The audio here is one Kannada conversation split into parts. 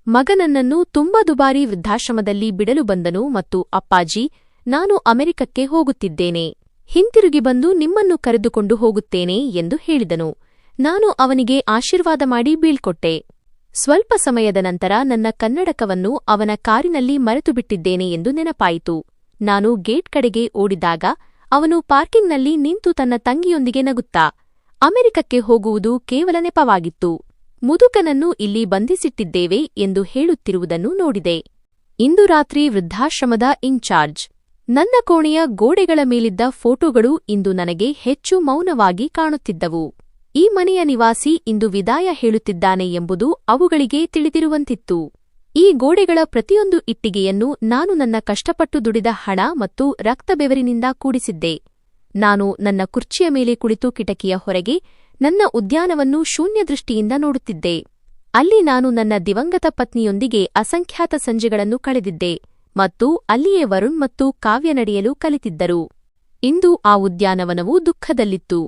ಮಗನನ್ನನ್ನು ತುಂಬಾ ದುಬಾರಿ ವೃದ್ಧಾಶ್ರಮದಲ್ಲಿ ಬಿಡಲು ಬಂದನು ಮತ್ತು ಅಪ್ಪಾಜಿ, ನಾನು ಅಮೆರಿಕಕ್ಕೆ ಹೋಗುತ್ತಿದ್ದೇನೆ. ಹಿಂತಿರುಗಿ ಬಂದು ನಿಮ್ಮನ್ನು ಕರೆದುಕೊಂಡು ಹೋಗುತ್ತೇನೆ ಎಂದು ಹೇಳಿದನು. ನಾನು ಅವನಿಗೆ ಆಶೀರ್ವಾದ ಮಾಡಿ ಬೀಳ್ಕೊಟ್ಟೆ. ಸ್ವಲ್ಪ ಸಮಯದ ನಂತರ ನನ್ನ ಕನ್ನಡಕವನ್ನು ಅವನ ಕಾರಿನಲ್ಲಿ ಮರೆತುಬಿಟ್ಟಿದ್ದೇನೆ ಎಂದು ನೆನಪಾಯಿತು. ನಾನು ಗೇಟ್ ಕಡೆಗೆ ಓಡಿದಾಗ ಅವನು ಪಾರ್ಕಿಂಗ್ನಲ್ಲಿ ನಿಂತು ತನ್ನ ತಂಗಿಯೊಂದಿಗೆ ನಗುತ್ತಾ, ಅಮೆರಿಕಕ್ಕೆ ಹೋಗುವುದು ಕೇವಲ ನೆಪವಾಗಿತ್ತು. ಮುದುಕನನ್ನು ಇಲ್ಲಿ ಬಂಧಿಸಿಟ್ಟಿದ್ದೇವೆ ಎಂದು ಹೇಳುತ್ತಿರುವುದನ್ನು ನೋಡಿದೆ. ಇಂದು ರಾತ್ರಿ ವೃದ್ಧಾಶ್ರಮದ ಇನ್ಚಾರ್ಜ್. ನನ್ನ ಕೋಣೆಯ ಗೋಡೆಗಳ ಮೇಲಿದ್ದ ಫೋಟೋಗಳು ಇಂದು ನನಗೆ ಹೆಚ್ಚು ಮೌನವಾಗಿ ಕಾಣುತ್ತಿದ್ದವು. ಈ ಮನೆಯ ನಿವಾಸಿ ಇಂದು ವಿದಾಯ ಹೇಳುತ್ತಿದ್ದಾನೆ ಎಂಬುದು ಅವುಗಳಿಗೆ ತಿಳಿದಿರುವಂತಿತ್ತು. ಈ ಗೋಡೆಗಳ ಪ್ರತಿಯೊಂದು ಇಟ್ಟಿಗೆಯನ್ನು ನಾನು ನನ್ನ ಕಷ್ಟಪಟ್ಟು ದುಡಿದ ಹಣ ಮತ್ತು ರಕ್ತಬೆವರಿನಿಂದ ಕೂಡಿಸಿದ್ದೆ. ನಾನು ನನ್ನ ಕುರ್ಚಿಯ ಮೇಲೆ ಕುಳಿತು ಕಿಟಕಿಯ ಹೊರಗೆ ನನ್ನ ಉದ್ಯಾನವನ್ನು ಶೂನ್ಯದೃಷ್ಟಿಯಿಂದ ನೋಡುತ್ತಿದ್ದೆ. ಅಲ್ಲಿ ನಾನು ನನ್ನ ದಿವಂಗತ ಪತ್ನಿಯೊಂದಿಗೆ ಅಸಂಖ್ಯಾತ ಸಂಜೆಗಳನ್ನು ಕಳೆದಿದ್ದೆ ಮತ್ತು ಅಲ್ಲಿಯೇ ವರುಣ್ ಮತ್ತು ಕಾವ್ಯ ನಡೆಯಲು ಕಲಿತಿದ್ದರು. ಇಂದು ಆ ಉದ್ಯಾನವನವು ದುಃಖದಲ್ಲಿತ್ತು.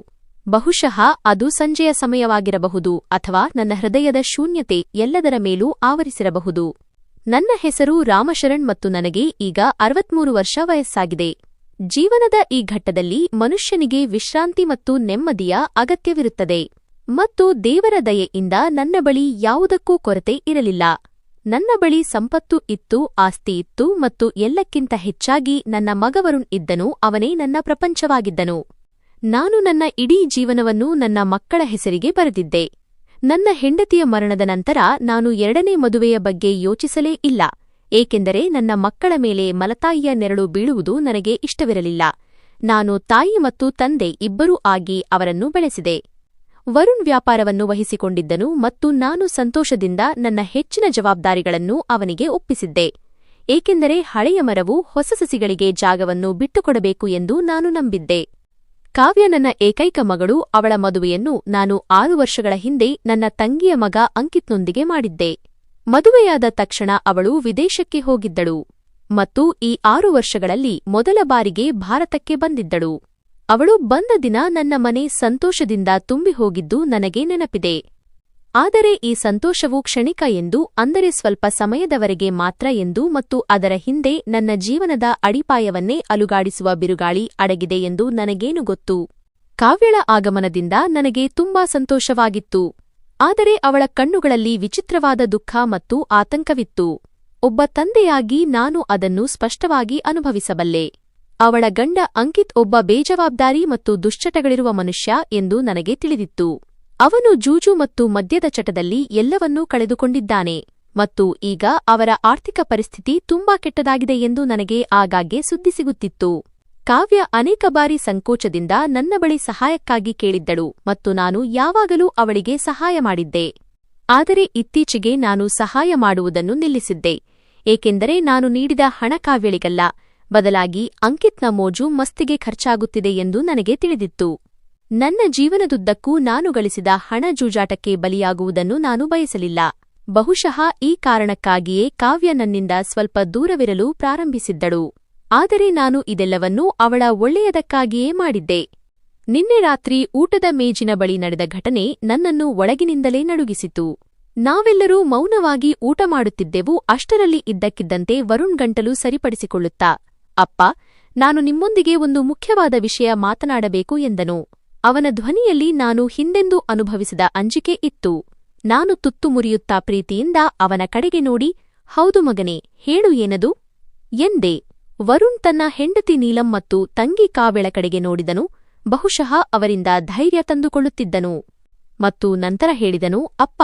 ಬಹುಶಃ ಅದು ಸಂಜೆಯ ಸಮಯವಾಗಿರಬಹುದು ಅಥವಾ ನನ್ನ ಹೃದಯದ ಶೂನ್ಯತೆ ಎಲ್ಲದರ ಮೇಲೂ ಆವರಿಸಿರಬಹುದು. ನನ್ನ ಹೆಸರು ರಾಮಶರಣ್ ಮತ್ತು ನನಗೆ ಈಗ 63 ವರ್ಷ ವಯಸ್ಸಾಗಿದೆ. ಜೀವನದ ಈ ಘಟ್ಟದಲ್ಲಿ ಮನುಷ್ಯನಿಗೆ ವಿಶ್ರಾಂತಿ ಮತ್ತು ನೆಮ್ಮದಿಯ ಅಗತ್ಯವಿರುತ್ತದೆ. ಮತ್ತು ದೇವರ ದಯೆಯಿಂದ ನನ್ನ ಬಳಿ ಯಾವುದಕ್ಕೂ ಕೊರತೆ ಇರಲಿಲ್ಲ. ನನ್ನ ಬಳಿ ಸಂಪತ್ತು ಇತ್ತು, ಆಸ್ತಿ ಇತ್ತು ಮತ್ತು ಎಲ್ಲಕ್ಕಿಂತ ಹೆಚ್ಚಾಗಿ ನನ್ನ ಮಗ ವರುಣ್ ಇದ್ದನು. ಅವನೇ ನನ್ನ ಪ್ರಪಂಚವಾಗಿದ್ದನು. ನಾನು ನನ್ನ ಇಡೀ ಜೀವನವನ್ನು ನನ್ನ ಮಕ್ಕಳ ಹೆಸರಿಗೆ ಬರೆದಿದ್ದೆ. ನನ್ನ ಹೆಂಡತಿಯ ಮರಣದ ನಂತರ ನಾನು ಎರಡನೇ ಮದುವೆಯ ಬಗ್ಗೆ ಯೋಚಿಸಲೇ ಇಲ್ಲ, ಏಕೆಂದರೆ ನನ್ನ ಮಕ್ಕಳ ಮೇಲೆ ಮಲತಾಯಿಯ ನೆರಳು ಬೀಳುವುದು ನನಗೆ ಇಷ್ಟವಿರಲಿಲ್ಲ. ನಾನು ತಾಯಿ ಮತ್ತು ತಂದೆ ಇಬ್ಬರೂ ಆಗಿ ಅವರನ್ನು ಬೆಳೆಸಿದೆ. ವರುಣ್ ವ್ಯಾಪಾರವನ್ನು ವಹಿಸಿಕೊಂಡಿದ್ದನು ಮತ್ತು ನಾನು ಸಂತೋಷದಿಂದ ನನ್ನ ಹೆಚ್ಚಿನ ಜವಾಬ್ದಾರಿಗಳನ್ನು ಅವನಿಗೆ ಒಪ್ಪಿಸಿದ್ದೆ, ಏಕೆಂದರೆ ಹಳೆಯ ಮರವು ಹೊಸ ಸಸಿಗಳಿಗೆ ಜಾಗವನ್ನು ಬಿಟ್ಟುಕೊಡಬೇಕು ಎಂದು ನಾನು ನಂಬಿದ್ದೆ. ಕಾವ್ಯ ನನ್ನ ಏಕೈಕ ಮಗಳು. ಅವಳ ಮದುವೆಯನ್ನು ನಾನು 6 ವರ್ಷಗಳ ಹಿಂದೆ ನನ್ನ ತಂಗಿಯ ಮಗ ಅಂಕಿತ್ನೊಂದಿಗೆ ಮಾಡಿದ್ದೆ. ಮದುವೆಯಾದ ತಕ್ಷಣ ಅವಳು ವಿದೇಶಕ್ಕೆ ಹೋಗಿದ್ದಳು ಮತ್ತು ಈ 6 ವರ್ಷಗಳಲ್ಲಿ ಮೊದಲ ಬಾರಿಗೆ ಭಾರತಕ್ಕೆ ಬಂದಿದ್ದಳು. ಅವಳು ಬಂದ ದಿನ ನನ್ನ ಮನೆ ಸಂತೋಷದಿಂದ ತುಂಬಿ ಹೋಗಿದ್ದು ನನಗೆ ನೆನಪಿದೆ. ಆದರೆ ಈ ಸಂತೋಷವು ಕ್ಷಣಿಕ ಎಂದು, ಅಂದರೆ ಸ್ವಲ್ಪ ಸಮಯದವರೆಗೆ ಮಾತ್ರ ಎಂದು ಮತ್ತು ಅದರ ಹಿಂದೆ ನನ್ನ ಜೀವನದ ಅಡಿಪಾಯವನ್ನೇ ಅಲುಗಾಡಿಸುವ ಬಿರುಗಾಳಿ ಅಡಗಿದೆ ಎಂದು ನನಗೇನು ಗೊತ್ತು. ಕಾವ್ಯಳ ಆಗಮನದಿಂದ ನನಗೆ ತುಂಬಾ ಸಂತೋಷವಾಗಿತ್ತು, ಆದರೆ ಅವಳ ಕಣ್ಣುಗಳಲ್ಲಿ ವಿಚಿತ್ರವಾದ ದುಃಖ ಮತ್ತು ಆತಂಕವಿತ್ತು. ಒಬ್ಬ ತಂದೆಯಾಗಿ ನಾನು ಅದನ್ನು ಸ್ಪಷ್ಟವಾಗಿ ಅನುಭವಿಸಬಲ್ಲೆ. ಅವಳ ಗಂಡ ಅಂಕಿತ್ ಒಬ್ಬ ಬೇಜವಾಬ್ದಾರಿ ಮತ್ತು ದುಶ್ಚಟಗಳಿರುವ ಮನುಷ್ಯ ಎಂದು ನನಗೆ ತಿಳಿದಿತ್ತು. ಅವನು ಜೂಜು ಮತ್ತು ಮದ್ಯದ ಚಟದಲ್ಲಿ ಎಲ್ಲವನ್ನೂ ಕಳೆದುಕೊಂಡಿದ್ದಾನೆ ಮತ್ತು ಈಗ ಅವರ ಆರ್ಥಿಕ ಪರಿಸ್ಥಿತಿ ತುಂಬಾ ಕೆಟ್ಟದಾಗಿದೆ ಎಂದು ನನಗೆ ಆಗಾಗ್ಗೆ ಸುದ್ದಿ ಸಿಗುತ್ತಿತ್ತು. ಕಾವ್ಯ ಅನೇಕ ಬಾರಿ ಸಂಕೋಚದಿಂದ ನನ್ನ ಬಳಿ ಸಹಾಯಕ್ಕಾಗಿ ಕೇಳಿದ್ದಳು ಮತ್ತು ನಾನು ಯಾವಾಗಲೂ ಅವಳಿಗೆ ಸಹಾಯ ಮಾಡಿದ್ದೆ. ಆದರೆ ಇತ್ತೀಚೆಗೆ ನಾನು ಸಹಾಯ ಮಾಡುವುದನ್ನು ನಿಲ್ಲಿಸಿದ್ದೆ, ಏಕೆಂದರೆ ನಾನು ನೀಡಿದ ಹಣ ಕಾವ್ಯಳಿಗಲ್ಲ, ಬದಲಾಗಿ ಅಂಕಿತ್ನ ಮೋಜು ಮಸ್ತಿಗೆ ಖರ್ಚಾಗುತ್ತಿದೆ ಎಂದು ನನಗೆ ತಿಳಿದಿತ್ತು. ನನ್ನ ಜೀವನದುದ್ದಕ್ಕೂ ನಾನು ಗಳಿಸಿದ ಹಣ ಜೂಜಾಟಕ್ಕೆ ಬಲಿಯಾಗುವುದನ್ನು ನಾನು ಬಯಸಲಿಲ್ಲ. ಬಹುಶಃ ಈ ಕಾರಣಕ್ಕಾಗಿಯೇ ಕಾವ್ಯ ನನ್ನಿಂದ ಸ್ವಲ್ಪ ದೂರವಿರಲು ಪ್ರಾರಂಭಿಸಿದ್ದಳು. ಆದರೆ ನಾನು ಇದೆಲ್ಲವನ್ನೂ ಅವಳ ಒಳ್ಳೆಯದಕ್ಕಾಗಿಯೇ ಮಾಡಿದ್ದೆ. ನಿನ್ನೆ ರಾತ್ರಿ ಊಟದ ಮೇಜಿನ ಬಳಿ ನಡೆದ ಘಟನೆ ನನ್ನನ್ನು ಒಳಗಿನಿಂದಲೇ ನಡುಗಿಸಿತು. ನಾವೆಲ್ಲರೂ ಮೌನವಾಗಿ ಊಟ ಮಾಡುತ್ತಿದ್ದೆವು. ಅಷ್ಟರಲ್ಲಿ ಇದ್ದಕ್ಕಿದ್ದಂತೆ ವರುಣ್ ಗಂಟಲು ಸರಿಪಡಿಸಿಕೊಳ್ಳುತ್ತಾ, ಅಪ್ಪ, ನಾನು ನಿಮ್ಮೊಂದಿಗೆ ಒಂದು ಮುಖ್ಯವಾದ ವಿಷಯ ಮಾತನಾಡಬೇಕು ಎಂದನು. ಅವನ ಧ್ವನಿಯಲ್ಲಿ ನಾನು ಹಿಂದೆಂದೂ ಅನುಭವಿಸಿದ ಅಂಜಿಕೆ ಇತ್ತು. ನಾನು ತುತ್ತು ಮುರಿಯುತ್ತಾ ಪ್ರೀತಿಯಿಂದ ಅವನ ಕಡೆಗೆ ನೋಡಿ, ಹೌದು ಮಗನೇ, ಹೇಳು ಏನದು ಎಂದೆ. ವರುಣ್ ತನ್ನ ಹೆಂಡತಿ ನೀಲಂ ಮತ್ತು ತಂಗಿ ಕಾವ್ಯಳ ಕಡೆಗೆ ನೋಡಿದನು. ಬಹುಶಃ ಅವರಿಂದ ಧೈರ್ಯ ತಂದುಕೊಳ್ಳುತ್ತಿದ್ದನು ಮತ್ತು ನಂತರ ಹೇಳಿದನು, ಅಪ್ಪ,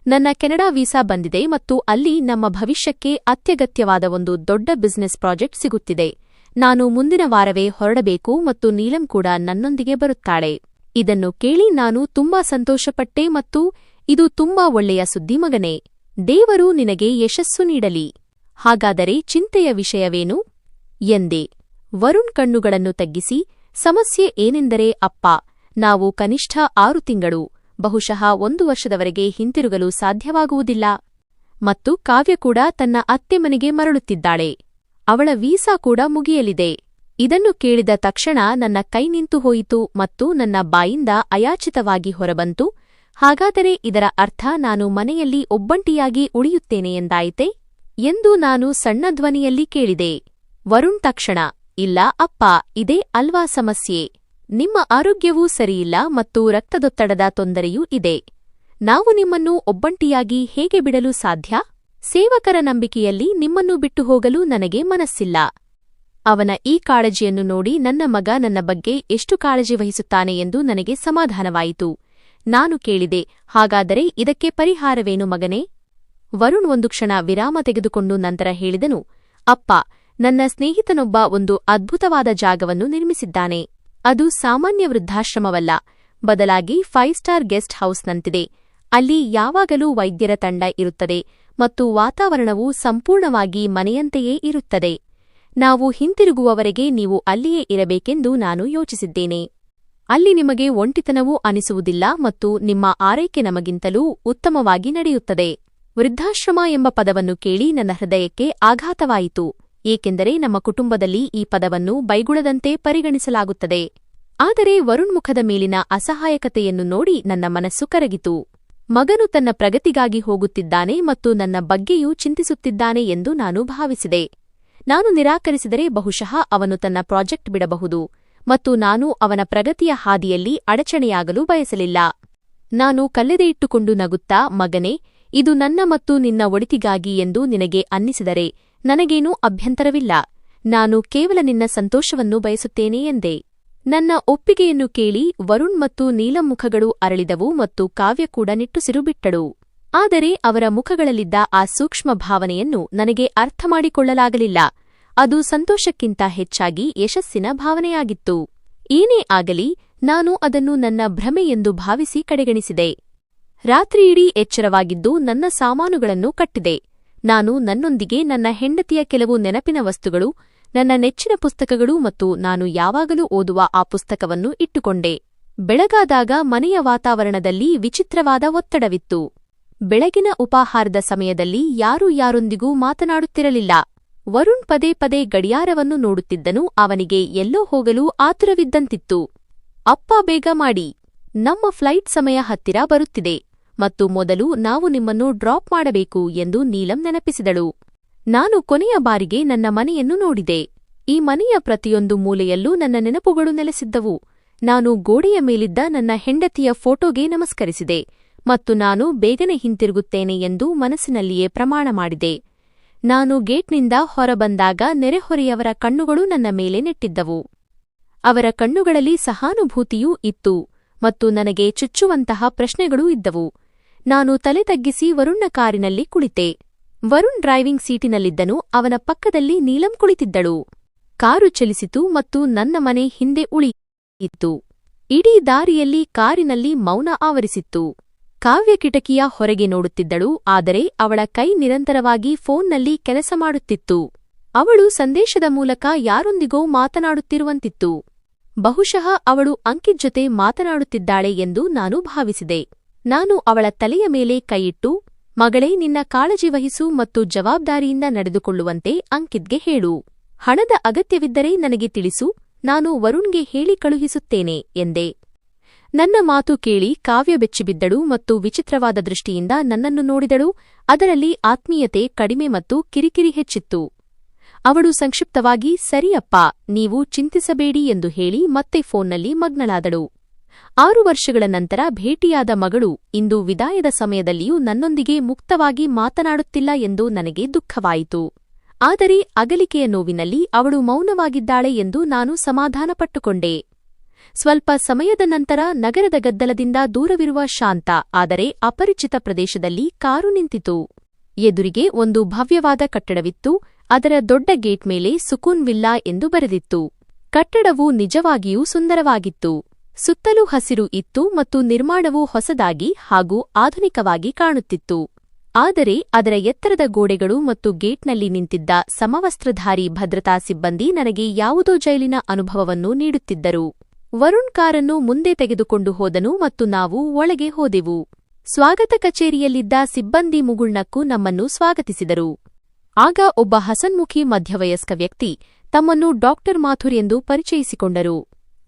ನನ್ನ ಕೆನಡಾ ವೀಸಾ ಬಂದಿದೆ ಮತ್ತು ಅಲ್ಲಿ ನಮ್ಮ ಭವಿಷ್ಯಕ್ಕೆ ಅತ್ಯಗತ್ಯವಾದ ಒಂದು ದೊಡ್ಡ ಬಿಸಿನೆಸ್ ಪ್ರಾಜೆಕ್ಟ್ ಸಿಗುತ್ತಿದೆ. ನಾನು ಮುಂದಿನ ವಾರವೇ ಹೊರಡಬೇಕು ಮತ್ತು ನೀಲಂ ಕೂಡ ನನ್ನೊಂದಿಗೆ ಬರುತ್ತಾಳೆ. ಇದನ್ನು ಕೇಳಿ ನಾನು ತುಂಬಾ ಸಂತೋಷಪಟ್ಟೆ ಮತ್ತು ಇದು ತುಂಬಾ ಒಳ್ಳೆಯ ಸುದ್ದಿ ಮಗನೇ. ದೇವರು ನಿನಗೆ ಯಶಸ್ಸು ನೀಡಲಿ. ಹಾಗಾದರೆ ಚಿಂತೆಯ ವಿಷಯವೇನು ಎಂದೆ. ವರುಣ್ ಕಣ್ಣುಗಳನ್ನು ತಗ್ಗಿಸಿ, ಸಮಸ್ಯೆ ಏನೆಂದರೆ ಅಪ್ಪ, ನಾವು ಕನಿಷ್ಠ 6 ತಿಂಗಳು, ಬಹುಶಃ 1 ವರ್ಷದವರೆಗೆ ಹಿಂತಿರುಗಲು ಸಾಧ್ಯವಾಗುವುದಿಲ್ಲ. ಮತ್ತು ಕಾವ್ಯ ಕೂಡ ತನ್ನ ಅತ್ತೆ ಮನೆಗೆ ಮರಳುತ್ತಿದ್ದಾಳೆ. ಅವಳ ವೀಸಾ ಕೂಡ ಮುಗಿಯಲಿದೆ. ಇದನ್ನು ಕೇಳಿದ ತಕ್ಷಣ ನನ್ನ ಕೈ ನಿಂತು ಹೋಯಿತು ಮತ್ತು ನನ್ನ ಬಾಯಿಂದ ಅಯಾಚಿತವಾಗಿ ಹೊರಬಂತು, ಹಾಗಾದರೆ ಇದರ ಅರ್ಥ ನಾನು ಮನೆಯಲ್ಲಿ ಒಬ್ಬಂಟಿಯಾಗಿ ಉಳಿಯುತ್ತೇನೆ ಎಂದಾಯಿತೆ ಎಂದು ನಾನು ಸಣ್ಣ ಧ್ವನಿಯಲ್ಲಿ ಕೇಳಿದೆ. ವರುಣ್ ತಕ್ಷಣ, ಇಲ್ಲ ಅಪ್ಪ, ಇದೇ ಅಲ್ವಾ ಸಮಸ್ಯೆ. ನಿಮ್ಮ ಆರೋಗ್ಯವೂ ಸರಿಯಿಲ್ಲ ಮತ್ತು ರಕ್ತದೊತ್ತಡದ ತೊಂದರೆಯೂ ಇದೆ. ನಾವು ನಿಮ್ಮನ್ನು ಒಬ್ಬಂಟಿಯಾಗಿ ಹೇಗೆ ಬಿಡಲು ಸಾಧ್ಯ? ಸೇವಕರ ನಂಬಿಕೆಯಲ್ಲಿ ನಿಮ್ಮನ್ನು ಬಿಟ್ಟು ಹೋಗಲು ನನಗೆ ಮನಸ್ಸಿಲ್ಲ. ಅವನ ಈ ಕಾಳಜಿಯನ್ನು ನೋಡಿ ನನ್ನ ಮಗ ನನ್ನ ಬಗ್ಗೆ ಎಷ್ಟು ಕಾಳಜಿ ವಹಿಸುತ್ತಾನೆ ಎಂದು ನನಗೆ ಸಮಾಧಾನವಾಯಿತು. ನಾನು ಕೇಳಿದೆ, ಹಾಗಾದರೆ ಇದಕ್ಕೆ ಪರಿಹಾರವೇನು ಮಗನೇ? ವರುಣ್ ಒಂದು ಕ್ಷಣ ವಿರಾಮ ತೆಗೆದುಕೊಂಡು ನಂತರ ಹೇಳಿದನು, ಅಪ್ಪ, ನನ್ನ ಸ್ನೇಹಿತನೊಬ್ಬ ಒಂದು ಅದ್ಭುತವಾದ ಜಾಗವನ್ನು ನಿರ್ಮಿಸಿದ್ದಾನೆ. ಅದು ಸಾಮಾನ್ಯ ವೃದ್ಧಾಶ್ರಮವಲ್ಲ, ಬದಲಾಗಿ 5 ಸ್ಟಾರ್ ಗೆಸ್ಟ್ ಹೌಸ್ನಂತಿದೆ. ಅಲ್ಲಿ ಯಾವಾಗಲೂ ವೈದ್ಯರ ತಂಡ ಇರುತ್ತದೆ ಮತ್ತು ವಾತಾವರಣವು ಸಂಪೂರ್ಣವಾಗಿ ಮನೆಯಂತೆಯೇ ಇರುತ್ತದೆ. ನಾವು ಹಿಂತಿರುಗುವವರೆಗೆ ನೀವು ಅಲ್ಲಿಯೇ ಇರಬೇಕೆಂದು ನಾನು ಯೋಚಿಸಿದ್ದೇನೆ. ಅಲ್ಲಿ ನಿಮಗೆ ಒಂಟಿತನವೂ ಅನಿಸುವುದಿಲ್ಲ ಮತ್ತು ನಿಮ್ಮ ಆರೈಕೆ ನಮಗಿಂತಲೂ ಉತ್ತಮವಾಗಿ ನಡೆಯುತ್ತದೆ. ವೃದ್ಧಾಶ್ರಮ ಎಂಬ ಪದವನ್ನು ಕೇಳಿ ನನ್ನ ಹೃದಯಕ್ಕೆ ಆಘಾತವಾಯಿತು, ಏಕೆಂದರೆ ನಮ್ಮ ಕುಟುಂಬದಲ್ಲಿ ಈ ಪದವನ್ನು ಬೈಗುಳದಂತೆ ಪರಿಗಣಿಸಲಾಗುತ್ತದೆ. ಆದರೆ ವರುಣ್ ಮುಖದ ಮೇಲಿನ ಅಸಹಾಯಕತೆಯನ್ನು ನೋಡಿ ನನ್ನ ಮನಸ್ಸು ಕರಗಿತು. ಮಗನು ತನ್ನ ಪ್ರಗತಿಗಾಗಿ ಹೋಗುತ್ತಿದ್ದಾನೆ ಮತ್ತು ನನ್ನ ಬಗ್ಗೆಯೂ ಚಿಂತಿಸುತ್ತಿದ್ದಾನೆ ಎಂದು ನಾನು ಭಾವಿಸಿದೆ. ನಾನು ನಿರಾಕರಿಸಿದರೆ ಬಹುಶಃ ಅವನು ತನ್ನ ಪ್ರಾಜೆಕ್ಟ್ ಬಿಡಬಹುದು ಮತ್ತು ನಾನು ಅವನ ಪ್ರಗತಿಯ ಹಾದಿಯಲ್ಲಿ ಅಡಚಣೆಯಾಗಲು ಬಯಸಲಿಲ್ಲ. ನಾನು ಕಲ್ಲೆದೆಯಿಟ್ಟುಕೊಂಡು ನಗುತ್ತಾ, ಮಗನೇ, ಇದು ನನ್ನ ಮತ್ತು ನಿನ್ನ ಒಳಿತಿಗಾಗಿ ಎಂದು ನಿನಗೆ ಅನ್ನಿಸಿದರೆ ನನಗೇನೂ ಅಭ್ಯಂತರವಿಲ್ಲ. ನಾನು ಕೇವಲ ನಿನ್ನ ಸಂತೋಷವನ್ನು ಬಯಸುತ್ತೇನೆ ಎಂದೆ. ನನ್ನ ಒಪ್ಪಿಗೆಯನ್ನು ಕೇಳಿ ವರುಣ್ ಮತ್ತು ನೀಲಂ ಮುಖಗಳು ಅರಳಿದವು ಮತ್ತು ಕಾವ್ಯ ಕೂಡ ನಿಟ್ಟುಸಿರು ಬಿಟ್ಟಳು. ಆದರೆ ಅವರ ಮುಖಗಳಲ್ಲಿದ್ದ ಆ ಸೂಕ್ಷ್ಮ ಭಾವನೆಯನ್ನು ನನಗೆ ಅರ್ಥಮಾಡಿಕೊಳ್ಳಲಾಗಲಿಲ್ಲ. ಅದು ಸಂತೋಷಕ್ಕಿಂತ ಹೆಚ್ಚಾಗಿ ಯಶಸ್ಸಿನ ಭಾವನೆಯಾಗಿತ್ತು. ಏನೇ ಆಗಲಿ, ನಾನು ಅದನ್ನು ನನ್ನ ಭ್ರಮೆ ಎಂದು ಭಾವಿಸಿ ಕಡೆಗಣಿಸಿದೆ. ರಾತ್ರಿಯಿಡೀ ಎಚ್ಚರವಾಗಿದ್ದು ನನ್ನ ಸಾಮಾನುಗಳನ್ನು ಕಟ್ಟಿದೆ. ನಾನು ನನ್ನೊಂದಿಗೆ ನನ್ನ ಹೆಂಡತಿಯ ಕೆಲವು ನೆನಪಿನ ವಸ್ತುಗಳು, ನನ್ನ ನೆಚ್ಚಿನ ಪುಸ್ತಕಗಳು ಮತ್ತು ನಾನು ಯಾವಾಗಲೂ ಓದುವ ಆ ಪುಸ್ತಕವನ್ನು ಇಟ್ಟುಕೊಂಡೆ. ಬೆಳಗಾದಾಗ ಮನೆಯ ವಾತಾವರಣದಲ್ಲಿ ವಿಚಿತ್ರವಾದ ಒತ್ತಡವಿತ್ತು. ಬೆಳಗಿನ ಉಪಾಹಾರದ ಸಮಯದಲ್ಲಿ ಯಾರೂ ಯಾರೊಂದಿಗೂ ಮಾತನಾಡುತ್ತಿರಲಿಲ್ಲ. ವರುಣ್ ಪದೇ ಪದೇ ಗಡಿಯಾರವನ್ನು ನೋಡುತ್ತಿದ್ದನು. ಅವನಿಗೆ ಎಲ್ಲೋ ಹೋಗಲು ಆತುರವಿದ್ದಂತಿತ್ತು. ಅಪ್ಪ, ಬೇಗ ಮಾಡಿ, ನಮ್ಮ ಫ್ಲೈಟ್ ಸಮಯ ಹತ್ತಿರ ಬರುತ್ತಿದೆ ಮತ್ತು ಮೊದಲು ನಾವು ನಿಮ್ಮನ್ನು ಡ್ರಾಪ್ ಮಾಡಬೇಕು ಎಂದು ನೀಲಂ ನೆನಪಿಸಿದಳು. ನಾನು ಕೊನೆಯ ಬಾರಿಗೆ ನನ್ನ ಮನೆಯನ್ನು ನೋಡಿದೆ. ಈ ಮನೆಯ ಪ್ರತಿಯೊಂದು ಮೂಲೆಯಲ್ಲೂ ನನ್ನ ನೆನಪುಗಳು ನೆಲೆಸಿದ್ದವು. ನಾನು ಗೋಡೆಯ ಮೇಲಿದ್ದ ನನ್ನ ಹೆಂಡತಿಯ ಫೋಟೋಗೆ ನಮಸ್ಕರಿಸಿದೆ ಮತ್ತು ನಾನು ಬೇಗನೆ ಹಿಂತಿರುಗುತ್ತೇನೆ ಎಂದು ಮನಸ್ಸಿನಲ್ಲಿಯೇ ಪ್ರಮಾಣ ಮಾಡಿದೆ. ನಾನು ಗೇಟ್ನಿಂದ ಹೊರಬಂದಾಗ ನೆರೆಹೊರೆಯವರ ಕಣ್ಣುಗಳು ನನ್ನ ಮೇಲೆ ನೆಟ್ಟಿದ್ದವು. ಅವರ ಕಣ್ಣುಗಳಲ್ಲಿ ಸಹಾನುಭೂತಿಯೂ ಇತ್ತು ಮತ್ತು ನನಗೆ ಚುಚ್ಚುವಂತಹ ಪ್ರಶ್ನೆಗಳೂ ಇದ್ದವು. ನಾನು ತಲೆ ತಗ್ಗಿಸಿ ವರುಣ್ನ ಕಾರಿನಲ್ಲಿ ಕುಳಿತೆ. ವರುಣ್ ಡ್ರೈವಿಂಗ್ ಸೀಟಿನಲ್ಲಿದ್ದನು. ಅವನ ಪಕ್ಕದಲ್ಲಿ ನೀಲಂ ಕುಳಿತಿದ್ದಳು. ಕಾರು ಚಲಿಸಿತು ಮತ್ತು ನನ್ನ ಮನೆ ಹಿಂದೆ ಉಳಿಯಿತು. ಇಡೀ ದಾರಿಯಲ್ಲಿ ಕಾರಿನಲ್ಲಿ ಮೌನ ಆವರಿಸಿತ್ತು. ಕಾವ್ಯ ಕಿಟಕಿಯ ಹೊರಗೆ ನೋಡುತ್ತಿದ್ದಳು, ಆದರೆ ಅವಳ ಕೈ ನಿರಂತರವಾಗಿ ಫೋನ್ನಲ್ಲಿ ಕೆಲಸ ಮಾಡುತ್ತಿತ್ತು. ಅವಳು ಸಂದೇಶದ ಮೂಲಕ ಯಾರೊಂದಿಗೋ ಮಾತನಾಡುತ್ತಿರುವಂತಿತ್ತು. ಬಹುಶಃ ಅವಳು ಅಂಕಿತ್ ಜೊತೆ ಮಾತನಾಡುತ್ತಿದ್ದಾಳೆ ಎಂದು ನಾನು ಭಾವಿಸಿದೆ. ನಾನು ಅವಳ ತಲೆಯ ಮೇಲೆ ಕೈಯಿಟ್ಟು, ಮಗಳೇ, ನಿನ್ನ ಕಾಳಜಿ ವಹಿಸು ಮತ್ತು ಜವಾಬ್ದಾರಿಯಿಂದ ನಡೆದುಕೊಳ್ಳುವಂತೆ ಅಂಕಿತ್ಗೆ ಹೇಳು. ಹಣದ ಅಗತ್ಯವಿದ್ದರೆ ನನಗೆ ತಿಳಿಸು, ನಾನು ವರುಣ್ಗೆ ಹೇಳಿ ಕಳುಹಿಸುತ್ತೇನೆ ಎಂದೆ. ನನ್ನ ಮಾತು ಕೇಳಿ ಕಾವ್ಯ ಬೆಚ್ಚಿಬಿದ್ದಳು ಮತ್ತು ವಿಚಿತ್ರವಾದ ದೃಷ್ಟಿಯಿಂದ ನನ್ನನ್ನು ನೋಡಿದಳು. ಅದರಲ್ಲಿ ಆತ್ಮೀಯತೆ ಕಡಿಮೆ ಮತ್ತು ಕಿರಿಕಿರಿ ಹೆಚ್ಚಿತ್ತು. ಅವಳು ಸಂಕ್ಷಿಪ್ತವಾಗಿ, ಸರಿಯಪ್ಪ, ನೀವು ಚಿಂತಿಸಬೇಡಿ ಎಂದು ಹೇಳಿ ಮತ್ತೆ ಫೋನ್ನಲ್ಲಿ ಮಗ್ನಳಾದಳು. 6 ವರ್ಷಗಳ ನಂತರ ಭೇಟಿಯಾದ ಮಗಳು ಇಂದು ವಿದಾಯದ ಸಮಯದಲ್ಲಿಯೂ ನನ್ನೊಂದಿಗೆ ಮುಕ್ತವಾಗಿ ಮಾತನಾಡುತ್ತಿಲ್ಲ ಎಂದು ನನಗೆ ದುಃಖವಾಯಿತು. ಆದರೆ ಅಗಲಿಕೆಯ ನೋವಿನಲ್ಲಿ ಅವಳು ಮೌನವಾಗಿದ್ದಾಳೆ ಎಂದು ನಾನು ಸಮಾಧಾನಪಟ್ಟುಕೊಂಡೆ. ಸ್ವಲ್ಪ ಸಮಯದ ನಂತರ ನಗರದ ಗದ್ದಲದಿಂದ ದೂರವಿರುವ ಶಾಂತ ಆದರೆ ಅಪರಿಚಿತ ಪ್ರದೇಶದಲ್ಲಿ ಕಾರು ನಿಂತಿತು. ಎದುರಿಗೆ ಒಂದು ಭವ್ಯವಾದ ಕಟ್ಟಡವಿತ್ತು. ಅದರ ದೊಡ್ಡ ಗೇಟ್ ಮೇಲೆ ಸುಕೂನ್ ವಿಲ್ಲಾ ಎಂದು ಬರೆದಿತ್ತು. ಕಟ್ಟಡವು ನಿಜವಾಗಿಯೂ ಸುಂದರವಾಗಿತ್ತು. ಸುತ್ತಲೂ ಹಸಿರು ಇತ್ತು ಮತ್ತು ನಿರ್ಮಾಣವು ಹೊಸದಾಗಿ ಹಾಗೂ ಆಧುನಿಕವಾಗಿ ಕಾಣುತ್ತಿತ್ತು. ಆದರೆ ಅದರ ಎತ್ತರದ ಗೋಡೆಗಳು ಮತ್ತು ಗೇಟ್ನಲ್ಲಿ ನಿಂತಿದ್ದ ಸಮವಸ್ತ್ರಧಾರಿ ಭದ್ರತಾ ಸಿಬ್ಬಂದಿ ನನಗೆ ಯಾವುದೋ ಜೈಲಿನ ಅನುಭವವನ್ನು ನೀಡುತ್ತಿದ್ದರು. ವರುಣ್ ಕಾರನ್ನು ಮುಂದೆ ತೆಗೆದುಕೊಂಡು ಹೋದನು ಮತ್ತು ನಾವು ಒಳಗೆ ಹೋದೆವು. ಸ್ವಾಗತ ಕಚೇರಿಯಲ್ಲಿದ್ದ ಸಿಬ್ಬಂದಿ ಮುಗುಳ್ನಕ್ಕೂ ನಮ್ಮನ್ನು ಸ್ವಾಗತಿಸಿದರು. ಆಗ ಒಬ್ಬ ಹಸನ್ಮುಖಿ ಮಧ್ಯವಯಸ್ಕ ವ್ಯಕ್ತಿ ತಮ್ಮನ್ನು ಡಾಕ್ಟರ್ ಮಾಥುರ್ ಎಂದು ಪರಿಚಯಿಸಿಕೊಂಡರು.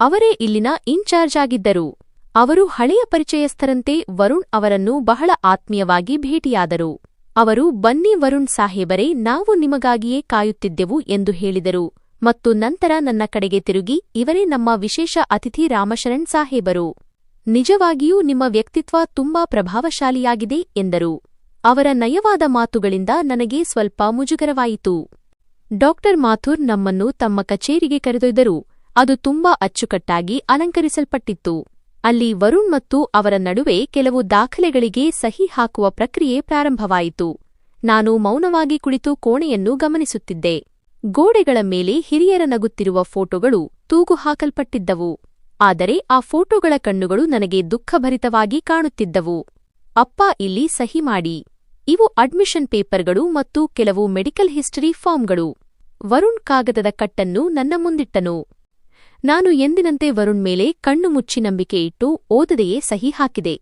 ಅವರೇ ಇಲ್ಲಿನ ಇನ್ಚಾರ್ಜ್ ಆಗಿದ್ದರು. ಅವರು ಹಳೆಯ ಪರಿಚಯಸ್ಥರಂತೆ ವರುಣ್ ಅವರನ್ನು ಬಹಳ ಆತ್ಮೀಯವಾಗಿ ಭೇಟಿಯಾದರು. ಅವರು ಬನ್ನಿ ವರುಣ್ ಸಾಹೇಬರೇ, ನಾವು ನಿಮಗಾಗಿಯೇ ಕಾಯುತ್ತಿದ್ದೆವು ಎಂದು ಹೇಳಿದರು ಮತ್ತು ನಂತರ ನನ್ನ ಕಡೆಗೆ ತಿರುಗಿ, ಇವರೇ ನಮ್ಮ ವಿಶೇಷ ಅತಿಥಿ ರಾಮಶರಣ್ ಸಾಹೇಬರು. ನಿಜವಾಗಿಯೂ ನಿಮ್ಮ ವ್ಯಕ್ತಿತ್ವ ತುಂಬಾ ಪ್ರಭಾವಶಾಲಿಯಾಗಿದೆ ಎಂದರು. ಅವರ ನಯವಾದ ಮಾತುಗಳಿಂದ ನನಗೆ ಸ್ವಲ್ಪ ಮುಜುಗರವಾಯಿತು. ಡಾಕ್ಟರ್ ಮಾಥುರ್ ನಮ್ಮನ್ನು ತಮ್ಮ ಕಚೇರಿಗೆ ಕರೆದೊಯ್ದರು. ಅದು ತುಂಬಾ ಅಚ್ಚುಕಟ್ಟಾಗಿ ಅಲಂಕರಿಸಲ್ಪಟ್ಟಿತ್ತು. ಅಲ್ಲಿ ವರುಣ್ ಮತ್ತು ಅವರ ನಡುವೆ ಕೆಲವು ದಾಖಲೆಗಳಿಗೆ ಸಹಿ ಹಾಕುವ ಪ್ರಕ್ರಿಯೆ ಪ್ರಾರಂಭವಾಯಿತು. ನಾನು ಮೌನವಾಗಿ ಕುಳಿತು ಕೋಣೆಯನ್ನು ಗಮನಿಸುತ್ತಿದ್ದೆ. ಗೋಡೆಗಳ ಮೇಲೆ ಹಿರಿಯರ ನಗುತ್ತಿರುವ ಫೋಟೋಗಳು ತೂಗು ಹಾಕಲ್ಪಟ್ಟಿದ್ದವು. ಆದರೆ ಆ ಫೋಟೋಗಳ ಕಣ್ಣುಗಳು ನನಗೆ ದುಃಖಭರಿತವಾಗಿ ಕಾಣುತ್ತಿದ್ದವು. ಅಪ್ಪ, ಇಲ್ಲಿ ಸಹಿ ಮಾಡಿ. ಇವು ಅಡ್ಮಿಷನ್ ಪೇಪರ್ಗಳು ಮತ್ತು ಕೆಲವು ಮೆಡಿಕಲ್ ಹಿಸ್ಟರಿ ಫಾರ್ಮ್ಗಳು. ವರುಣ್ ಕಾಗದದ ಕಟ್ಟನ್ನು ನನ್ನ ಮುಂದಿಟ್ಟನು. ನಾನು ಎಂದಿನಂತೆ ವರುಣ್ ಮೇಲೆ ಕಣ್ಣು ಮುಚ್ಚಿ ನಂಬಿಕೆ ಇಟ್ಟು ಓದದೆಯೇ ಸಹಿ ಹಾಕಿದೆ.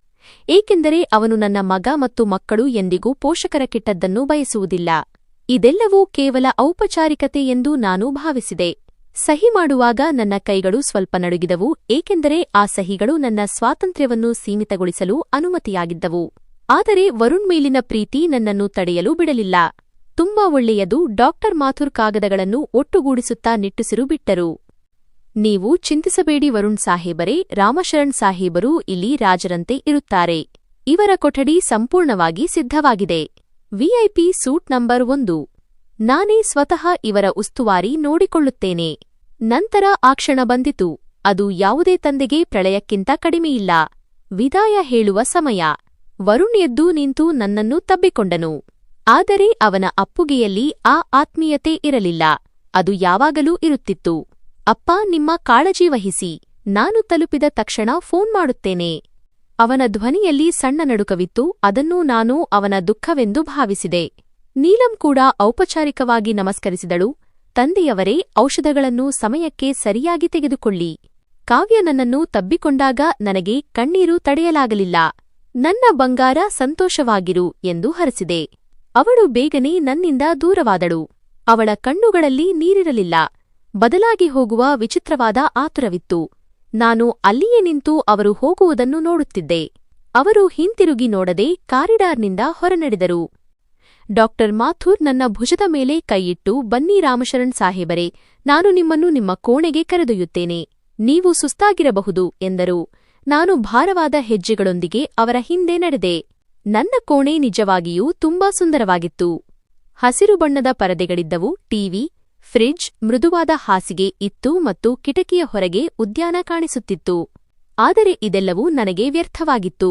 ಏಕೆಂದರೆ ಅವನು ನನ್ನ ಮಗ ಮತ್ತು ಮಕ್ಕಳು ಎಂದಿಗೂ ಪೋಷಕರ ಕೆಟ್ಟದ್ದನ್ನು ಬಯಸುವುದಿಲ್ಲ. ಇದೆಲ್ಲವೂ ಕೇವಲ ಔಪಚಾರಿಕತೆ ಎಂದು ನಾನು ಭಾವಿಸಿದೆ. ಸಹಿ ಮಾಡುವಾಗ ನನ್ನ ಕೈಗಳು ಸ್ವಲ್ಪ ನಡುಗಿದವು, ಏಕೆಂದರೆ ಆ ಸಹಿಗಳು ನನ್ನ ಸ್ವಾತಂತ್ರ್ಯವನ್ನು ಸೀಮಿತಗೊಳಿಸಲು ಅನುಮತಿಯಾಗಿದ್ದವು. ಆದರೆ ವರುಣ್ ಮೇಲಿನ ಪ್ರೀತಿ ನನ್ನನ್ನು ತಡೆಯಲು ಬಿಡಲಿಲ್ಲ. ತುಂಬಾ ಒಳ್ಳೆಯದು. ಡಾಕ್ಟರ್ ಮಾಥುರ್ ಕಾಗದಗಳನ್ನು ಒಟ್ಟುಗೂಡಿಸುತ್ತಾ ನಿಟ್ಟುಸಿರು ಬಿಟ್ಟರು. ನೀವು ಚಿಂತಿಸಬೇಡಿ ವರುಣ್ ಸಾಹೇಬರೇ, ರಾಮಶರಣ್ ಸಾಹೇಬರು ಇಲ್ಲಿ ರಾಜರಂತೆ ಇರುತ್ತಾರೆ. ಇವರ ಕೊಠಡಿ ಸಂಪೂರ್ಣವಾಗಿ ಸಿದ್ಧವಾಗಿದೆ. VIP suite number 1. ನಾನೇ ಸ್ವತಃ ಇವರ ಉಸ್ತುವಾರಿ ನೋಡಿಕೊಳ್ಳುತ್ತೇನೆ. ನಂತರ ಆ ಕ್ಷಣ ಬಂದಿತು. ಅದು ಯಾವುದೇ ತಂದೆಗೆ ಪ್ರಳಯಕ್ಕಿಂತ ಕಡಿಮೆಯಿಲ್ಲ. ವಿದಾಯ ಹೇಳುವ ಸಮಯ. ವರುಣ್ ಎದ್ದು ನಿಂತು ನನ್ನನ್ನು ತಬ್ಬಿಕೊಂಡನು. ಆದರೆ ಅವನ ಅಪ್ಪುಗೆಯಲ್ಲಿ ಆ ಆತ್ಮೀಯತೆ ಇರಲಿಲ್ಲ. ಅದು ಯಾವಾಗಲೂ ಇರುತ್ತಿತ್ತು. ಅಪ್ಪ, ನಿಮ್ಮ ಕಾಳಜಿ ವಹಿಸಿ. ನಾನು ತಲುಪಿದ ತಕ್ಷಣ ಫೋನ್ ಮಾಡುತ್ತೇನೆ. ಅವನ ಧ್ವನಿಯಲ್ಲಿ ಸಣ್ಣ ನಡುಕವಿತ್ತು. ಅದನ್ನು ನಾನು ಅವನ ದುಃಖವೆಂದು ಭಾವಿಸಿದೆ. ನೀಲಂ ಕೂಡ ಔಪಚಾರಿಕವಾಗಿ ನಮಸ್ಕರಿಸಿದಳು. ತಂದೆಯವರೇ, ಔಷಧಗಳನ್ನು ಸಮಯಕ್ಕೆ ಸರಿಯಾಗಿ ತೆಗೆದುಕೊಳ್ಳಿ. ಕಾವ್ಯ ನನ್ನನ್ನು ತಬ್ಬಿಕೊಂಡಾಗ ನನಗೆ ಕಣ್ಣೀರು ತಡೆಯಲಾಗಲಿಲ್ಲ. ನನ್ನ ಬಂಗಾರ, ಸಂತೋಷವಾಗಿರು ಎಂದು ಹರಸಿದೆ. ಅವಳು ಬೇಗನೆ ನನ್ನಿಂದ ದೂರವಾದಳು. ಅವಳ ಕಣ್ಣುಗಳಲ್ಲಿ ನೀರಿರಲಿಲ್ಲ. ಬದಲಾಗಿ ಹೋಗುವ ವಿಚಿತ್ರವಾದ ಆತುರವಿತ್ತು. ನಾನು ಅಲ್ಲಿಯೇ ನಿಂತು ಅವರು ಹೋಗುವುದನ್ನು ನೋಡುತ್ತಿದ್ದೆ. ಅವರು ಹಿಂತಿರುಗಿ ನೋಡದೆ ಕಾರಿಡಾರ್ನಿಂದ ಹೊರನಡೆದರು. ಡಾಕ್ಟರ್ ಮಾಥುರ್ ನನ್ನ ಭುಜದ ಮೇಲೆ ಕೈಯಿಟ್ಟು, ಬನ್ನಿ ರಾಮಶರಣ್ ಸಾಹೇಬರೇ, ನಾನು ನಿಮ್ಮನ್ನು ನಿಮ್ಮ ಕೋಣೆಗೆ ಕರೆದೊಯ್ಯುತ್ತೇನೆ. ನೀವು ಸುಸ್ತಾಗಿರಬಹುದು ಎಂದರು. ನಾನು ಭಾರವಾದ ಹೆಜ್ಜೆಗಳೊಂದಿಗೆ ಅವರ ಹಿಂದೆ ನಡೆದೆ. ನನ್ನ ಕೋಣೆ ನಿಜವಾಗಿಯೂ ತುಂಬಾ ಸುಂದರವಾಗಿತ್ತು. ಹಸಿರು ಬಣ್ಣದ ಪರದೆಗಳಿದ್ದವು. ಟಿವಿ, ಫ್ರಿಡ್ಜ್, ಮೃದುವಾದ ಹಾಸಿಗೆ ಇತ್ತು ಮತ್ತು ಕಿಟಕಿಯ ಹೊರಗೆ ಉದ್ಯಾನ ಕಾಣಿಸುತ್ತಿತ್ತು. ಆದರೆ ಇದೆಲ್ಲವೂ ನನಗೆ ವ್ಯರ್ಥವಾಗಿತ್ತು,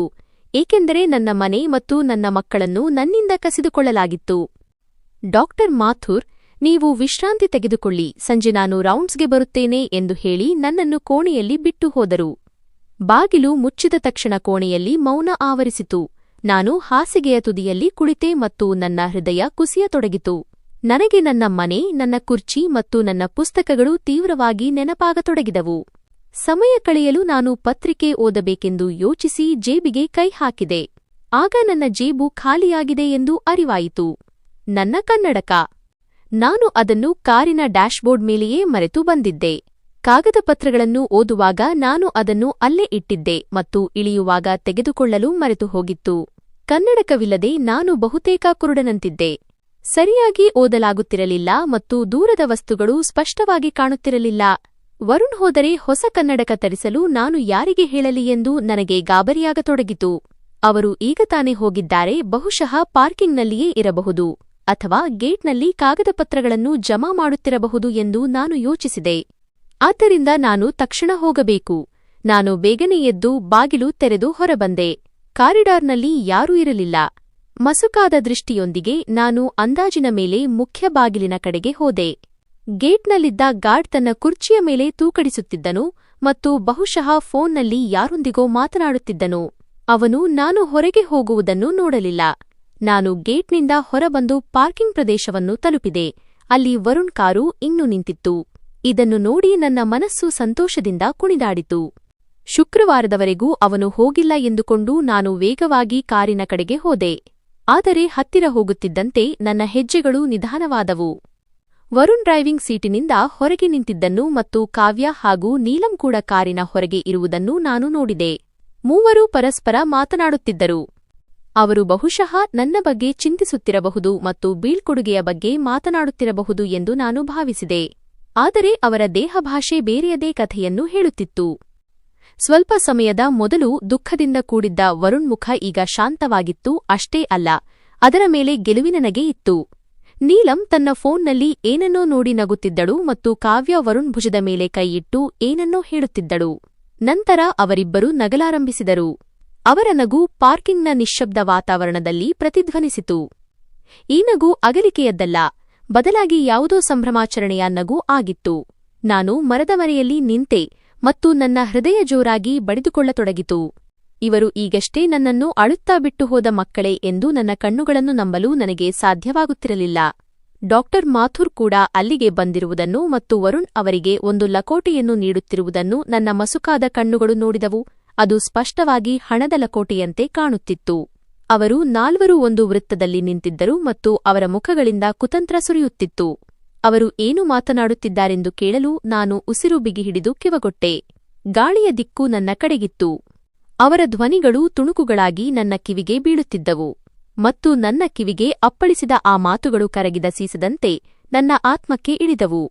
ಏಕೆಂದರೆ ನನ್ನ ಮನೆ ಮತ್ತು ನನ್ನ ಮಕ್ಕಳನ್ನು ನನ್ನಿಂದ ಕಸಿದುಕೊಳ್ಳಲಾಗಿತ್ತು. ಡಾಕ್ಟರ್ ಮಾಥುರ್, ನೀವು ವಿಶ್ರಾಂತಿ ತೆಗೆದುಕೊಳ್ಳಿ, ಸಂಜೆ ನಾನು ರೌಂಡ್ಸ್ಗೆ ಬರುತ್ತೇನೆ ಎಂದು ಹೇಳಿ ನನ್ನನ್ನು ಕೋಣೆಯಲ್ಲಿ ಬಿಟ್ಟು ಹೋದರು. ಬಾಗಿಲು ಮುಚ್ಚಿದ ತಕ್ಷಣ ಕೋಣೆಯಲ್ಲಿ ಮೌನ ಆವರಿಸಿತು. ನಾನು ಹಾಸಿಗೆಯ ತುದಿಯಲ್ಲಿ ಕುಳಿತೆ ಮತ್ತು ನನ್ನ ಹೃದಯ ಕುಸಿಯತೊಡಗಿತು. ನನಗೆ ನನ್ನ ಮನೆ, ನನ್ನ ಕುರ್ಚಿ ಮತ್ತು ನನ್ನ ಪುಸ್ತಕಗಳು ತೀವ್ರವಾಗಿ ನೆನಪಾಗತೊಡಗಿದವು. ಸಮಯ ಕಳೆಯಲು ನಾನು ಪತ್ರಿಕೆ ಓದಬೇಕೆಂದು ಯೋಚಿಸಿ ಜೇಬಿಗೆ ಕೈ ಹಾಕಿದೆ. ಆಗ ನನ್ನ ಜೇಬು ಖಾಲಿಯಾಗಿದೆ ಎಂದು ಅರಿವಾಯಿತು. ನನ್ನ ಕನ್ನಡಕ. ನಾನು ಅದನ್ನು ಕಾರಿನ ಡ್ಯಾಶ್ಬೋರ್ಡ್ ಮೇಲೆಯೇ ಮರೆತು ಬಂದಿದ್ದೆ. ಕಾಗದ ಪತ್ರಗಳನ್ನು ಓದುವಾಗ ನಾನು ಅದನ್ನು ಅಲ್ಲೇ ಇಟ್ಟಿದ್ದೆ ಮತ್ತು ಇಳಿಯುವಾಗ ತೆಗೆದುಕೊಳ್ಳಲು ಮರೆತು ಹೋಗಿತ್ತು. ಕನ್ನಡಕವಿಲ್ಲದೆ ನಾನು ಬಹುತೇಕ ಕುರುಡನಂತಿದ್ದೆ. ಸರಿಯಾಗಿ ಓದಲಾಗುತ್ತಿರಲಿಲ್ಲ ಮತ್ತು ದೂರದ ವಸ್ತುಗಳು ಸ್ಪಷ್ಟವಾಗಿ ಕಾಣುತ್ತಿರಲಿಲ್ಲ. ವರುಣ್ ಹೋದರೆ ಹೊಸ ಕನ್ನಡಕ ತರಿಸಲು ನಾನು ಯಾರಿಗೆ ಹೇಳಲಿ ಎಂದು ನನಗೆ ಗಾಬರಿಯಾಗತೊಡಗಿತು. ಅವರು ಈಗ ತಾನೇ ಹೋಗಿದ್ದಾರೆ, ಬಹುಶಃ ಪಾರ್ಕಿಂಗ್ನಲ್ಲಿಯೇ ಇರಬಹುದು ಅಥವಾ ಗೇಟ್ನಲ್ಲಿ ಕಾಗದ ಪತ್ರಗಳನ್ನು ಜಮಾ ಮಾಡುತ್ತಿರಬಹುದು ಎಂದು ನಾನು ಯೋಚಿಸಿದೆ. ಆದ್ದರಿಂದ ನಾನು ತಕ್ಷಣ ಹೋಗಬೇಕು. ನಾನು ಬೇಗನೆ ಎದ್ದು ಬಾಗಿಲು ತೆರೆದು ಹೊರಬಂದೆ. ಕಾರಿಡಾರ್ನಲ್ಲಿ ಯಾರೂ ಇರಲಿಲ್ಲ. ಮಸುಕಾದ ದೃಷ್ಟಿಯೊಂದಿಗೆ ನಾನು ಅಂದಾಜಿನ ಮೇಲೆ ಮುಖ್ಯ ಬಾಗಿಲಿನ ಕಡೆಗೆ ಹೋದೆ. ಗೇಟ್ನಲ್ಲಿದ್ದ ಗಾರ್ಡ್ ತನ್ನ ಕುರ್ಚಿಯ ಮೇಲೆ ತೂಕಡಿಸುತ್ತಿದ್ದನು ಮತ್ತು ಬಹುಶಃ ಫೋನ್ನಲ್ಲಿ ಯಾರೊಂದಿಗೋ ಮಾತನಾಡುತ್ತಿದ್ದನು. ಅವನು ನಾನು ಹೊರಗೆ ಹೋಗುವುದನ್ನು ನೋಡಲಿಲ್ಲ. ನಾನು ಗೇಟ್ನಿಂದ ಹೊರಬಂದು ಪಾರ್ಕಿಂಗ್ ಪ್ರದೇಶವನ್ನು ತಲುಪಿದೆ. ಅಲ್ಲಿ ವರುಣ್ ಕಾರು ಇನ್ನೂ ನಿಂತಿತ್ತು. ಇದನ್ನು ನೋಡಿ ನನ್ನ ಮನಸ್ಸು ಸಂತೋಷದಿಂದ ಕುಣಿದಾಡಿತು. ಶುಕ್ರವಾರದವರೆಗೂ ಅವನು ಹೋಗಿಲ್ಲ ಎಂದುಕೊಂಡು ನಾನು ವೇಗವಾಗಿ ಕಾರಿನ ಕಡೆಗೆ ಹೋದೆ. ಆದರೆ ಹತ್ತಿರ ಹೋಗುತ್ತಿದ್ದಂತೆ ನನ್ನ ಹೆಜ್ಜೆಗಳು ನಿಧಾನವಾದವು. ವರುಣ್ ಡ್ರೈವಿಂಗ್ ಸೀಟಿನಿಂದ ಹೊರಗೆ ನಿಂತಿದ್ದನ್ನು ಮತ್ತು ಕಾವ್ಯ ಹಾಗೂ ನೀಲಂ ಕೂಡ ಕಾರಿನ ಹೊರಗೆ ಇರುವುದನ್ನು ನಾನು ನೋಡಿದೆ. ಮೂವರೂ ಪರಸ್ಪರ ಮಾತನಾಡುತ್ತಿದ್ದರು. ಅವರು ಬಹುಶಃ ನನ್ನ ಬಗ್ಗೆ ಚಿಂತಿಸುತ್ತಿರಬಹುದು ಮತ್ತು ಬೀಳ್ಕೊಡುಗೆಯ ಬಗ್ಗೆ ಮಾತನಾಡುತ್ತಿರಬಹುದು ಎಂದು ನಾನು ಭಾವಿಸಿದೆ. ಆದರೆ ಅವರ ದೇಹಭಾಷೆ ಬೇರೆಯದೇ ಕಥೆಯನ್ನು ಹೇಳುತ್ತಿತ್ತು. ಸ್ವಲ್ಪ ಸಮಯದ ಮೊದಲು ದುಃಖದಿಂದ ಕೂಡಿದ್ದ ವರುಣ್ ಮುಖ ಈಗ ಶಾಂತವಾಗಿತ್ತು. ಅಷ್ಟೇ ಅಲ್ಲ, ಅದರ ಮೇಲೆ ಗೆಲುವಿನ ನಗೆ ಇತ್ತು. ನೀಲಂ ತನ್ನ ಫೋನ್ನಲ್ಲಿ ಏನನ್ನೋ ನೋಡಿ ನಗುತ್ತಿದ್ದಳು ಮತ್ತು ಕಾವ್ಯ ವರುಣ್ ಭುಜದ ಮೇಲೆ ಕೈಯಿಟ್ಟು ಏನನ್ನೋ ಹೇಳುತ್ತಿದ್ದಳು. ನಂತರ ಅವರಿಬ್ಬರೂ ನಗಲಾರಂಭಿಸಿದರು. ಅವರ ನಗು ಪಾರ್ಕಿಂಗ್ನ ನಿಶ್ಶಬ್ದ ವಾತಾವರಣದಲ್ಲಿ ಪ್ರತಿಧ್ವನಿಸಿತು. ಈ ನಗು ಅಗಲಿಕೆಯದ್ದಲ್ಲ, ಬದಲಾಗಿ ಯಾವುದೋ ಸಂಭ್ರಮಾಚರಣೆಯ ನಗು ಆಗಿತ್ತು. ನಾನು ಮರದ ಮರೆಯಲ್ಲಿ ನಿಂತೆ ಮತ್ತು ನನ್ನ ಹೃದಯ ಜೋರಾಗಿ ಬಡಿದುಕೊಳ್ಳತೊಡಗಿತು. ಇವರು ಈಗಷ್ಟೇ ನನ್ನನ್ನು ಅಳುತ್ತಾ ಬಿಟ್ಟು ಹೋದ ಮಕ್ಕಳೇ ಎಂದು ನನ್ನ ಕಣ್ಣುಗಳನ್ನು ನಂಬಲು ನನಗೆ ಸಾಧ್ಯವಾಗುತ್ತಿರಲಿಲ್ಲ. ಡಾಕ್ಟರ್ ಮಾಥುರ್ ಕೂಡ ಅಲ್ಲಿಗೆ ಬಂದಿರುವುದನ್ನು ಮತ್ತು ವರುಣ್ ಅವರಿಗೆ ಒಂದು ಲಕೋಟೆಯನ್ನು ನೀಡುತ್ತಿರುವುದನ್ನು ನನ್ನ ಮಸುಕಾದ ಕಣ್ಣುಗಳು ನೋಡಿದವು. ಅದು ಸ್ಪಷ್ಟವಾಗಿ ಹಣದ ಲಕೋಟೆಯಂತೆ ಕಾಣುತ್ತಿತ್ತು. ಅವರು ನಾಲ್ವರೂ ಒಂದು ವೃತ್ತದಲ್ಲಿ ನಿಂತಿದ್ದರು ಮತ್ತು ಅವರ ಮುಖಗಳಿಂದ ಕುತಂತ್ರ ಸುರಿಯುತ್ತಿತ್ತು. ಅವರು ಏನು ಮಾತನಾಡುತ್ತಿದ್ದಾರೆಂದು ಕೇಳಲು ನಾನು ಉಸಿರು ಬಿಗಿಹಿಡಿದು ಕಿವಗೊಟ್ಟೆ. ಗಾಳಿಯ ದಿಕ್ಕು ನನ್ನ ಕಡೆಗಿತ್ತು. ಅವರ ಧ್ವನಿಗಳು ತುಣುಕುಗಳಾಗಿ ನನ್ನ ಕಿವಿಗೆ ಬೀಳುತ್ತಿದ್ದವು ಮತ್ತು ನನ್ನ ಕಿವಿಗೆ ಅಪ್ಪಳಿಸಿದ ಆ ಮಾತುಗಳು ಕರಗಿದ ಸೀಸದಂತೆ ನನ್ನ ಆತ್ಮಕ್ಕೆ ಇಳಿದವು.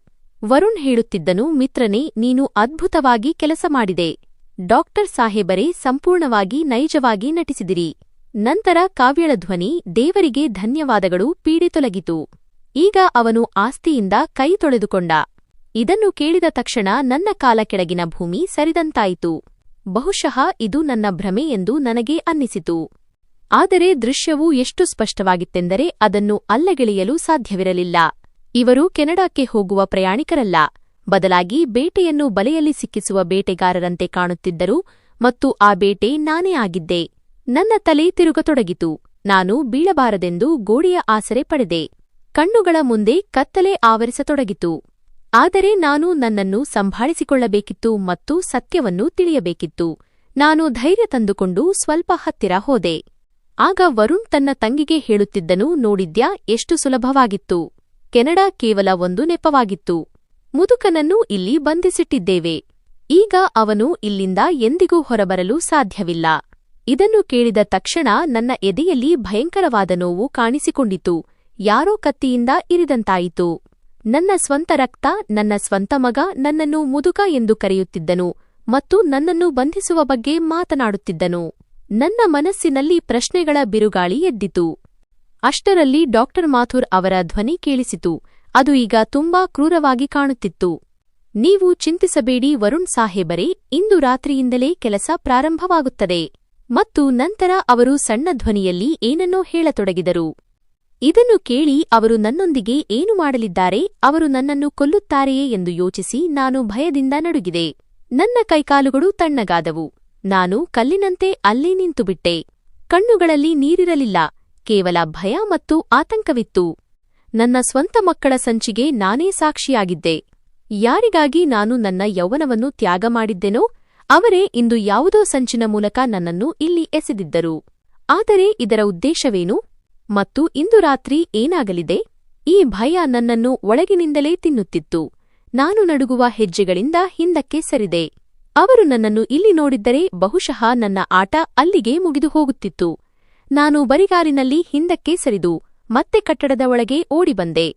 ವರುಣ್ ಹೇಳುತ್ತಿದ್ದನು, ಮಿತ್ರನೇ, ನೀನು ಅದ್ಭುತವಾಗಿ ಕೆಲಸ ಮಾಡಿದೆ. ಡಾಕ್ಟರ್ ಸಾಹೇಬರೇ, ಸಂಪೂರ್ಣವಾಗಿ ನೈಜವಾಗಿ ನಟಿಸಿದಿರಿ. ನಂತರ ಕಾವ್ಯಳ ಧ್ವನಿ, ದೇವರಿಗೆ ಧನ್ಯವಾದಗಳು, ಪೀಡೆ ತೊಲಗಿತು. ಈಗ ಅವನು ಆಸ್ತಿಯಿಂದ ಕೈ ತೊಳೆದುಕೊಂಡ. ಇದನ್ನು ಕೇಳಿದ ತಕ್ಷಣ ನನ್ನ ಕಾಲ ಕೆಳಗಿನ ಭೂಮಿ ಸರಿದಂತಾಯಿತು. ಬಹುಶಃ ಇದು ನನ್ನ ಭ್ರಮೆ ಎಂದು ನನಗೆ ಅನ್ನಿಸಿತು. ಆದರೆ ದೃಶ್ಯವು ಎಷ್ಟು ಸ್ಪಷ್ಟವಾಗಿತ್ತೆಂದರೆ ಅದನ್ನು ಅಲ್ಲಗೆಳೆಯಲು ಸಾಧ್ಯವಿರಲಿಲ್ಲ. ಇವರು ಕೆನಡಾಕ್ಕೆ ಹೋಗುವ ಪ್ರಯಾಣಿಕರಲ್ಲ, ಬದಲಾಗಿ ಬೇಟೆಯನ್ನು ಬಲೆಯಲ್ಲಿ ಸಿಕ್ಕಿಸುವ ಬೇಟೆಗಾರರಂತೆ ಕಾಣುತ್ತಿದ್ದರು ಮತ್ತು ಆ ಬೇಟೆ ನಾನೇ ಆಗಿದ್ದೆ. ನನ್ನ ತಲೆ ತಿರುಗತೊಡಗಿತು. ನಾನು ಬೀಳಬಾರದೆಂದು ಗೋಡೆಯ ಆಸರೆ ಪಡೆದೆ. ಕಣ್ಣುಗಳ ಮುಂದೆ ಕತ್ತಲೆ ಆವರಿಸತೊಡಗಿತು. ಆದರೆ ನಾನು ನನ್ನನ್ನು ಸಂಭಾಳಿಸಿಕೊಳ್ಳಬೇಕಿತ್ತು ಮತ್ತು ಸತ್ಯವನ್ನು ತಿಳಿಯಬೇಕಿತ್ತು. ನಾನು ಧೈರ್ಯ ತಂದುಕೊಂಡು ಸ್ವಲ್ಪ ಹತ್ತಿರ ಹೋದೆ. ಆಗ ವರುಣ್ ತನ್ನ ತಂಗಿಗೆ ಹೇಳುತ್ತಿದ್ದನು, ನೋಡಿದ್ಯಾ, ಎಷ್ಟು ಸುಲಭವಾಗಿತ್ತು. ಕೆನಡಾ ಕೇವಲ ಒಂದು ನೆಪವಾಗಿತ್ತು. ಮುದುಕನನ್ನು ಇಲ್ಲಿ ಬಂಧಿಸಿಟ್ಟಿದ್ದೇವೆ. ಈಗ ಅವನು ಇಲ್ಲಿಂದ ಎಂದಿಗೂ ಹೊರಬರಲು ಸಾಧ್ಯವಿಲ್ಲ. ಇದನ್ನು ಕೇಳಿದ ತಕ್ಷಣ ನನ್ನ ಎದೆಯಲ್ಲಿ ಭಯಂಕರವಾದ ನೋವು ಕಾಣಿಸಿಕೊಂಡಿತು. ಯಾರೋ ಕತ್ತಿಯಿಂದ ಇರಿದಂತಾಯಿತು. ನನ್ನ ಸ್ವಂತ ರಕ್ತ, ನನ್ನ ಸ್ವಂತ ಮಗ ನನ್ನನ್ನು ಮುದುಕ ಎಂದು ಕರೆಯುತ್ತಿದ್ದನು ಮತ್ತು ನನ್ನನ್ನು ಬಂಧಿಸುವ ಬಗ್ಗೆ ಮಾತನಾಡುತ್ತಿದ್ದನು. ನನ್ನ ಮನಸ್ಸಿನಲ್ಲಿ ಪ್ರಶ್ನೆಗಳ ಬಿರುಗಾಳಿ ಎದ್ದಿತು. ಅಷ್ಟರಲ್ಲಿ ಡಾಕ್ಟರ್ ಮಾಥುರ್ ಅವರ ಧ್ವನಿ ಕೇಳಿಸಿತು. ಅದು ಈಗ ತುಂಬಾ ಕ್ರೂರವಾಗಿ ಕಾಣುತ್ತಿತ್ತು. ನೀವು ಚಿಂತಿಸಬೇಡಿ ವರುಣ್ ಸಾಹೇಬರೇ, ಇಂದು ರಾತ್ರಿಯಿಂದಲೇ ಕೆಲಸ ಪ್ರಾರಂಭವಾಗುತ್ತದೆ. ಮತ್ತು ನಂತರ ಅವರು ಸಣ್ಣ ಧ್ವನಿಯಲ್ಲಿ ಏನನ್ನೋ ಹೇಳತೊಡಗಿದರು. ಇದನ್ನು ಕೇಳಿ ಅವರು ನನ್ನೊಂದಿಗೆ ಏನು ಮಾಡಲಿದ್ದಾರೆ, ಅವರು ನನ್ನನ್ನು ಕೊಲ್ಲುತ್ತಾರೆಯೇ ಎಂದು ಯೋಚಿಸಿ ನಾನು ಭಯದಿಂದ ನಡುಗಿದೆ. ನನ್ನ ಕೈಕಾಲುಗಳು ತಣ್ಣಗಾದವು. ನಾನು ಕಲ್ಲಿನಂತೆ ಅಲ್ಲೇ ನಿಂತುಬಿಟ್ಟೆ. ಕಣ್ಣುಗಳಲ್ಲಿ ನೀರಿರಲಿಲ್ಲ, ಕೇವಲ ಭಯ ಮತ್ತು ಆತಂಕವಿತ್ತು. ನನ್ನ ಸ್ವಂತ ಮಕ್ಕಳ ಸಂಚಿಗೆ ನಾನೇ ಸಾಕ್ಷಿಯಾಗಿದ್ದೆ. ಯಾರಿಗಾಗಿ ನಾನು ನನ್ನ ಯೌವನವನ್ನು ತ್ಯಾಗ ಮಾಡಿದ್ದೆನೋ ಅವರೇ ಇಂದು ಯಾವುದೋ ಸಂಚಿನ ಮೂಲಕ ನನ್ನನ್ನು ಇಲ್ಲಿ ಎಸೆದಿದ್ದರು. ಆದರೆ ಇದರ ಉದ್ದೇಶವೇನು ಮತ್ತು ಇಂದು ರಾತ್ರಿ ಏನಾಗಲಿದೆ? ಈ ಭಯ ನನ್ನನ್ನು ಒಳಗಿನಿಂದಲೇ ತಿನ್ನುತ್ತಿತ್ತು. ನಾನು ನಡುಗುವ ಹೆಜ್ಜೆಗಳಿಂದ ಹಿಂದಕ್ಕೆ ಸರಿದೆ. ಅವರು ನನ್ನನ್ನು ಇಲ್ಲಿ ನೋಡಿದ್ದರೆ ಬಹುಶಃ ನನ್ನ ಆಟ ಅಲ್ಲಿಗೆ ಮುಗಿದು ಹೋಗುತ್ತಿತ್ತು. ನಾನು ಬರಿಗಾಲಿನಲ್ಲಿ ಹಿಂದಕ್ಕೆ ಸರಿದು ಮತ್ತೆ ಕಟ್ಟಡದ ಒಳಗೆ ಓಡಿಬಂದೆ.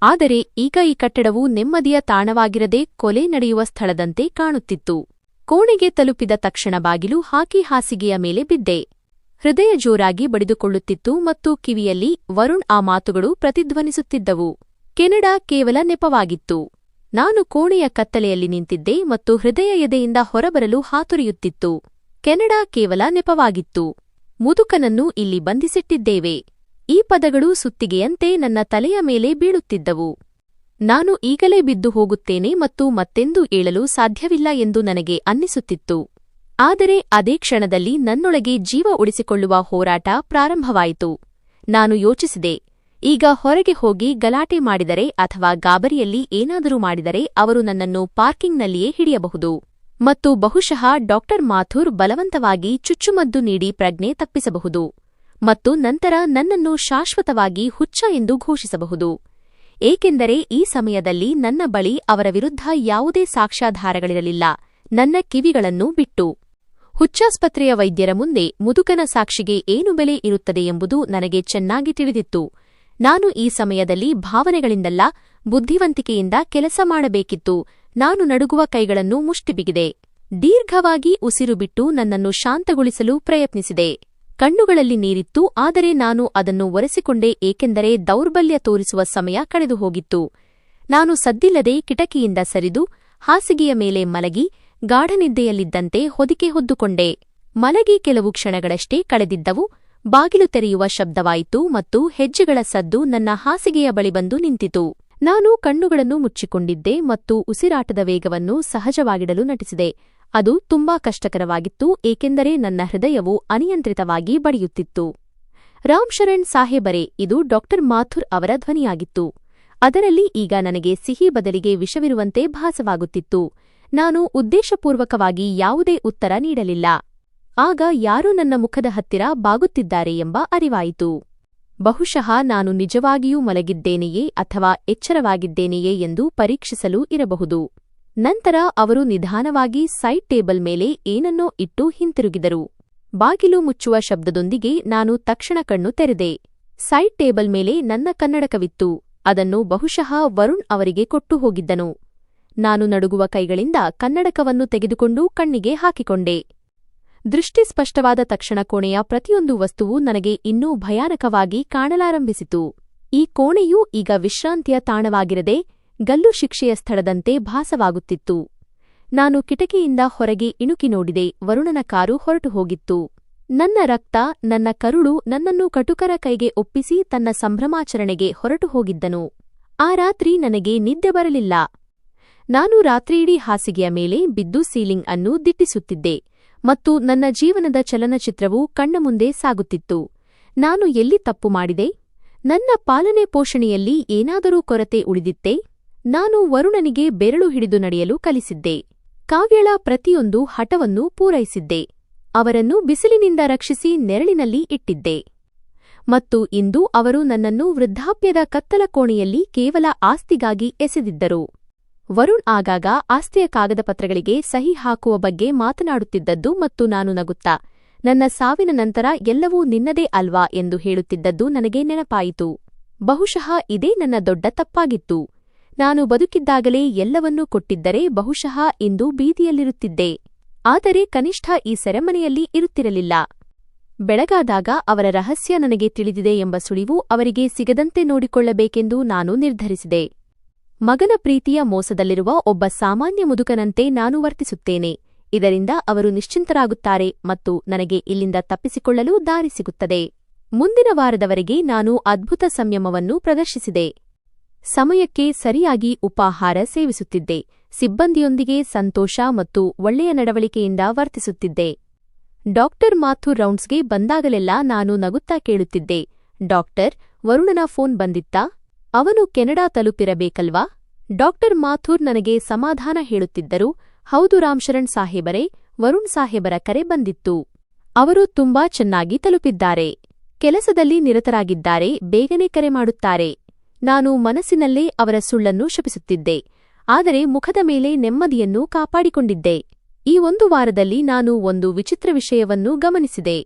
ಆದರೆ ಈಗ ಈ ಕಟ್ಟಡವು ನೆಮ್ಮದಿಯ ತಾಣವಾಗಿರದೆ ಕೊಲೆ ನಡೆಯುವ ಸ್ಥಳದಂತೆ ಕಾಣುತ್ತಿತ್ತು. ಕೋಣೆಗೆ ತಲುಪಿದ ತಕ್ಷಣ ಬಾಗಿಲು ಹಾಕಿ ಹಾಸಿಗೆಯ ಮೇಲೆ ಬಿದ್ದೆ. ಹೃದಯ ಜೋರಾಗಿ ಬಡಿದುಕೊಳ್ಳುತ್ತಿತ್ತು ಮತ್ತು ಕಿವಿಯಲ್ಲಿ ವರುಣ್ ಆ ಮಾತುಗಳು ಪ್ರತಿಧ್ವನಿಸುತ್ತಿದ್ದವು. ಕೆನಡಾ ಕೇವಲ ನೆಪವಾಗಿತ್ತು. ನಾನು ಕೋಣೆಯ ಕತ್ತಲೆಯಲ್ಲಿ ನಿಂತಿದ್ದೆ ಮತ್ತು ಹೃದಯ ಎದೆಯಿಂದ ಹೊರಬರಲು ಹಾತೊರೆಯುತ್ತಿತ್ತು. ಕೆನಡಾ ಕೇವಲ ನೆಪವಾಗಿತ್ತು. ಮುದುಕನನ್ನು ಇಲ್ಲಿ ಬಂಧಿಸಿಟ್ಟಿದ್ದೇವೆ. ಈ ಪದಗಳು ಸುತ್ತಿಗೆಯಂತೆ ನನ್ನ ತಲೆಯ ಮೇಲೆ ಬೀಳುತ್ತಿದ್ದವು. ನಾನು ಈಗಲೇ ಬಿದ್ದು ಹೋಗುತ್ತೇನೆ ಮತ್ತು ಮತ್ತೆಂದೂ ಏಳಲು ಸಾಧ್ಯವಿಲ್ಲ ಎಂದು ನನಗೆ ಅನ್ನಿಸುತ್ತಿತ್ತು. ಆದರೆ ಅದೇ ಕ್ಷಣದಲ್ಲಿ ನನ್ನೊಳಗೆ ಜೀವ ಉಳಿಸಿಕೊಳ್ಳುವ ಹೋರಾಟ ಪ್ರಾರಂಭವಾಯಿತು. ನಾನು ಯೋಚಿಸಿದೆ, ಈಗ ಹೊರಗೆ ಹೋಗಿ ಗಲಾಟೆ ಮಾಡಿದರೆ ಅಥವಾ ಗಾಬರಿಯಲ್ಲಿ ಏನಾದರೂ ಮಾಡಿದರೆ ಅವರು ನನ್ನನ್ನು ಪಾರ್ಕಿಂಗ್ನಲ್ಲಿಯೇ ಹಿಡಿಯಬಹುದು ಮತ್ತು ಬಹುಶಃ ಡಾಕ್ಟರ್ ಮಾಥುರ್ ಬಲವಂತವಾಗಿ ಚುಚ್ಚುಮದ್ದು ನೀಡಿ ಪ್ರಜ್ಞೆ ತಪ್ಪಿಸಬಹುದು ಮತ್ತು ನಂತರ ನನ್ನನ್ನು ಶಾಶ್ವತವಾಗಿ ಹುಚ್ಚ ಎಂದು ಘೋಷಿಸಬಹುದು. ಏಕೆಂದರೆ ಈ ಸಮಯದಲ್ಲಿ ನನ್ನ ಬಳಿ ಅವರ ವಿರುದ್ಧ ಯಾವುದೇ ಸಾಕ್ಷ್ಯಾಧಾರಗಳಿರಲಿಲ್ಲ, ನನ್ನ ಕಿವಿಗಳನ್ನು ಬಿಟ್ಟು. ಹುಚ್ಚಾಸ್ಪತ್ರೆಯ ವೈದ್ಯರ ಮುಂದೆ ಮುದುಕನ ಸಾಕ್ಷಿಗೆ ಏನು ಬೆಲೆ ಇರುತ್ತದೆ ಎಂಬುದು ನನಗೆ ಚೆನ್ನಾಗಿ ತಿಳಿದಿತ್ತು. ನಾನು ಈ ಸಮಯದಲ್ಲಿ ಭಾವನೆಗಳಿಂದಲ್ಲ, ಬುದ್ಧಿವಂತಿಕೆಯಿಂದ ಕೆಲಸ ಮಾಡಬೇಕಿತ್ತು. ನಾನು ನಡುಗುವ ಕೈಗಳನ್ನು ಮುಷ್ಟಿಬಿಗಿದೆ. ದೀರ್ಘವಾಗಿ ಉಸಿರು ಬಿಟ್ಟು ನನ್ನನ್ನು ಶಾಂತಗೊಳಿಸಲು ಪ್ರಯತ್ನಿಸಿದೆ. ಕಣ್ಣುಗಳಲ್ಲಿ ನೀರಿತ್ತು, ಆದರೆ ನಾನು ಅದನ್ನು ಒರೆಸಿಕೊಂಡೆ, ಏಕೆಂದರೆ ದೌರ್ಬಲ್ಯ ತೋರಿಸುವ ಸಮಯ ಕಳೆದುಹೋಗಿತ್ತು. ನಾನು ಸದ್ದಿಲ್ಲದೆ ಕಿಟಕಿಯಿಂದ ಸರಿದು ಹಾಸಿಗೆಯ ಮೇಲೆ ಮಲಗಿ ಗಾಢನಿದ್ದೆಯಲ್ಲಿದ್ದಂತೆ ಹೊದಿಕೆ ಹೊದ್ದುಕೊಂಡೆ. ಮಲಗಿ ಕೆಲವು ಕ್ಷಣಗಳಷ್ಟೇ ಕಳೆದಿದ್ದವು. ಬಾಗಿಲು ತೆರೆಯುವ ಶಬ್ದವಾಯಿತು ಮತ್ತು ಹೆಜ್ಜೆಗಳ ಸದ್ದು ನನ್ನ ಹಾಸಿಗೆಯ ಬಳಿ ಬಂದು ನಿಂತಿತು. ನಾನು ಕಣ್ಣುಗಳನ್ನು ಮುಚ್ಚಿಕೊಂಡಿದ್ದೆ ಮತ್ತು ಉಸಿರಾಟದ ವೇಗವನ್ನು ಸಹಜವಾಗಿಡಲು ನಟಿಸಿದೆ. ಅದು ತುಂಬಾ ಕಷ್ಟಕರವಾಗಿತ್ತು, ಏಕೆಂದರೆ ನನ್ನ ಹೃದಯವು ಅನಿಯಂತ್ರಿತವಾಗಿ ಬಡಿಯುತ್ತಿತ್ತು. ರಾಮ್ ಶರಣ್ ಸಾಹೇಬರೇ, ಇದು ಡಾಕ್ಟರ್ ಮಾಥುರ್ ಅವರ ಧ್ವನಿಯಾಗಿತ್ತು. ಅದರಲ್ಲಿ ಈಗ ನನಗೆ ಸಿಹಿ ಬದಲಿಗೆ ವಿಷವಿರುವಂತೆ ಭಾಸವಾಗುತ್ತಿತ್ತು. ನಾನು ಉದ್ದೇಶಪೂರ್ವಕವಾಗಿ ಯಾವುದೇ ಉತ್ತರ ನೀಡಲಿಲ್ಲ. ಆಗ ಯಾರೋ ನನ್ನ ಮುಖದ ಹತ್ತಿರ ಬಾಗುತ್ತಿದ್ದಾರೆ ಎಂಬ ಅರಿವಾಯಿತು. ಬಹುಶಃ ನಾನು ನಿಜವಾಗಿಯೂ ಮಲಗಿದ್ದೇನೆಯೇ ಅಥವಾ ಎಚ್ಚರವಾಗಿದ್ದೇನೆಯೇ ಎಂದು ಪರೀಕ್ಷಿಸಲು ಇರಬಹುದು. ನಂತರ ಅವರು ನಿಧಾನವಾಗಿ ಸೈಡ್ ಟೇಬಲ್ ಮೇಲೆ ಏನನ್ನೋ ಇಟ್ಟು ಹಿಂತಿರುಗಿದರು. ಬಾಗಿಲು ಮುಚ್ಚುವ ಶಬ್ದದೊಂದಿಗೆ ನಾನು ತಕ್ಷಣ ಕಣ್ಣು ತೆರೆದೆ. ಸೈಡ್ ಟೇಬಲ್ ಮೇಲೆ ನನ್ನ ಕನ್ನಡಕವಿತ್ತು. ಅದನ್ನು ಬಹುಶಃ ವರುಣ್ ಅವರಿಗೆ ಕೊಟ್ಟು ಹೋಗಿದ್ದನು. ನಾನು ನಡುಗುವ ಕೈಗಳಿಂದ ಕನ್ನಡಕವನ್ನು ತೆಗೆದುಕೊಂಡು ಕಣ್ಣಿಗೆ ಹಾಕಿಕೊಂಡೆ. ದೃಷ್ಟಿ ಸ್ಪಷ್ಟವಾದ ತಕ್ಷಣ ಕೋಣೆಯ ಪ್ರತಿಯೊಂದು ವಸ್ತುವು ನನಗೆ ಇನ್ನೂ ಭಯಾನಕವಾಗಿ ಕಾಣಲಾರಂಭಿಸಿತು. ಈ ಕೋಣೆಯು ಈಗ ವಿಶ್ರಾಂತಿಯ ತಾಣವಾಗಿರದೆ ಗಲ್ಲು ಶಿಕ್ಷೆಯ ಸ್ಥಳದಂತೆ ಭಾಸವಾಗುತ್ತಿತ್ತು. ನಾನು ಕಿಟಕಿಯಿಂದ ಹೊರಗೆ ಇಣುಕಿ ನೋಡಿದೆ. ವರುಣನ ಕಾರು ಹೊರಟು ಹೋಗಿತ್ತು. ನನ್ನ ರಕ್ತ, ನನ್ನ ಕರುಳು ನನ್ನನ್ನು ಕಟುಕರ ಕೈಗೆ ಒಪ್ಪಿಸಿ ತನ್ನ ಸಂಭ್ರಮಾಚರಣೆಗೆ ಹೊರಟು ಹೋಗಿದ್ದನು. ಆ ರಾತ್ರಿ ನನಗೆ ನಿದ್ದೆ ಬರಲಿಲ್ಲ. ನಾನು ರಾತ್ರಿಯಿಡೀ ಹಾಸಿಗೆಯ ಮೇಲೆ ಬಿದ್ದು ಸೀಲಿಂಗ್ ಅನ್ನು ದಿಟ್ಟಿಸುತ್ತಿದ್ದೆ ಮತ್ತು ನನ್ನ ಜೀವನದ ಚಲನಚಿತ್ರವು ಕಣ್ಣ ಮುಂದೆ ಸಾಗುತ್ತಿತ್ತು. ನಾನು ಎಲ್ಲಿ ತಪ್ಪು ಮಾಡಿದೆ? ನನ್ನ ಪಾಲನೆ ಪೋಷಣೆಯಲ್ಲಿ ಏನಾದರೂ ಕೊರತೆ ಉಳಿದಿತ್ತೇ? ನಾನು ವರುಣನಿಗೆ ಬೆರಳು ಹಿಡಿದು ನಡೆಯಲು ಕಲಿಸಿದ್ದೆ. ಕಾವ್ಯಳ ಪ್ರತಿಯೊಂದು ಹಠವನ್ನು ಪೂರೈಸಿದ್ದೆ. ಅವರನ್ನು ಬಿಸಿಲಿನಿಂದ ರಕ್ಷಿಸಿ ನೆರಳಿನಲ್ಲಿ ಇಟ್ಟಿದ್ದೆ. ಮತ್ತು ಇಂದು ಅವರು ನನ್ನನ್ನು ವೃದ್ಧಾಪ್ಯದ ಕತ್ತಲ ಕೋಣೆಯಲ್ಲಿ ಕೇವಲ ಆಸ್ತಿಗಾಗಿ ಎಸೆದಿದ್ದರು. ವರುಣ್ ಆಗಾಗ ಆಸ್ತಿಯ ಕಾಗದಪತ್ರಗಳಿಗೆ ಸಹಿ ಹಾಕುವ ಬಗ್ಗೆ ಮಾತನಾಡುತ್ತಿದ್ದದ್ದು ಮತ್ತು ನಾನು ನಗುತ್ತಾ, ನನ್ನ ಸಾವಿನ ನಂತರ ಎಲ್ಲವೂ ನಿನ್ನದೇ ಅಲ್ವಾ ಎಂದು ಹೇಳುತ್ತಿದ್ದದ್ದು ನನಗೆ ನೆನಪಾಯಿತು. ಬಹುಶಃ ಇದೇ ನನ್ನ ದೊಡ್ಡ ತಪ್ಪಾಗಿತ್ತು. ನಾನು ಬದುಕಿದ್ದಾಗಲೇ ಎಲ್ಲವನ್ನೂ ಕೊಟ್ಟಿದ್ದರೆ ಬಹುಶಃ ಇಂದು ಬೀದಿಯಲ್ಲಿರುತ್ತಿದ್ದೆ. ಆದರೆ ಕನಿಷ್ಠ ಈ ಸೆರೆಮನೆಯಲ್ಲಿ ಇರುತ್ತಿರಲಿಲ್ಲ. ಬೆಳಗಾದಾಗ ಅವರ ರಹಸ್ಯ ನನಗೆ ತಿಳಿದಿದೆ ಎಂಬ ಸುಳಿವು ಅವರಿಗೆ ಸಿಗದಂತೆ ನೋಡಿಕೊಳ್ಳಬೇಕೆಂದು ನಾನು ನಿರ್ಧರಿಸಿದೆ. ಮಗನ ಪ್ರೀತಿಯ ಮೋಸದಲ್ಲಿರುವ ಒಬ್ಬ ಸಾಮಾನ್ಯ ಮುದುಕನಂತೆ ನಾನು ವರ್ತಿಸುತ್ತೇನೆ. ಇದರಿಂದ ಅವರು ನಿಶ್ಚಿಂತರಾಗುತ್ತಾರೆ ಮತ್ತು ನನಗೆ ಇಲ್ಲಿಂದ ತಪ್ಪಿಸಿಕೊಳ್ಳಲು ದಾರಿ ಸಿಗುತ್ತದೆ. ಮುಂದಿನ ವಾರದವರೆಗೆ ನಾನು ಅದ್ಭುತ ಸಂಯಮವನ್ನು ಪ್ರದರ್ಶಿಸಿದೆ. ಸಮಯಕ್ಕೆ ಸರಿಯಾಗಿ ಉಪಾಹಾರ ಸೇವಿಸುತ್ತಿದ್ದೆ. ಸಿಬ್ಬಂದಿಯೊಂದಿಗೆ ಸಂತೋಷ ಮತ್ತು ಒಳ್ಳೆಯ ನಡವಳಿಕೆಯಿಂದ ವರ್ತಿಸುತ್ತಿದ್ದೆ. ಡಾಕ್ಟರ್ ಮಾಥುರ್ ರೌಂಡ್ಸ್ಗೆ ಬಂದಾಗಲೆಲ್ಲ ನಾನು ನಗುತ್ತಾ ಕೇಳುತ್ತಿದ್ದೆ, ಡಾಕ್ಟರ್, ವರುಣನ ಫೋನ್ ಬಂದಿತ್ತಾ? ಅವನು ಕೆನಡಾ ತಲುಪಿರಬೇಕಲ್ವಾ? ಡಾಕ್ಟರ್ ಮಾಥುರ್ ನನಗೆ ಸಮಾಧಾನ ಹೇಳುತ್ತಿದ್ದರು. ಹೌದು ರಾಮ್ ಶರಣ್ ಸಾಹೇಬರೇ, ವರುಣ್ ಸಾಹೇಬರ ಕರೆ ಬಂದಿತ್ತು. ಅವರು ತುಂಬಾ ಚೆನ್ನಾಗಿ ತಲುಪಿದ್ದಾರೆ. ಕೆಲಸದಲ್ಲಿ ನಿರತರಾಗಿದ್ದಾರೆ, ಬೇಗನೆ ಕರೆ ಮಾಡುತ್ತಾರೆ. ನಾನು ಮನಸ್ಸಿನಲ್ಲೇ ಅವರ ಸುಳ್ಳನ್ನು ಶಪಿಸುತ್ತಿದ್ದೆ, ಆದರೆ ಮುಖದ ಮೇಲೆ ನೆಮ್ಮದಿಯನ್ನು ಕಾಪಾಡಿಕೊಂಡಿದ್ದೆ. ಈ ಒಂದು ವಾರದಲ್ಲಿ ನಾನು ಒಂದು ವಿಚಿತ್ರ ವಿಷಯವನ್ನು ಗಮನಿಸಿದೆ.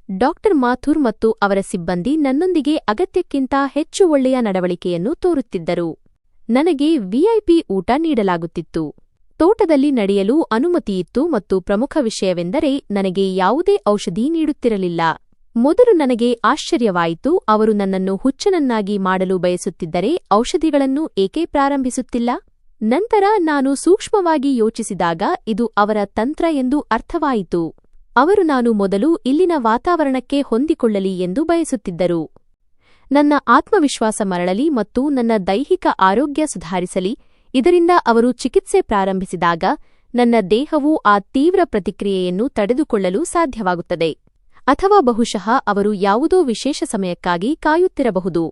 ಡಾಕ್ಟರ್ ಮಾಥುರ್ ಮತ್ತು ಅವರ ಸಿಬ್ಬಂದಿ ನನ್ನೊಂದಿಗೆ ಅಗತ್ಯಕ್ಕಿಂತ ಹೆಚ್ಚು ಒಳ್ಳೆಯ ನಡವಳಿಕೆಯನ್ನು ತೋರುತ್ತಿದ್ದರು. ನನಗೆ ವಿಐಪಿ ಊಟ ನೀಡಲಾಗುತ್ತಿತ್ತು. ತೋಟದಲ್ಲಿ ನಡೆಯಲು ಅನುಮತಿಯಿತ್ತು ಮತ್ತು ಪ್ರಮುಖ ವಿಷಯವೆಂದರೆ ನನಗೆ ಯಾವುದೇ ಔಷಧಿ ನೀಡುತ್ತಿರಲಿಲ್ಲ. ಮೊದಲು ನನಗೆ ಆಶ್ಚರ್ಯವಾಯಿತು, ಅವರು ನನ್ನನ್ನು ಹುಚ್ಚನನ್ನಾಗಿ ಮಾಡಲು ಬಯಸುತ್ತಿದ್ದರೆ ಔಷಧಿಗಳನ್ನು ಏಕೆ ಪ್ರಾರಂಭಿಸುತ್ತಿಲ್ಲ? ನಂತರ ನಾನು ಸೂಕ್ಷ್ಮವಾಗಿ ಯೋಚಿಸಿದಾಗ ಇದು ಅವರ ತಂತ್ರ ಎಂದು ಅರ್ಥವಾಯಿತು. ಅವರು ನಾನು ಮೊದಲು ಇಲ್ಲಿನ ವಾತಾವರಣಕ್ಕೆ ಹೊಂದಿಕೊಳ್ಳಲಿ ಎಂದು ಬಯಸುತ್ತಿದ್ದರು. ನನ್ನ ಆತ್ಮವಿಶ್ವಾಸ ಮರಳಲಿ ಮತ್ತು ನನ್ನ ದೈಹಿಕ ಆರೋಗ್ಯ ಸುಧಾರಿಸಲಿ. ಇದರಿಂದ ಅವರು ಚಿಕಿತ್ಸೆ ಪ್ರಾರಂಭಿಸಿದಾಗ ನನ್ನ ದೇಹವು ಆ ತೀವ್ರ ಪ್ರತಿಕ್ರಿಯೆಯನ್ನು ತಡೆದುಕೊಳ್ಳಲು ಸಾಧ್ಯವಾಗುತ್ತದೆ. ಅಥವಾ ಬಹುಶಃ ಅವರು ಯಾವುದೋ ವಿಶೇಷ ಸಮಯಕ್ಕಾಗಿ ಕಾಯುತ್ತಿರಬಹುದು.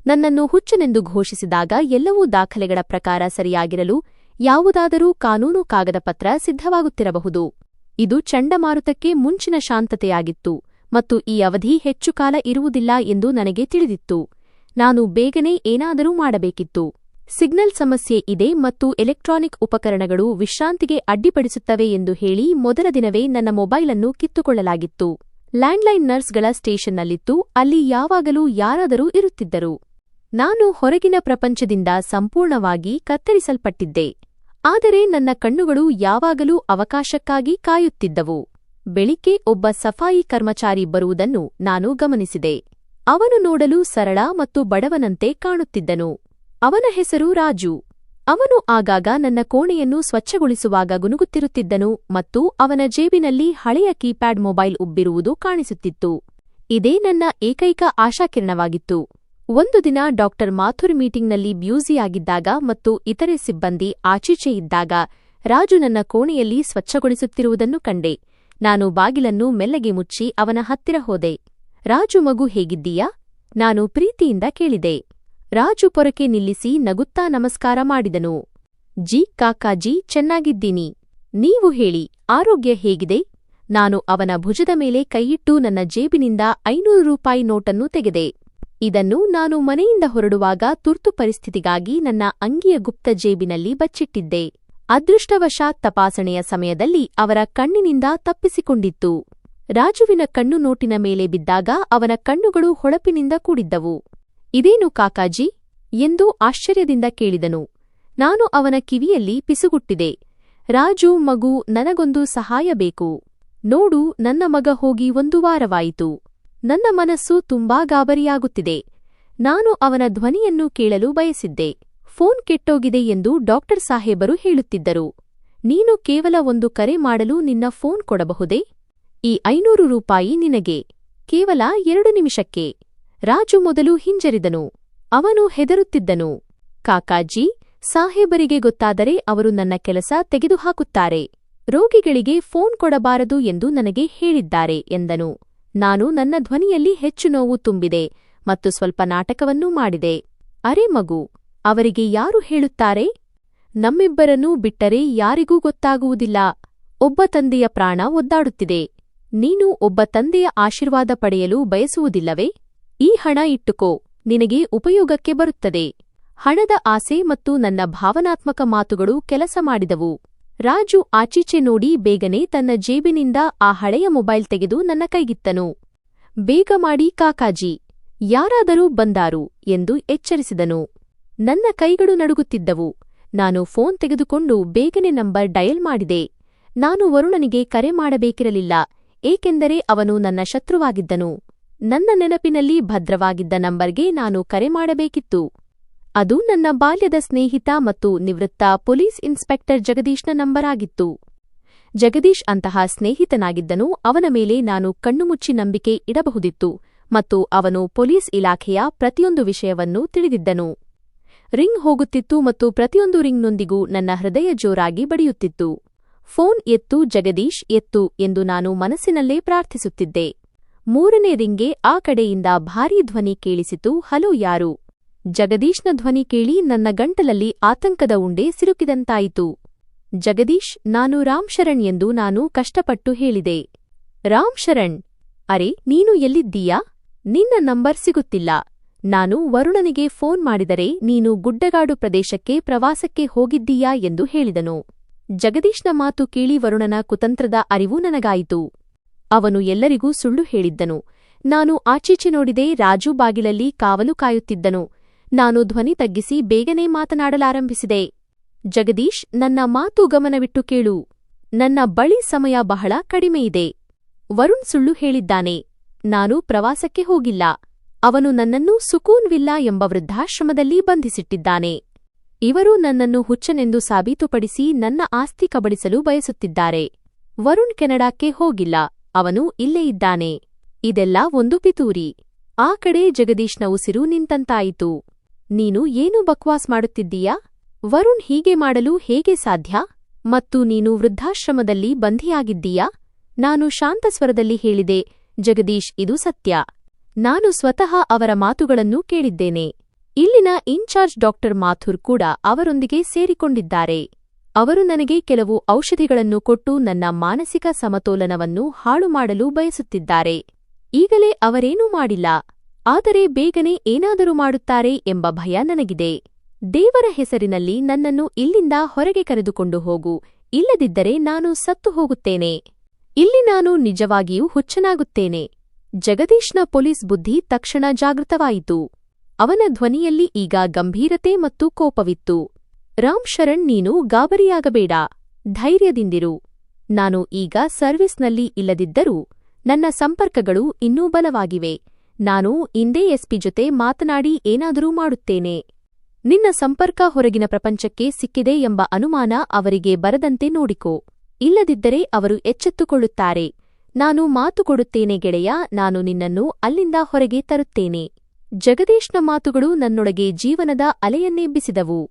ನನ್ನನ್ನು ಹುಚ್ಚನೆಂದು ಘೋಷಿಸಿದಾಗ ಎಲ್ಲವೂ ದಾಖಲೆಗಳ ಪ್ರಕಾರ ಸರಿಯಾಗಿರಲು ಯಾವುದಾದರೂ ಕಾನೂನು ಕಾಗದಪತ್ರ ಸಿದ್ಧವಾಗುತ್ತಿರಬಹುದು. ಇದು ಚಂಡಮಾರುತಕ್ಕೆ ಮುಂಚಿನ ಶಾಂತತೆಯಾಗಿತ್ತು ಮತ್ತು ಈ ಅವಧಿ ಹೆಚ್ಚು ಕಾಲ ಇರುವುದಿಲ್ಲ ಎಂದು ನನಗೆ ತಿಳಿದಿತ್ತು. ನಾನು ಬೇಗನೆ ಏನಾದರೂ ಮಾಡಬೇಕಿತ್ತು. ಸಿಗ್ನಲ್ ಸಮಸ್ಯೆ ಇದೆ ಮತ್ತು ಎಲೆಕ್ಟ್ರಾನಿಕ್ ಉಪಕರಣಗಳು ವಿಶ್ರಾಂತಿಗೆ ಅಡ್ಡಿಪಡಿಸುತ್ತವೆ ಎಂದು ಹೇಳಿ ಮೊದಲ ದಿನವೇ ನನ್ನ ಮೊಬೈಲ್ ಅನ್ನು ಕಿತ್ತುಕೊಳ್ಳಲಾಗಿತ್ತು. ಲ್ಯಾಂಡ್ಲೈನ್ ನರ್ಸ್ಗಳ ಸ್ಟೇಷನ್ನಲ್ಲಿತ್ತು. ಅಲ್ಲಿ ಯಾವಾಗಲೂ ಯಾರಾದರೂ ಇರುತ್ತಿದ್ದರು. ನಾನು ಹೊರಗಿನ ಪ್ರಪಂಚದಿಂದ ಸಂಪೂರ್ಣವಾಗಿ ಕತ್ತರಿಸಲ್ಪಟ್ಟಿದ್ದೆ. ಆದರೆ ನನ್ನ ಕಣ್ಣುಗಳು ಯಾವಾಗಲೂ ಅವಕಾಶಕ್ಕಾಗಿ ಕಾಯುತ್ತಿದ್ದವು. ಬೆಳಿಗ್ಗೆ ಒಬ್ಬ ಸಫಾಯಿ ಕರ್ಮಚಾರಿ ಬರುವುದನ್ನು ನಾನು ಗಮನಿಸಿದೆ. ಅವನು ನೋಡಲು ಸರಳ ಮತ್ತು ಬಡವನಂತೆ ಕಾಣುತ್ತಿದ್ದನು. ಅವನ ಹೆಸರು ರಾಜು. ಅವನು ಆಗಾಗ ನನ್ನ ಕೋಣೆಯನ್ನು ಸ್ವಚ್ಛಗೊಳಿಸುವಾಗ ಗುನುಗುತ್ತಿರುತ್ತಿದ್ದನು ಮತ್ತು ಅವನ ಜೇಬಿನಲ್ಲಿ ಹಳೆಯ ಕೀಪ್ಯಾಡ್ ಮೊಬೈಲ್ ಉಬ್ಬಿರುವುದು ಕಾಣಿಸುತ್ತಿತ್ತು. ಇದೇ ನನ್ನ ಏಕೈಕ ಆಶಾಕಿರಣವಾಗಿತ್ತು. ಒಂದು ದಿನ ಡಾಕ್ಟರ್ ಮಾಥುರ್ ಮೀಟಿಂಗ್ನಲ್ಲಿ ಬ್ಯೂಸಿಯಾಗಿದ್ದಾಗ ಮತ್ತು ಇತರೆ ಸಿಬ್ಬಂದಿ ಆಚೀಚೆ ಇದ್ದಾಗ ರಾಜು ನನ್ನ ಕೋಣೆಯಲ್ಲಿ ಸ್ವಚ್ಛಗೊಳಿಸುತ್ತಿರುವುದನ್ನು ಕಂಡೆ. ನಾನು ಬಾಗಿಲನ್ನು ಮೆಲ್ಲಗೆ ಮುಚ್ಚಿ ಅವನ ಹತ್ತಿರ ಹೋದೆ. ರಾಜು, ಮಗು ಹೇಗಿದ್ದೀಯಾ? ನಾನು ಪ್ರೀತಿಯಿಂದ ಕೇಳಿದೆ. ರಾಜು ಪೊರಕೆ ನಿಲ್ಲಿಸಿ ನಗುತ್ತಾ ನಮಸ್ಕಾರ ಮಾಡಿದನು. ಜಿ ಕಾಕಾಜಿ, ಚೆನ್ನಾಗಿದ್ದೀನಿ. ನೀವು ಹೇಳಿ, ಆರೋಗ್ಯ ಹೇಗಿದೆ? ನಾನು ಅವನ ಭುಜದ ಮೇಲೆ ಕೈಯಿಟ್ಟು ನನ್ನ ಜೇಬಿನಿಂದ 500 ರೂಪಾಯಿ ನೋಟನ್ನು ತೆಗೆದೆ. ಇದನ್ನು ನಾನು ಮನೆಯಿಂದ ಹೊರಡುವಾಗ ತುರ್ತು ಪರಿಸ್ಥಿತಿಗಾಗಿ ನನ್ನ ಅಂಗಿಯ ಗುಪ್ತ ಜೇಬಿನಲ್ಲಿ ಬಚ್ಚಿಟ್ಟಿದ್ದೆ. ಅದೃಷ್ಟವಶಾತ್ ತಪಾಸಣೆಯ ಸಮಯದಲ್ಲಿ ಅವರ ಕಣ್ಣಿನಿಂದ ತಪ್ಪಿಸಿಕೊಂಡಿತ್ತು. ರಾಜುವಿನ ಕಣ್ಣು ನೋಟಿನ ಮೇಲೆ ಬಿದ್ದಾಗ ಅವನ ಕಣ್ಣುಗಳು ಹೊಳಪಿನಿಂದ ಕೂಡಿದ್ದವು. ಇದೇನು ಕಾಕಾಜಿ ಎಂದು ಆಶ್ಚರ್ಯದಿಂದ ಕೇಳಿದನು. ನಾನು ಅವನ ಕಿವಿಯಲ್ಲಿ ಪಿಸುಗುಟ್ಟಿದೆ. ರಾಜು, ಮಗು, ನನಗೊಂದು ಸಹಾಯ ಬೇಕು. ನೋಡು, ನನ್ನ ಮಗ ಹೋಗಿ 1 ವಾರವಾಯಿತು. ನನ್ನ ಮನಸ್ಸು ತುಂಬಾ ಗಾಬರಿಯಾಗುತ್ತಿದೆ. ನಾನು ಅವನ ಧ್ವನಿಯನ್ನು ಕೇಳಲು ಬಯಸಿದ್ದೆ. ಫೋನ್ ಕೆಟ್ಟೋಗಿದೆ ಎಂದು ಡಾಕ್ಟರ್ ಸಾಹೇಬರು ಹೇಳುತ್ತಿದ್ದರು. ನೀನು ಕೇವಲ 1 ಕರೆ ಮಾಡಲು ನಿನ್ನ ಫೋನ್ ಕೊಡಬಹುದೇ? ಈ 500 ರೂಪಾಯಿ ನಿನಗೆ. ಕೇವಲ 2 ನಿಮಿಷಕ್ಕೆ. ರಾಜು ಮೊದಲು ಹಿಂಜರಿದನು. ಅವನು ಹೆದರುತ್ತಿದ್ದನು. ಕಾಕಾಜಿ, ಸಾಹೇಬರಿಗೆ ಗೊತ್ತಾದರೆ ಅವರು ನನ್ನ ಕೆಲಸ ತೆಗೆದುಹಾಕುತ್ತಾರೆ. ರೋಗಿಗಳಿಗೆ ಫೋನ್ ಕೊಡಬಾರದು ಎಂದು ನನಗೆ ಹೇಳಿದ್ದಾರೆ ಎಂದನು. ನಾನು ನನ್ನ ಧ್ವನಿಯಲ್ಲಿ ಹೆಚ್ಚು ನೋವು ತುಂಬಿದೆ ಮತ್ತು ಸ್ವಲ್ಪ ನಾಟಕವನ್ನೂ ಮಾಡಿದೆ. ಅರೆ ಮಗು, ಅವರಿಗೆ ಯಾರು ಹೇಳುತ್ತಾರೆ? ನಮ್ಮಿಬ್ಬರನ್ನೂ ಬಿಟ್ಟರೆ ಯಾರಿಗೂ ಗೊತ್ತಾಗುವುದಿಲ್ಲ. ಒಬ್ಬ ತಂದೆಯ ಪ್ರಾಣ ಒದ್ದಾಡುತ್ತಿದೆ. ನೀನು ಒಬ್ಬ ತಂದೆಯ ಆಶೀರ್ವಾದ ಪಡೆಯಲು ಬಯಸುವುದಿಲ್ಲವೇ? ಈ ಹಣ ಇಟ್ಟುಕೋ, ನಿನಗೆ ಉಪಯೋಗಕ್ಕೆ ಬರುತ್ತದೆ. ಹಣದ ಆಸೆ ಮತ್ತು ನನ್ನ ಭಾವನಾತ್ಮಕ ಮಾತುಗಳು ಕೆಲಸ ಮಾಡಿದವು. ರಾಜು ಆಚೀಚೆ ನೋಡಿ ಬೇಗನೆ ತನ್ನ ಜೇಬಿನಿಂದ ಆ ಹಳೆಯ ಮೊಬೈಲ್ ತೆಗೆದು ನನ್ನ ಕೈಗಿತ್ತನು. ಬೇಗ ಮಾಡಿ ಕಾಕಾಜಿ, ಯಾರಾದರೂ ಬಂದಾರು ಎಂದು ಎಚ್ಚರಿಸಿದನು. ನನ್ನ ಕೈಗಳು ನಡುಗುತ್ತಿದ್ದವು. ನಾನು ಫೋನ್ ತೆಗೆದುಕೊಂಡು ಬೇಗನೆ ನಂಬರ್ ಡಯಲ್ ಮಾಡಿದೆ. ನಾನು ವರುಣನಿಗೆ ಕರೆ ಮಾಡಬೇಕಿರಲಿಲ್ಲ, ಏಕೆಂದರೆ ಅವನು ನನ್ನ ಶತ್ರುವಾಗಿದ್ದನು. ನನ್ನ ನೆನಪಿನಲ್ಲಿ ಭದ್ರವಾಗಿದ್ದ ನಂಬರ್ಗೆ ನಾನು ಕರೆ ಮಾಡಬೇಕಿತ್ತು. ಅದು ನನ್ನ ಬಾಲ್ಯದ ಸ್ನೇಹಿತ ಮತ್ತು ನಿವೃತ್ತ ಪೊಲೀಸ್ ಇನ್ಸ್ಪೆಕ್ಟರ್ ಜಗದೀಶ್ನ ನಂಬರ್ ಆಗಿತ್ತು. ಜಗದೀಶ್ ಅಂತಹ ಸ್ನೇಹಿತನಾಗಿದ್ದನು. ಅವನ ಮೇಲೆ ನಾನು ಕಣ್ಣುಮುಚ್ಚಿ ನಂಬಿಕೆ ಇಡಬಹುದಿತ್ತು ಮತ್ತು ಅವನು ಪೊಲೀಸ್ ಇಲಾಖೆಯ ಪ್ರತಿಯೊಂದು ವಿಷಯವನ್ನೂ ತಿಳಿದಿದ್ದನು. ರಿಂಗ್ ಹೋಗುತ್ತಿತ್ತು ಮತ್ತು ಪ್ರತಿಯೊಂದು ರಿಂಗ್ನೊಂದಿಗೂ ನನ್ನ ಹೃದಯ ಜೋರಾಗಿ ಬಡಿಯುತ್ತಿತ್ತು. ಫೋನ್ ಎತ್ತು ಜಗದೀಶ್, ಎತ್ತು ಎಂದು ನಾನು ಮನಸ್ಸಿನಲ್ಲೇ ಪ್ರಾರ್ಥಿಸುತ್ತಿದ್ದೆ. 3ನೇ ರಿಂಗ್ಗೆ ಆ ಕಡೆಯಿಂದ ಭಾರೀ ಧ್ವನಿ ಕೇಳಿಸಿತು. ಹಲೋ, ಯಾರು? ಜಗದೀಶ್ನ ಧ್ವನಿ ಕೇಳಿ ನನ್ನ ಗಂಟಲಲ್ಲಿ ಆತಂಕದ ಉಂಡೆ ಸಿಲುಕಿದಂತಾಯಿತು. ಜಗದೀಶ್, ನಾನು ರಾಮ್ ಶರಣ್ ಎಂದು ನಾನು ಕಷ್ಟಪಟ್ಟು ಹೇಳಿದೆ. ರಾಮ್ ಶರಣ್? ಅರೆ, ನೀನು ಎಲ್ಲಿದ್ದೀಯಾ? ನಿನ್ನ ನಂಬರ್ ಸಿಗುತ್ತಿಲ್ಲ. ನಾನು ವರುಣನಿಗೆ ಫೋನ್ ಮಾಡಿದರೆ ನೀನು ಗುಡ್ಡಗಾಡು ಪ್ರದೇಶಕ್ಕೆ ಪ್ರವಾಸಕ್ಕೆ ಹೋಗಿದ್ದೀಯಾ ಎಂದು ಹೇಳಿದನು. ಜಗದೀಶ್ನ ಮಾತು ಕೇಳಿ ವರುಣನ ಕುತಂತ್ರದ ಅರಿವು ನನಗಾಯಿತು. ಅವನು ಎಲ್ಲರಿಗೂ ಸುಳ್ಳು ಹೇಳಿದ್ದನು. ನಾನು ಆಚೀಚೆ ನೋಡಿದೆ. ರಾಜು ಬಾಗಿಲಲ್ಲಿ ಕಾವಲು ಕಾಯುತ್ತಿದ್ದನು. ನಾನು ಧ್ವನಿ ತಗ್ಗಿಸಿ ಬೇಗನೆ ಮಾತನಾಡಲಾರಂಭಿಸಿದೆ. ಜಗದೀಶ್, ನನ್ನ ಮಾತು ಗಮನವಿಟ್ಟು ಕೇಳು. ನನ್ನ ಬಳಿ ಸಮಯ ಬಹಳ ಕಡಿಮೆಯಿದೆ. ವರುಣ್ ಸುಳ್ಳು ಹೇಳಿದ್ದಾನೆ. ನಾನು ಪ್ರವಾಸಕ್ಕೆ ಹೋಗಿಲ್ಲ. ಅವನು ನನ್ನನ್ನು ಸುಕೂನ್ ವಿಲ್ಲಾ ಎಂಬ ವೃದ್ಧಾಶ್ರಮದಲ್ಲಿ ಬಂಧಿಸಿಟ್ಟಿದ್ದಾನೆ. ಇವರು ನನ್ನನ್ನು ಹುಚ್ಚನೆಂದು ಸಾಬೀತುಪಡಿಸಿ ನನ್ನ ಆಸ್ತಿ ಕಬಳಿಸಲು ಬಯಸುತ್ತಿದ್ದಾರೆ. ವರುಣ್ ಕೆನಡಾಕ್ಕೆ ಹೋಗಿಲ್ಲ. ಅವನು ಇಲ್ಲೇ ಇದ್ದಾನೆ. ಇದೆಲ್ಲ ಒಂದು ಪಿತೂರಿ. ಆ ಕಡೆ ಜಗದೀಶ್ನ ಉಸಿರು ನಿಂತಂತಾಯಿತು. ನೀನು ಏನು ಬಕ್ವಾಸ್ ಮಾಡುತ್ತಿದ್ದೀಯಾ? ವರುಣ್ ಹೀಗೆ ಮಾಡಲು ಹೇಗೆ ಸಾಧ್ಯ? ಮತ್ತು ನೀನು ವೃದ್ಧಾಶ್ರಮದಲ್ಲಿ ಬಂಧಿಯಾಗಿದ್ದೀಯಾ? ನಾನು ಶಾಂತ ಸ್ವರದಲ್ಲಿ ಹೇಳಿದೆ. ಜಗದೀಶ್, ಇದು ಸತ್ಯ. ನಾನು ಸ್ವತಃ ಅವರ ಮಾತುಗಳನ್ನು ಕೇಳಿದ್ದೇನೆ. ಇಲ್ಲಿನ ಇನ್ಚಾರ್ಜ್ ಡಾಕ್ಟರ್ ಮಾಥುರ್ ಕೂಡ ಅವರೊಂದಿಗೆ ಸೇರಿಕೊಂಡಿದ್ದಾರೆ. ಅವರು ನನಗೆ ಕೆಲವು ಔಷಧಿಗಳನ್ನು ಕೊಟ್ಟು ನನ್ನ ಮಾನಸಿಕ ಸಮತೋಲನವನ್ನು ಹಾಳು ಮಾಡಲು ಬಯಸುತ್ತಿದ್ದಾರೆ. ಈಗಲೇ ಅವರೇನೂ ಮಾಡಿಲ್ಲ, ಆದರೆ ಬೇಗನೆ ಏನಾದರೂ ಮಾಡುತ್ತಾರೆ ಎಂಬ ಭಯ ನನಗಿದೆ. ದೇವರ ಹೆಸರಿನಲ್ಲಿ ನನ್ನನ್ನು ಇಲ್ಲಿಂದ ಹೊರಗೆ ಕರೆದುಕೊಂಡು ಹೋಗು, ಇಲ್ಲದಿದ್ದರೆ ನಾನು ಸತ್ತು ಹೋಗುತ್ತೇನೆ. ಇಲ್ಲಿ ನಾನು ನಿಜವಾಗಿಯೂ ಹುಚ್ಚನಾಗುತ್ತೇನೆ. ಜಗದೀಶ್ನ ಪೊಲೀಸ್ ಬುದ್ಧಿ ತಕ್ಷಣ ಜಾಗೃತವಾಯಿತು. ಅವನ ಧ್ವನಿಯಲ್ಲಿ ಈಗ ಗಂಭೀರತೆ ಮತ್ತು ಕೋಪವಿತ್ತು. ರಾಮ್ ಶರಣ್, ನೀನು ಗಾಬರಿಯಾಗಬೇಡ, ಧೈರ್ಯದಿಂದಿರು. ನಾನು ಈಗ ಸರ್ವಿಸ್ನಲ್ಲಿ ಇಲ್ಲದಿದ್ದರೂ ನನ್ನ ಸಂಪರ್ಕಗಳು ಇನ್ನೂ ಬಲವಾಗಿವೆ. ನಾನು ಇಂದೇ ಎಸ್ಪಿ ಜೊತೆ ಮಾತನಾಡಿ ಏನಾದರೂ ಮಾಡುತ್ತೇನೆ. ನಿನ್ನ ಸಂಪರ್ಕ ಹೊರಗಿನ ಪ್ರಪಂಚಕ್ಕೆ ಸಿಕ್ಕಿದೆ ಎಂಬ ಅನುಮಾನ ಅವರಿಗೆ ಬರದಂತೆ ನೋಡಿಕೋ, ಇಲ್ಲದಿದ್ದರೆ ಅವರು ಎಚ್ಚೆತ್ತುಕೊಳ್ಳುತ್ತಾರೆ. ನಾನು ಮಾತು ಕೊಡುತ್ತೇನೆ ಗೆಳೆಯ, ನಾನು ನಿನ್ನನ್ನು ಅಲ್ಲಿಂದ ಹೊರಗೆ ತರುತ್ತೇನೆ. ಜಗದೀಶ್ನ ಮಾತುಗಳು ನನ್ನೊಳಗೆ ಜೀವನದ ಅಲೆಯನ್ನೆಬ್ಬಿಸಿದವು.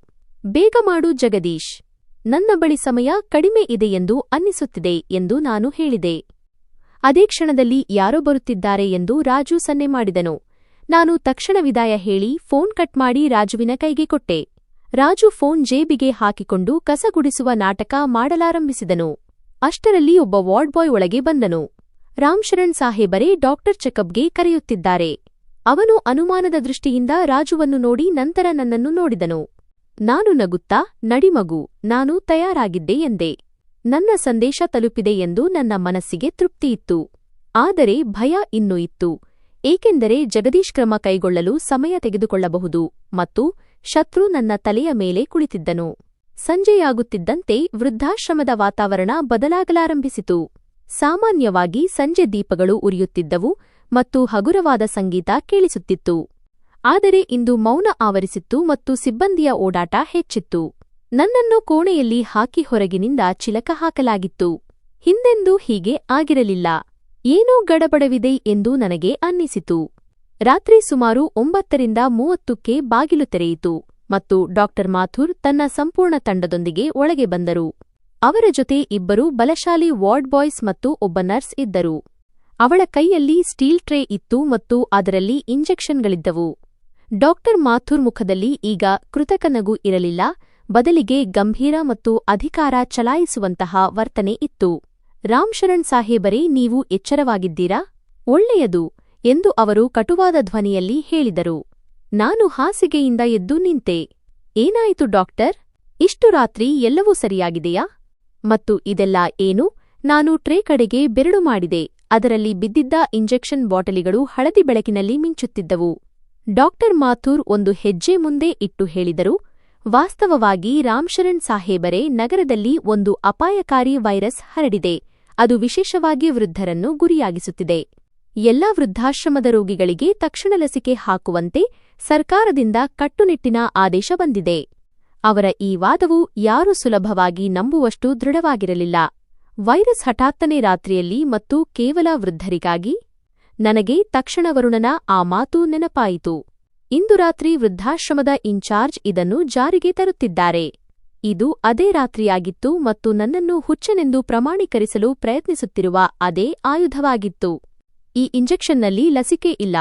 ಬೇಗ ಮಾಡು ಜಗದೀಶ್, ನನ್ನ ಬಳಿ ಸಮಯ ಕಡಿಮೆ ಇದೆಯೆಂದು ಅನ್ನಿಸುತ್ತಿದೆ ಎಂದು ನಾನು ಹೇಳಿದೆ. ಅದೇ ಕ್ಷಣದಲ್ಲಿ ಯಾರೋ ಬರುತ್ತಿದ್ದಾರೆ ಎಂದು ರಾಜು ಸನ್ನೆ ಮಾಡಿದನು. ನಾನು ತಕ್ಷಣ ವಿದಾಯ ಹೇಳಿ ಫೋನ್ ಕಟ್ ಮಾಡಿ ರಾಜುವಿನ ಕೈಗೆ ಕೊಟ್ಟೆ. ರಾಜು ಫೋನ್ ಜೇಬಿಗೆ ಹಾಕಿಕೊಂಡು ಕಸಗುಡಿಸುವ ನಾಟಕ ಮಾಡಲಾರಂಭಿಸಿದನು. ಅಷ್ಟರಲ್ಲಿ ಒಬ್ಬ ವಾರ್ಡ್ ಬಾಯ್ ಒಳಗೆ ಬಂದನು. ರಾಮ್ ಶರಣ್ ಸಾಹೇಬರೇ, ಡಾಕ್ಟರ್ ಚೆಕಪ್ಗೆ ಕರೆಯುತ್ತಿದ್ದಾರೆ. ಅವನು ಅನುಮಾನದ ದೃಷ್ಟಿಯಿಂದ ರಾಜುವನ್ನು ನೋಡಿ ನಂತರ ನನ್ನನ್ನು ನೋಡಿದನು. ನಾನು ನಗುತ್ತಾ, ನಡಿಮಗು, ನಾನು ತಯಾರಾಗಿದ್ದೆ ಎಂದೆ. ನನ್ನ ಸಂದೇಶ ತಲುಪಿದೆ ಎಂದು ನನ್ನ ಮನಸ್ಸಿಗೆ ತೃಪ್ತಿಯಿತ್ತು. ಆದರೆ ಭಯ ಇನ್ನೂ ಇತ್ತು, ಏಕೆಂದರೆ ಜಗದೀಶ್ ಕ್ರಮ ಕೈಗೊಳ್ಳಲು ಸಮಯ ತೆಗೆದುಕೊಳ್ಳಬಹುದು ಮತ್ತು ಶತ್ರು ನನ್ನ ತಲೆಯ ಮೇಲೆ ಕುಳಿತಿದ್ದನು. ಸಂಜೆಯಾಗುತ್ತಿದ್ದಂತೆ ವೃದ್ಧಾಶ್ರಮದ ವಾತಾವರಣ ಬದಲಾಗಲಾರಂಭಿಸಿತು. ಸಾಮಾನ್ಯವಾಗಿ ಸಂಜೆ ದೀಪಗಳು ಉರಿಯುತ್ತಿದ್ದವು ಮತ್ತು ಹಗುರವಾದ ಸಂಗೀತ ಕೇಳಿಸುತ್ತಿತ್ತು. ಆದರೆ ಇಂದು ಮೌನ ಆವರಿಸಿತ್ತು ಮತ್ತು ಸಿಬ್ಬಂದಿಯ ಓಡಾಟ ಹೆಚ್ಚಿತ್ತು. ನನ್ನನ್ನು ಕೋಣೆಯಲ್ಲಿ ಹಾಕಿ ಹೊರಗಿನಿಂದ ಚಿಲಕ ಹಾಕಲಾಗಿತ್ತು. ಹಿಂದೆಂದೂ ಹೀಗೆ ಆಗಿರಲಿಲ್ಲ. ಏನೋ ಗಡಬಡವಿದೆ ಎಂದು ನನಗೆ ಅನ್ನಿಸಿತು. ರಾತ್ರಿ ಸುಮಾರು 9:30ಕ್ಕೆ ಬಾಗಿಲು ತೆರೆಯಿತು ಮತ್ತು ಡಾಕ್ಟರ್ ಮಾಥುರ್ ತನ್ನ ಸಂಪೂರ್ಣ ತಂಡದೊಂದಿಗೆ ಒಳಗೆ ಬಂದರು. ಅವರ ಜೊತೆ 2 ಬಲಶಾಲಿ ವಾರ್ಡ್ ಬಾಯ್ಸ್ ಮತ್ತು ಒಬ್ಬ ನರ್ಸ್ ಇದ್ದರು. ಅವಳ ಕೈಯಲ್ಲಿ ಸ್ಟೀಲ್ ಟ್ರೇ ಇತ್ತು ಮತ್ತು ಅದರಲ್ಲಿ ಇಂಜೆಕ್ಷನ್ಗಳಿದ್ದವು. ಡಾಕ್ಟರ್ ಮಾಥುರ್ ಮುಖದಲ್ಲಿ ಈಗ ಕೃತಕ ನಗು ಇರಲಿಲ್ಲ, ಬದಲಿಗೆ ಗಂಭೀರ ಮತ್ತು ಅಧಿಕಾರ ಚಲಾಯಿಸುವಂತಹ ವರ್ತನೆ ಇತ್ತು. ರಾಮ್ ಶರಣ್ ಸಾಹೇಬರೇ, ನೀವು ಎಚ್ಚರವಾಗಿದ್ದೀರಾ? ಒಳ್ಳೆಯದು ಎಂದು ಅವರು ಕಟುವಾದ ಧ್ವನಿಯಲ್ಲಿ ಹೇಳಿದರು. ನಾನು ಹಾಸಿಗೆಯಿಂದ ಎದ್ದು ನಿಂತೆ. ಏನಾಯಿತು ಡಾಕ್ಟರ್? ಇಷ್ಟು ರಾತ್ರಿ ಎಲ್ಲವೂ ಸರಿಯಾಗಿದೆಯಾ? ಮತ್ತು ಇದೆಲ್ಲ ಏನು? ನಾನು ಟ್ರೇ ಕಡೆಗೆ ಬೆರಳು ಮಾಡಿದೆ. ಅದರಲ್ಲಿ ಬಿದ್ದಿದ್ದ ಇಂಜೆಕ್ಷನ್ ಬಾಟಲಿಗಳು ಹಳದಿ ಬೆಳಕಿನಲ್ಲಿ ಮಿಂಚುತ್ತಿದ್ದವು. ಡಾಕ್ಟರ್ ಮಾಥುರ್ ಒಂದು ಹೆಜ್ಜೆ ಮುಂದೆ ಇಟ್ಟು ಹೇಳಿದರು, ವಾಸ್ತವವಾಗಿ ರಾಮ್ ಶರಣ್ ಸಾಹೇಬರೇ, ನಗರದಲ್ಲಿ ಒಂದು ಅಪಾಯಕಾರಿ ವೈರಸ್ ಹರಡಿದೆ. ಅದು ವಿಶೇಷವಾಗಿ ವೃದ್ಧರನ್ನು ಗುರಿಯಾಗಿಸುತ್ತಿದೆ. ಎಲ್ಲಾ ವೃದ್ಧಾಶ್ರಮದ ರೋಗಿಗಳಿಗೆ ತಕ್ಷಣ ಲಸಿಕೆ ಹಾಕುವಂತೆ ಸರ್ಕಾರದಿಂದ ಕಟ್ಟುನಿಟ್ಟಿನ ಆದೇಶ ಬಂದಿದೆ. ಅವರ ಈ ವಾದವು ಯಾರೂ ಸುಲಭವಾಗಿ ನಂಬುವಷ್ಟು ದೃಢವಾಗಿರಲಿಲ್ಲ. ವೈರಸ್ ಹಠಾತ್ತನೆ ರಾತ್ರಿಯಲ್ಲಿ ಮತ್ತು ಕೇವಲ ವೃದ್ಧರಿಗಾಗಿ? ನನಗೆ ತಕ್ಷಣ ವರುಣನ ಆ ಮಾತು ನೆನಪಾಯಿತು. ಇಂದು ರಾತ್ರಿ ವೃದ್ಧಾಶ್ರಮದ ಇನ್ಚಾರ್ಜ್ ಇದನ್ನು ಜಾರಿಗೆ ತರುತ್ತಿದ್ದಾರೆ. ಇದು ಅದೇ ರಾತ್ರಿಯಾಗಿತ್ತು ಮತ್ತು ನನ್ನನ್ನು ಹುಚ್ಚನೆಂದು ಪ್ರಮಾಣೀಕರಿಸಲು ಪ್ರಯತ್ನಿಸುತ್ತಿರುವ ಅದೇ ಆಯುಧವಾಗಿತ್ತು. ಈ ಇಂಜೆಕ್ಷನ್ನಲ್ಲಿ ಲಸಿಕೆ ಇಲ್ಲ,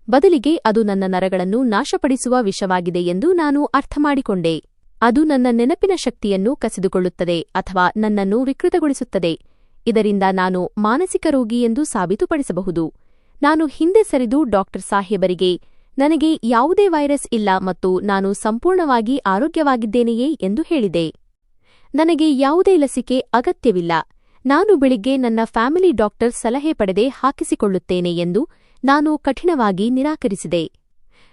ಬದಲಿಗೆ ಅದು ನನ್ನ ನರಗಳನ್ನು ನಾಶಪಡಿಸುವ ವಿಷವಾಗಿದೆ ಎಂದು ನಾನು ಅರ್ಥಮಾಡಿಕೊಂಡೆ. ಅದು ನನ್ನ ನೆನಪಿನ ಶಕ್ತಿಯನ್ನು ಕಸಿದುಕೊಳ್ಳುತ್ತದೆ ಅಥವಾ ನನ್ನನ್ನು ವಿಕೃತಗೊಳಿಸುತ್ತದೆ. ಇದರಿಂದ ನಾನು ಮಾನಸಿಕ ರೋಗಿ ಎಂದು ಸಾಬೀತುಪಡಿಸಬಹುದು. ನಾನು ಹಿಂದೆ ಸರಿದು ಡಾಕ್ಟರ್ ಸಾಹೇಬರಿಗೆ, ನನಗೆ ಯಾವುದೇ ವೈರಸ್ ಇಲ್ಲ ಮತ್ತು ನಾನು ಸಂಪೂರ್ಣವಾಗಿ ಆರೋಗ್ಯವಾಗಿದ್ದೇನೆಯೇ ಎಂದು ಹೇಳಿದೆ. ನನಗೆ ಯಾವುದೇ ಲಸಿಕೆ ಅಗತ್ಯವಿಲ್ಲ. ನಾನು ಬೆಳಿಗ್ಗೆ ನನ್ನ ಫ್ಯಾಮಿಲಿ ಡಾಕ್ಟರ್ ಸಲಹೆ ಪಡೆದೇ ಹಾಕಿಸಿಕೊಳ್ಳುತ್ತೇನೆ ಎಂದು ನಾನು ಕಠಿಣವಾಗಿ ನಿರಾಕರಿಸಿದೆ.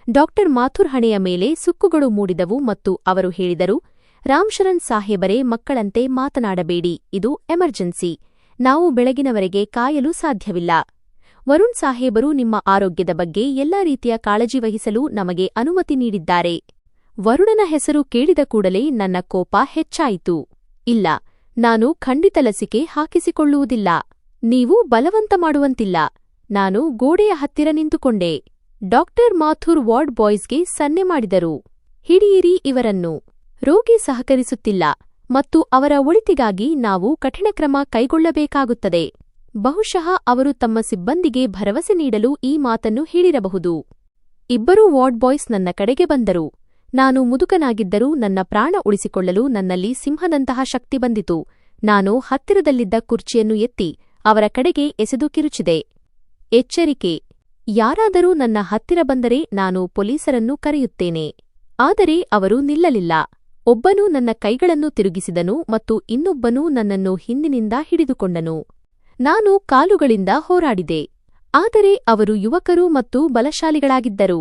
ಡಾಕ್ಟರ್ ಮಾಥುರ್ ಹಣೆಯ ಮೇಲೆ ಸುಕ್ಕುಗಳು ಮೂಡಿದವು ಮತ್ತು ಅವರು ಹೇಳಿದರು, ರಾಮ್ ಶರಣ್ ಸಾಹೇಬರೇ, ಮಕ್ಕಳಂತೆ ಮಾತನಾಡಬೇಡಿ. ಇದು ಎಮರ್ಜೆನ್ಸಿ. ನಾವು ಬೆಳಗಿನವರೆಗೆ ಕಾಯಲು ಸಾಧ್ಯವಿಲ್ಲ. ವರುಣ್ ಸಾಹೇಬರು ನಿಮ್ಮ ಆರೋಗ್ಯದ ಬಗ್ಗೆ ಎಲ್ಲ ರೀತಿಯ ಕಾಳಜಿ ವಹಿಸಲು ನಮಗೆ ಅನುಮತಿ ನೀಡಿದ್ದಾರೆ. ವರುಣನ ಹೆಸರು ಕೇಳಿದ ಕೂಡಲೇ ನನ್ನ ಕೋಪ ಹೆಚ್ಚಾಯಿತು. ಇಲ್ಲ, ನಾನು ಖಂಡಿತ ಲಸಿಕೆ ಹಾಕಿಸಿಕೊಳ್ಳುವುದಿಲ್ಲ. ನೀವು ಬಲವಂತ ಮಾಡುವಂತಿಲ್ಲ. ನಾನು ಗೋಡೆಯ ಹತ್ತಿರ ನಿಂತುಕೊಂಡೆ. ಡಾಕ್ಟರ್ ಮಾಥುರ್ ವಾರ್ಡ್ ಬಾಯ್ಸ್ಗೆ ಸನ್ನೆ ಮಾಡಿದರು, ಹಿಡಿಯಿರಿ ಇವರನ್ನು. ರೋಗಿ ಸಹಕರಿಸುತ್ತಿಲ್ಲ ಮತ್ತು ಅವರ ಒಳಿತಿಗಾಗಿ ನಾವು ಕಠಿಣ ಕ್ರಮ ಕೈಗೊಳ್ಳಬೇಕಾಗುತ್ತದೆ. ಬಹುಶಃ ಅವರು ತಮ್ಮ ಸಿಬ್ಬಂದಿಗೆ ಭರವಸೆ ನೀಡಲು ಈ ಮಾತನ್ನು ಹೇಳಿರಬಹುದು. 2 ವಾರ್ಡ್ ಬಾಯ್ಸ್ ನನ್ನ ಕಡೆಗೆ ಬಂದರು. ನಾನು ಮುದುಕನಾಗಿದ್ದರೂ ನನ್ನ ಪ್ರಾಣ ಉಳಿಸಿಕೊಳ್ಳಲು ನನ್ನಲ್ಲಿ ಸಿಂಹದಂತಹ ಶಕ್ತಿ ಬಂದಿತು. ನಾನು ಹತ್ತಿರದಲ್ಲಿದ್ದ ಕುರ್ಚಿಯನ್ನು ಎತ್ತಿ ಅವರ ಕಡೆಗೆ ಎಸೆದು ಕಿರುಚಿದೆ. ಎಚ್ಚರಿಕೆ, ಯಾರಾದರೂ ನನ್ನ ಹತ್ತಿರ ಬಂದರೆ ನಾನು ಪೊಲೀಸರನ್ನು ಕರೆಯುತ್ತೇನೆ. ಆದರೆ ಅವರು ನಿಲ್ಲಲಿಲ್ಲ. ಒಬ್ಬನು ನನ್ನ ಕೈಗಳನ್ನು ತಿರುಗಿಸಿದನು ಮತ್ತು ಇನ್ನೊಬ್ಬನು ನನ್ನನ್ನು ಹಿಂದಿನಿಂದ ಹಿಡಿದುಕೊಂಡನು. ನಾನು ಕಾಲುಗಳಿಂದ ಹೋರಾಡಿದೆ. ಆದರೆ ಅವರು ಯುವಕರು ಮತ್ತು ಬಲಶಾಲಿಗಳಾಗಿದ್ದರು.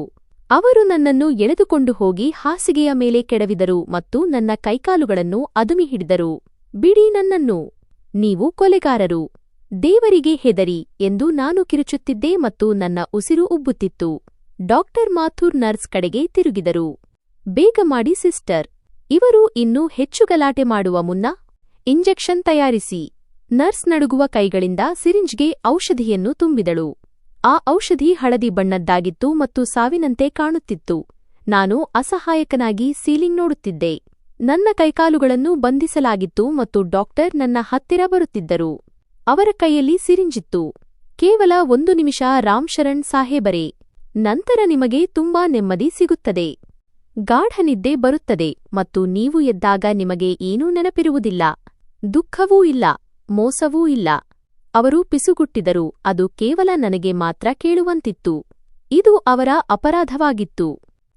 ಅವರು ನನ್ನನ್ನು ಎಳೆದುಕೊಂಡು ಹೋಗಿ ಹಾಸಿಗೆಯ ಮೇಲೆ ಕೆಡವಿದರು ಮತ್ತು ನನ್ನ ಕೈಕಾಲುಗಳನ್ನು ಅದುಮಿ ಹಿಡಿದರು. ಬಿಡಿ ನನ್ನನ್ನು, ನೀವು ಕೊಲೆಗಾರರು, ದೇವರಿಗೆ ಹೆದರಿ ಎಂದು ನಾನು ಕಿರುಚುತ್ತಿದ್ದೆ ಮತ್ತು ನನ್ನ ಉಸಿರು ಉಬ್ಬುತ್ತಿತ್ತು. ಡಾಕ್ಟರ್ ಮಾಥುರ್ ನರ್ಸ್ ಕಡೆಗೆ ತಿರುಗಿದರು. ಬೇಗ ಮಾಡಿ ಸಿಸ್ಟರ್, ಇವರು ಇನ್ನೂ ಹೆಚ್ಚು ಗಲಾಟೆ ಮಾಡುವ ಮುನ್ನ ಇಂಜೆಕ್ಷನ್ ತಯಾರಿಸಿ. ನರ್ಸ್ ನಡುಗುವ ಕೈಗಳಿಂದ ಸಿರಿಂಜ್ಗೆ ಔಷಧಿಯನ್ನು ತುಂಬಿದಳು. ಆ ಔಷಧಿ ಹಳದಿ ಬಣ್ಣದ್ದಾಗಿತ್ತು ಮತ್ತು ಸಾವಿನಂತೆ ಕಾಣುತ್ತಿತ್ತು. ನಾನು ಅಸಹಾಯಕನಾಗಿ ಸೀಲಿಂಗ್ ನೋಡುತ್ತಿದ್ದೆ. ನನ್ನ ಕೈಕಾಲುಗಳನ್ನು ಬಂಧಿಸಲಾಗಿತ್ತು ಮತ್ತು ಡಾಕ್ಟರ್ ನನ್ನ ಹತ್ತಿರ ಬರುತ್ತಿದ್ದರು. ಅವರ ಕೈಯಲ್ಲಿ ಸಿರಿಂಜಿತ್ತು. ಕೇವಲ 1 ನಿಮಿಷ ರಾಮ್ ಶರಣ್ ಸಾಹೇಬರೇ, ನಂತರ ನಿಮಗೆ ತುಂಬಾ ನೆಮ್ಮದಿ ಸಿಗುತ್ತದೆ. ಗಾಢ ನಿದ್ದೆ ಬರುತ್ತದೆ ಮತ್ತು ನೀವು ಎದ್ದಾಗ ನಿಮಗೆ ಏನೂ ನೆನಪಿರುವುದಿಲ್ಲ. ದುಃಖವೂ ಇಲ್ಲ, ಮೋಸವೂ ಇಲ್ಲ. ಅವರು ಪಿಸುಗುಟ್ಟಿದರು. ಅದು ಕೇವಲ ನನಗೆ ಮಾತ್ರ ಕೇಳುವಂತಿತ್ತು. ಇದು ಅವರ ಅಪರಾಧವಾಗಿತ್ತು.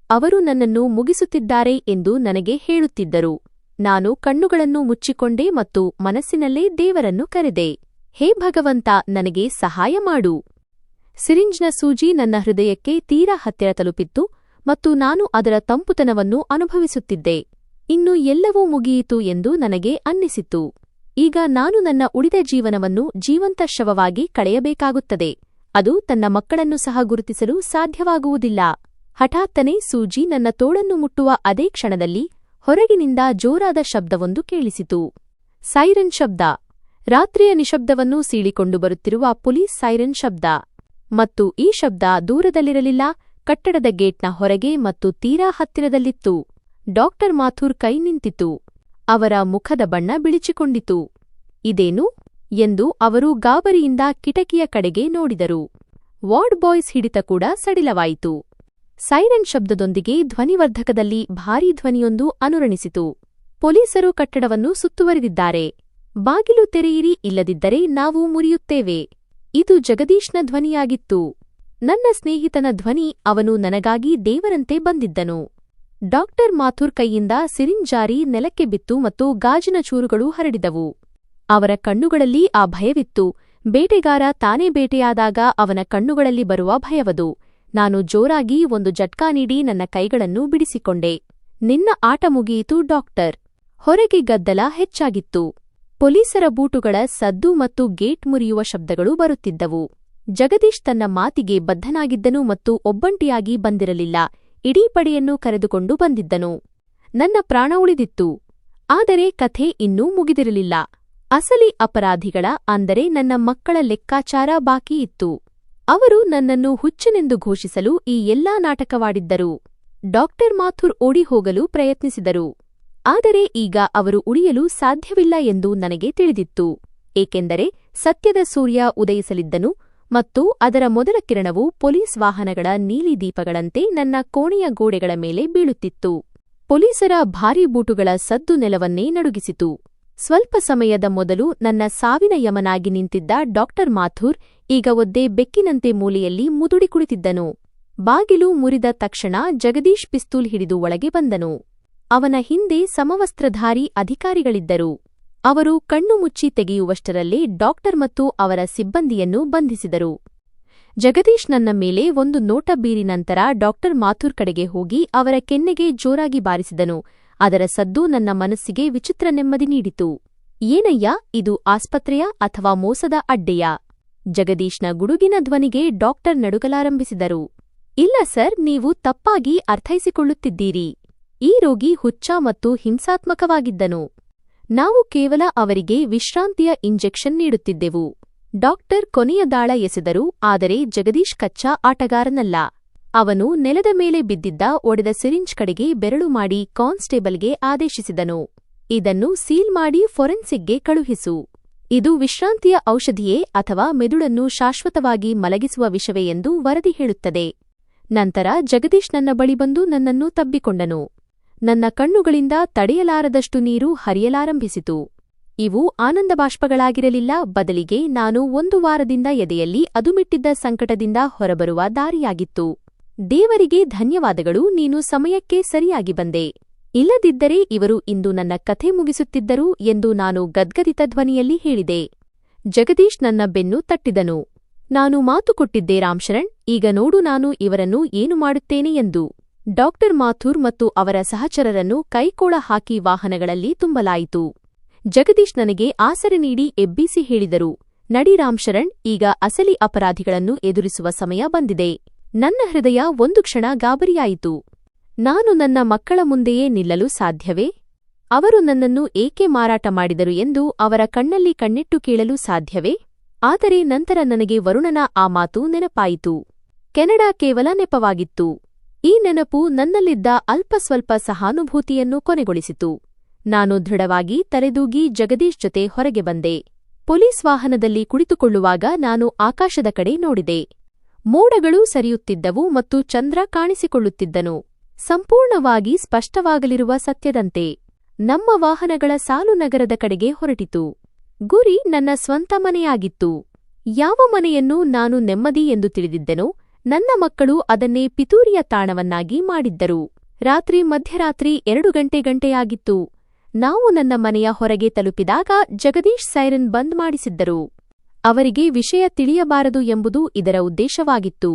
ಅವರು ನನ್ನನ್ನು ಮುಗಿಸುತ್ತಿದ್ದಾರೆ ಎಂದು ನನಗೆ ಹೇಳುತ್ತಿದ್ದರು. ನಾನು ಕಣ್ಣುಗಳನ್ನು ಮುಚ್ಚಿಕೊಂಡೆ ಮತ್ತು ಮನಸ್ಸಿನಲ್ಲೇ ದೇವರನ್ನು ಕರೆದೆ. ಹೇ ಭಗವಂತ, ನನಗೆ ಸಹಾಯ ಮಾಡು. ಸಿರಿಂಜ್ನ ಸೂಜಿ ನನ್ನ ಹೃದಯಕ್ಕೆ ತೀರಾ ಹತ್ತಿರ ತಲುಪಿತ್ತು ಮತ್ತು ನಾನು ಅದರ ತಂಪುತನವನ್ನು ಅನುಭವಿಸುತ್ತಿದ್ದೆ. ಇನ್ನು ಎಲ್ಲವೂ ಮುಗಿಯಿತು ಎಂದು ನನಗೆ ಅನ್ನಿಸಿತು. ಈಗ ನಾನು ನನ್ನ ಉಳಿದ ಜೀವನವನ್ನು ಜೀವಂತ ಶವವಾಗಿ ಕಳೆಯಬೇಕಾಗುತ್ತದೆ. ಅದು ತನ್ನ ಮಕ್ಕಳನ್ನು ಸಹ ಗುರುತಿಸಲು ಸಾಧ್ಯವಾಗುವುದಿಲ್ಲ. ಹಠಾತ್ತನೆ ಸೂಜಿ ನನ್ನ ತೋಳನ್ನು ಮುಟ್ಟುವ ಅದೇ ಕ್ಷಣದಲ್ಲಿ ಹೊರಗಿನಿಂದ ಜೋರಾದ ಶಬ್ದವೊಂದು ಕೇಳಿಸಿತು. ಸೈರನ್ ಶಬ್ದ. ರಾತ್ರಿಯ ನಿಶಬ್ದವನ್ನು ಸೀಳಿಕೊಂಡು ಬರುತ್ತಿರುವ ಪೊಲೀಸ್ ಸೈರನ್ ಶಬ್ದ. ಮತ್ತು ಈ ಶಬ್ದ ದೂರದಲ್ಲಿರಲಿಲ್ಲ, ಕಟ್ಟಡದ ಗೇಟ್ನ ಹೊರಗೆ ಮತ್ತು ತೀರಾ ಹತ್ತಿರದಲ್ಲಿತ್ತು. ಡಾಕ್ಟರ್ ಮಾಥುರ್ ಕೈ ನಿಂತಿತು. ಅವರ ಮುಖದ ಬಣ್ಣ ಬಿಳಿಚಿಕೊಂಡಿತು. ಇದೇನು ಎಂದು ಅವರು ಗಾಬರಿಯಿಂದ ಕಿಟಕಿಯ ಕಡೆಗೆ ನೋಡಿದರು. ವಾರ್ಡ್ ಬಾಯ್ಸ್ ಹಿಡಿತ ಕೂಡ ಸಡಿಲವಾಯಿತು. ಸೈರನ್ ಶಬ್ದದೊಂದಿಗೆ ಧ್ವನಿವರ್ಧಕದಲ್ಲಿ ಭಾರೀ ಧ್ವನಿಯೊಂದು ಅನುರಣಿಸಿತು. ಪೊಲೀಸರು ಕಟ್ಟಡವನ್ನು ಸುತ್ತುವರಿದಿದ್ದಾರೆ. ಬಾಗಿಲು ತೆರೆಯಿರಿ, ಇಲ್ಲದಿದ್ದರೆ ನಾವು ಮುರಿಯುತ್ತೇವೆ. ಇದು ಜಗದೀಶ್ನ ಧ್ವನಿಯಾಗಿತ್ತು. ನನ್ನ ಸ್ನೇಹಿತನ ಧ್ವನಿ. ಅವನು ನನಗಾಗಿ ದೇವರಂತೆ ಬಂದಿದ್ದನು. ಡಾಕ್ಟರ್ ಮಾಥುರ್ ಕೈಯಿಂದ ಸಿರಿಂಜ್ ಜಾರಿ ನೆಲಕ್ಕೆ ಬಿತ್ತು ಮತ್ತು ಗಾಜಿನ ಚೂರುಗಳು ಹರಡಿದವು. ಅವರ ಕಣ್ಣುಗಳಲ್ಲಿ ಆ ಭಯವಿತ್ತು. ಬೇಟೆಗಾರ ತಾನೇ ಬೇಟೆಯಾದಾಗ ಅವನ ಕಣ್ಣುಗಳಲ್ಲಿ ಬರುವ ಭಯವದು. ನಾನು ಜೋರಾಗಿ ಒಂದು ಜಟ್ಕಾ ನೀಡಿ ನನ್ನ ಕೈಗಳನ್ನು ಬಿಡಿಸಿಕೊಂಡೆ. ನಿನ್ನ ಆಟ ಮುಗಿಯಿತು ಡಾಕ್ಟರ್. ಹೊರಗೆ ಗದ್ದಲ ಹೆಚ್ಚಾಗಿತ್ತು. ಪೊಲೀಸರ ಬೂಟುಗಳ ಸದ್ದು ಮತ್ತು ಗೇಟ್ ಮುರಿಯುವ ಶಬ್ದಗಳು ಬರುತ್ತಿದ್ದವು. ಜಗದೀಶ್ ತನ್ನ ಮಾತಿಗೆ ಬದ್ಧನಾಗಿದ್ದನು ಮತ್ತು ಒಬ್ಬಂಟಿಯಾಗಿ ಬಂದಿರಲಿಲ್ಲ. ಇಡೀ ಪಡೆಯನ್ನು ಕರೆದುಕೊಂಡು ಬಂದಿದ್ದನು. ನನ್ನ ಪ್ರಾಣ ಉಳಿದಿತ್ತು. ಆದರೆ ಕಥೆ ಇನ್ನೂ ಮುಗಿದಿರಲಿಲ್ಲ. ಅಸಲಿ ಅಪರಾಧಿಗಳ, ಅಂದರೆ ನನ್ನ ಮಕ್ಕಳ ಲೆಕ್ಕಾಚಾರ ಬಾಕಿ ಇತ್ತು. ಅವರು ನನ್ನನ್ನು ಹುಚ್ಚನೆಂದು ಘೋಷಿಸಲು ಈ ಎಲ್ಲಾ ನಾಟಕವಾಡಿದ್ದರು. ಡಾಕ್ಟರ್ ಮಾಥುರ್ ಓಡಿಹೋಗಲು ಪ್ರಯತ್ನಿಸಿದರು. ಆದರೆ ಈಗ ಅವರು ಉಳಿಯಲು ಸಾಧ್ಯವಿಲ್ಲ ಎಂದು ನನಗೆ ತಿಳಿದಿತ್ತು. ಏಕೆಂದರೆ ಸತ್ಯದ ಸೂರ್ಯ ಉದಯಿಸಲಿದ್ದನು ಮತ್ತು ಅದರ ಮೊದಲ ಕಿರಣವು ಪೊಲೀಸ್ ವಾಹನಗಳ ನೀಲಿ ದೀಪಗಳಂತೆ ನನ್ನ ಕೋಣೆಯ ಗೋಡೆಗಳ ಮೇಲೆ ಬೀಳುತ್ತಿತ್ತು. ಪೊಲೀಸರ ಭಾರೀ ಬೂಟುಗಳ ಸದ್ದು ನೆಲವನ್ನೇ ನಡುಗಿಸಿತು. ಸ್ವಲ್ಪ ಸಮಯದ ಮೊದಲು ನನ್ನ ಸಾವಿನ ಯಮನಾಗಿ ನಿಂತಿದ್ದ ಡಾಕ್ಟರ್ ಮಾಥುರ್ ಈಗ ಒದ್ದೆ ಬೆಕ್ಕಿನಂತೆ ಮೂಲೆಯಲ್ಲಿ ಮುದುಡಿ ಕುಳಿತಿದ್ದನು. ಬಾಗಿಲು ಮುರಿದ ತಕ್ಷಣ ಜಗದೀಶ್ ಪಿಸ್ತೂಲ್ ಹಿಡಿದು ಒಳಗೆ ಬಂದನು. ಅವನ ಹಿಂದೆ ಸಮವಸ್ತ್ರಧಾರಿ ಅಧಿಕಾರಿಗಳಿದ್ದರು. ಅವರು ಕಣ್ಣು ಮುಚ್ಚಿ ತೆಗೆಯುವಷ್ಟರಲ್ಲೇ ಡಾಕ್ಟರ್ ಮತ್ತು ಅವರ ಸಿಬ್ಬಂದಿಯನ್ನು ಬಂಧಿಸಿದರು. ಜಗದೀಶ್ ನನ್ನ ಮೇಲೆ ಒಂದು ನೋಟ ಬೀರಿ ನಂತರ ಡಾಕ್ಟರ್ ಮಾಥುರ್ ಕಡೆಗೆ ಹೋಗಿ ಅವರ ಕೆನ್ನೆಗೆ ಜೋರಾಗಿ ಬಾರಿಸಿದನು. ಅದರ ಸದ್ದು ನನ್ನ ಮನಸ್ಸಿಗೆ ವಿಚಿತ್ರ ನೆಮ್ಮದಿ ನೀಡಿತು. ಏನಯ್ಯ, ಇದು ಆಸ್ಪತ್ರೆಯ ಅಥವಾ ಮೋಸದ ಅಡ್ಡೆಯ? ಜಗದೀಶ್ನ ಗುಡುಗಿನ ಧ್ವನಿಗೆ ಡಾಕ್ಟರ್ ನಡುಗಲಾರಂಭಿಸಿದರು. ಇಲ್ಲ ಸರ್, ನೀವು ತಪ್ಪಾಗಿ ಅರ್ಥೈಸಿಕೊಳ್ಳುತ್ತಿದ್ದೀರಿ. ಈ ರೋಗಿ ಹುಚ್ಚ ಮತ್ತು ಹಿಂಸಾತ್ಮಕವಾಗಿದ್ದನು. ನಾವು ಕೇವಲ ಅವರಿಗೆ ವಿಶ್ರಾಂತಿಯ ಇಂಜೆಕ್ಷನ್ ನೀಡುತ್ತಿದ್ದೆವು. ಡಾಕ್ಟರ್ ಕೊನೆಯ ದಾಳ ಎಸೆದರು. ಆದರೆ ಜಗದೀಶ್ ಕಚ್ಚಾ ಆಟಗಾರನಲ್ಲ. ಅವನು ನೆಲದ ಮೇಲೆ ಬಿದ್ದಿದ್ದ ಒಡೆದ ಸಿರಿಂಜ್ ಕಡೆಗೆ ಬೆರಳು ಮಾಡಿ ಕಾನ್ಸ್ಟೇಬಲ್ಗೆ ಆದೇಶಿಸಿದನು. ಇದನ್ನು ಸೀಲ್ ಮಾಡಿ ಫೊರೆನ್ಸಿಕ್ಗೆ ಕಳುಹಿಸು. ಇದು ವಿಶ್ರಾಂತಿಯ ಔಷಧಿಯೇ ಅಥವಾ ಮೆದುಳನ್ನು ಶಾಶ್ವತವಾಗಿ ಮಲಗಿಸುವ ವಿಷವೇ ಎಂದು ವರದಿ ಹೇಳುತ್ತದೆ. ನಂತರ ಜಗದೀಶ್ ನನ್ನ ಬಳಿ ಬಂದು ನನ್ನನ್ನು ತಬ್ಬಿಕೊಂಡನು. ನನ್ನ ಕಣ್ಣುಗಳಿಂದ ತಡೆಯಲಾರದಷ್ಟು ನೀರು ಹರಿಯಲಾರಂಭಿಸಿತು. ಇವು ಆನಂದಬಾಷ್ಪಗಳಾಗಿರಲಿಲ್ಲ, ಬದಲಿಗೆ ನಾನು 1 ವಾರದಿಂದ ಎದೆಯಲ್ಲಿ ಅದುಮಿಟ್ಟಿದ್ದ ಸಂಕಟದಿಂದ ಹೊರಬರುವ ದಾರಿಯಾಗಿತ್ತು. ದೇವರಿಗೆ ಧನ್ಯವಾದಗಳು, ನೀನು ಸಮಯಕ್ಕೆ ಸರಿಯಾಗಿ ಬಂದೆ. ಇಲ್ಲದಿದ್ದರೆ ಇವರು ಇಂದು ನನ್ನ ಕಥೆ ಮುಗಿಸುತ್ತಿದ್ದರು ಎಂದು ನಾನು ಗದ್ಗದಿತ ಧ್ವನಿಯಲ್ಲಿ ಹೇಳಿದೆ. ಜಗದೀಶ್ ನನ್ನ ಬೆನ್ನು ತಟ್ಟಿದನು. ನಾನು ಮಾತು ಕೊಟ್ಟಿದ್ದೆ ರಾಮ್ಶರಣ್, ಈಗ ನೋಡು ನಾನು ಇವರನ್ನು ಏನು ಮಾಡುತ್ತೇನೆ ಎಂದು. ಡಾಕ್ಟರ್ ಮಾಥುರ್ ಮತ್ತು ಅವರ ಸಹಚರರನ್ನು ಕೈಕೋಳ ಹಾಕಿ ವಾಹನಗಳಲ್ಲಿ ತುಂಬಲಾಯಿತು. ಜಗದೀಶ್ ನನಗೆ ಆಸರೆ ನೀಡಿ ಎಬ್ಬಿಸಿ ಹೇಳಿದರು, ನಡಿ ರಾಮ್ಶರಣ್, ಈಗ ಅಸಲಿ ಅಪರಾಧಿಗಳನ್ನು ಎದುರಿಸುವ ಸಮಯ ಬಂದಿದೆ. ನನ್ನ ಹೃದಯ ಒಂದು ಕ್ಷಣ ಗಾಬರಿಯಾಯಿತು. ನಾನು ನನ್ನ ಮಕ್ಕಳ ಮುಂದೆಯೇ ನಿಲ್ಲಲು ಸಾಧ್ಯವೇ? ಅವರು ನನ್ನನ್ನು ಏಕೆ ಮಾರಾಟ ಮಾಡಿದರು ಎಂದು ಅವರ ಕಣ್ಣಲ್ಲಿ ಕಣ್ಣಿಟ್ಟು ಕೇಳಲು ಸಾಧ್ಯವೇ? ಆದರೆ ನಂತರ ನನಗೆ ವರುಣನ ಆ ಮಾತು ನೆನಪಾಯಿತು. ಕೆನಡಾ ಕೇವಲ ನೆಪವಾಗಿತ್ತು. ಈ ನೆನಪು ನನ್ನಲ್ಲಿದ್ದ ಅಲ್ಪ ಸ್ವಲ್ಪ ಸಹಾನುಭೂತಿಯನ್ನು ಕೊನೆಗೊಳಿಸಿತು. ನಾನು ದೃಢವಾಗಿ ತಲೆದೂಗಿ ಜಗದೀಶ್ ಜೊತೆ ಹೊರಗೆ ಬಂದೆ. ಪೊಲೀಸ್ ವಾಹನದಲ್ಲಿ ಕುಳಿತುಕೊಳ್ಳುವಾಗ ನಾನು ಆಕಾಶದ ಕಡೆ ನೋಡಿದೆ. ಮೋಡಗಳು ಸರಿಯುತ್ತಿದ್ದವು ಮತ್ತು ಚಂದ್ರ ಕಾಣಿಸಿಕೊಳ್ಳುತ್ತಿದ್ದನು, ಸಂಪೂರ್ಣವಾಗಿ ಸ್ಪಷ್ಟವಾಗಲಿರುವ ಸತ್ಯದಂತೆ. ನಮ್ಮ ವಾಹನಗಳ ಸಾಲು ನಗರದ ಕಡೆಗೆ ಹೊರಟಿತು. ಗುರಿ ನನ್ನ ಸ್ವಂತ ಮನೆಯಾಗಿತ್ತು. ಯಾವ ಮನೆಯನ್ನು ನಾನು ನೆಮ್ಮದಿ ಎಂದು ತಿಳಿದಿದ್ದೆನೋ, ನನ್ನ ಮಕ್ಕಳು ಅದನ್ನೇ ಪಿತೂರಿಯ ತಾಣವನ್ನಾಗಿ ಮಾಡಿದ್ದರು. ರಾತ್ರಿ ಮಧ್ಯರಾತ್ರಿ 2 ಗಂಟೆಯಾಗಿತ್ತು. ನಾವು ನನ್ನ ಮನೆಯ ಹೊರಗೆ ತಲುಪಿದಾಗ ಜಗದೀಶ್ ಸೈರನ್ ಬಂದ್ ಮಾಡಿಸಿದ್ದರು. ಅವರಿಗೆ ವಿಷಯ ತಿಳಿಯಬಾರದು ಎಂಬುದು ಇದರ ಉದ್ದೇಶವಾಗಿತ್ತು.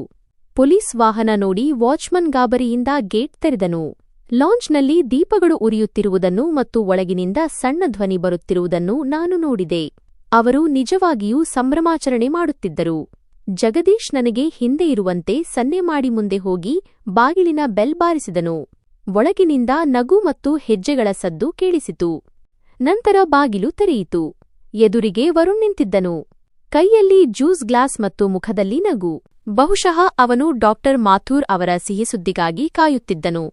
ಪೊಲೀಸ್ ವಾಹನ ನೋಡಿ ವಾಚ್ಮನ್ ಗಾಬರಿಯಿಂದ ಗೇಟ್ ತೆರೆದನು. ಲಾಂಜ್ನಲ್ಲಿ ದೀಪಗಳು ಉರಿಯುತ್ತಿರುವುದನ್ನು ಮತ್ತು ಒಳಗಿನಿಂದ ಸಣ್ಣ ಧ್ವನಿ ಬರುತ್ತಿರುವುದನ್ನು ನಾನು ನೋಡಿದೆ. ಅವರು ನಿಜವಾಗಿಯೂ ಸಂಭ್ರಮಾಚರಣೆ ಮಾಡುತ್ತಿದ್ದರು. ಜಗದೀಶ್ ನನಗೆ ಹಿಂದೆ ಇರುವಂತೆ ಸನ್ನೆ ಮಾಡಿ ಮುಂದೆ ಹೋಗಿ ಬಾಗಿಲಿನ ಬೆಲ್ ಬಾರಿಸಿದನು. ಒಳಗಿನಿಂದ ನಗು ಮತ್ತು ಹೆಜ್ಜೆಗಳ ಸದ್ದು ಕೇಳಿಸಿತು. ನಂತರ ಬಾಗಿಲು ತೆರೆಯಿತು. ಎದುರಿಗೆ ವರುಣ್ ನಿಂತಿದ್ದನು. ಕೈಯಲ್ಲಿ ಜ್ಯೂಸ್ ಗ್ಲಾಸ್ ಮತ್ತು ಮುಖದಲ್ಲಿ ನಗು. ಬಹುಶಃ ಅವನು ಡಾಕ್ಟರ್ ಮಾಥೂರ್ ಅವರ ಸಿಹಿಸುದ್ದಿಗಾಗಿ ಕಾಯುತ್ತಿದ್ದನು.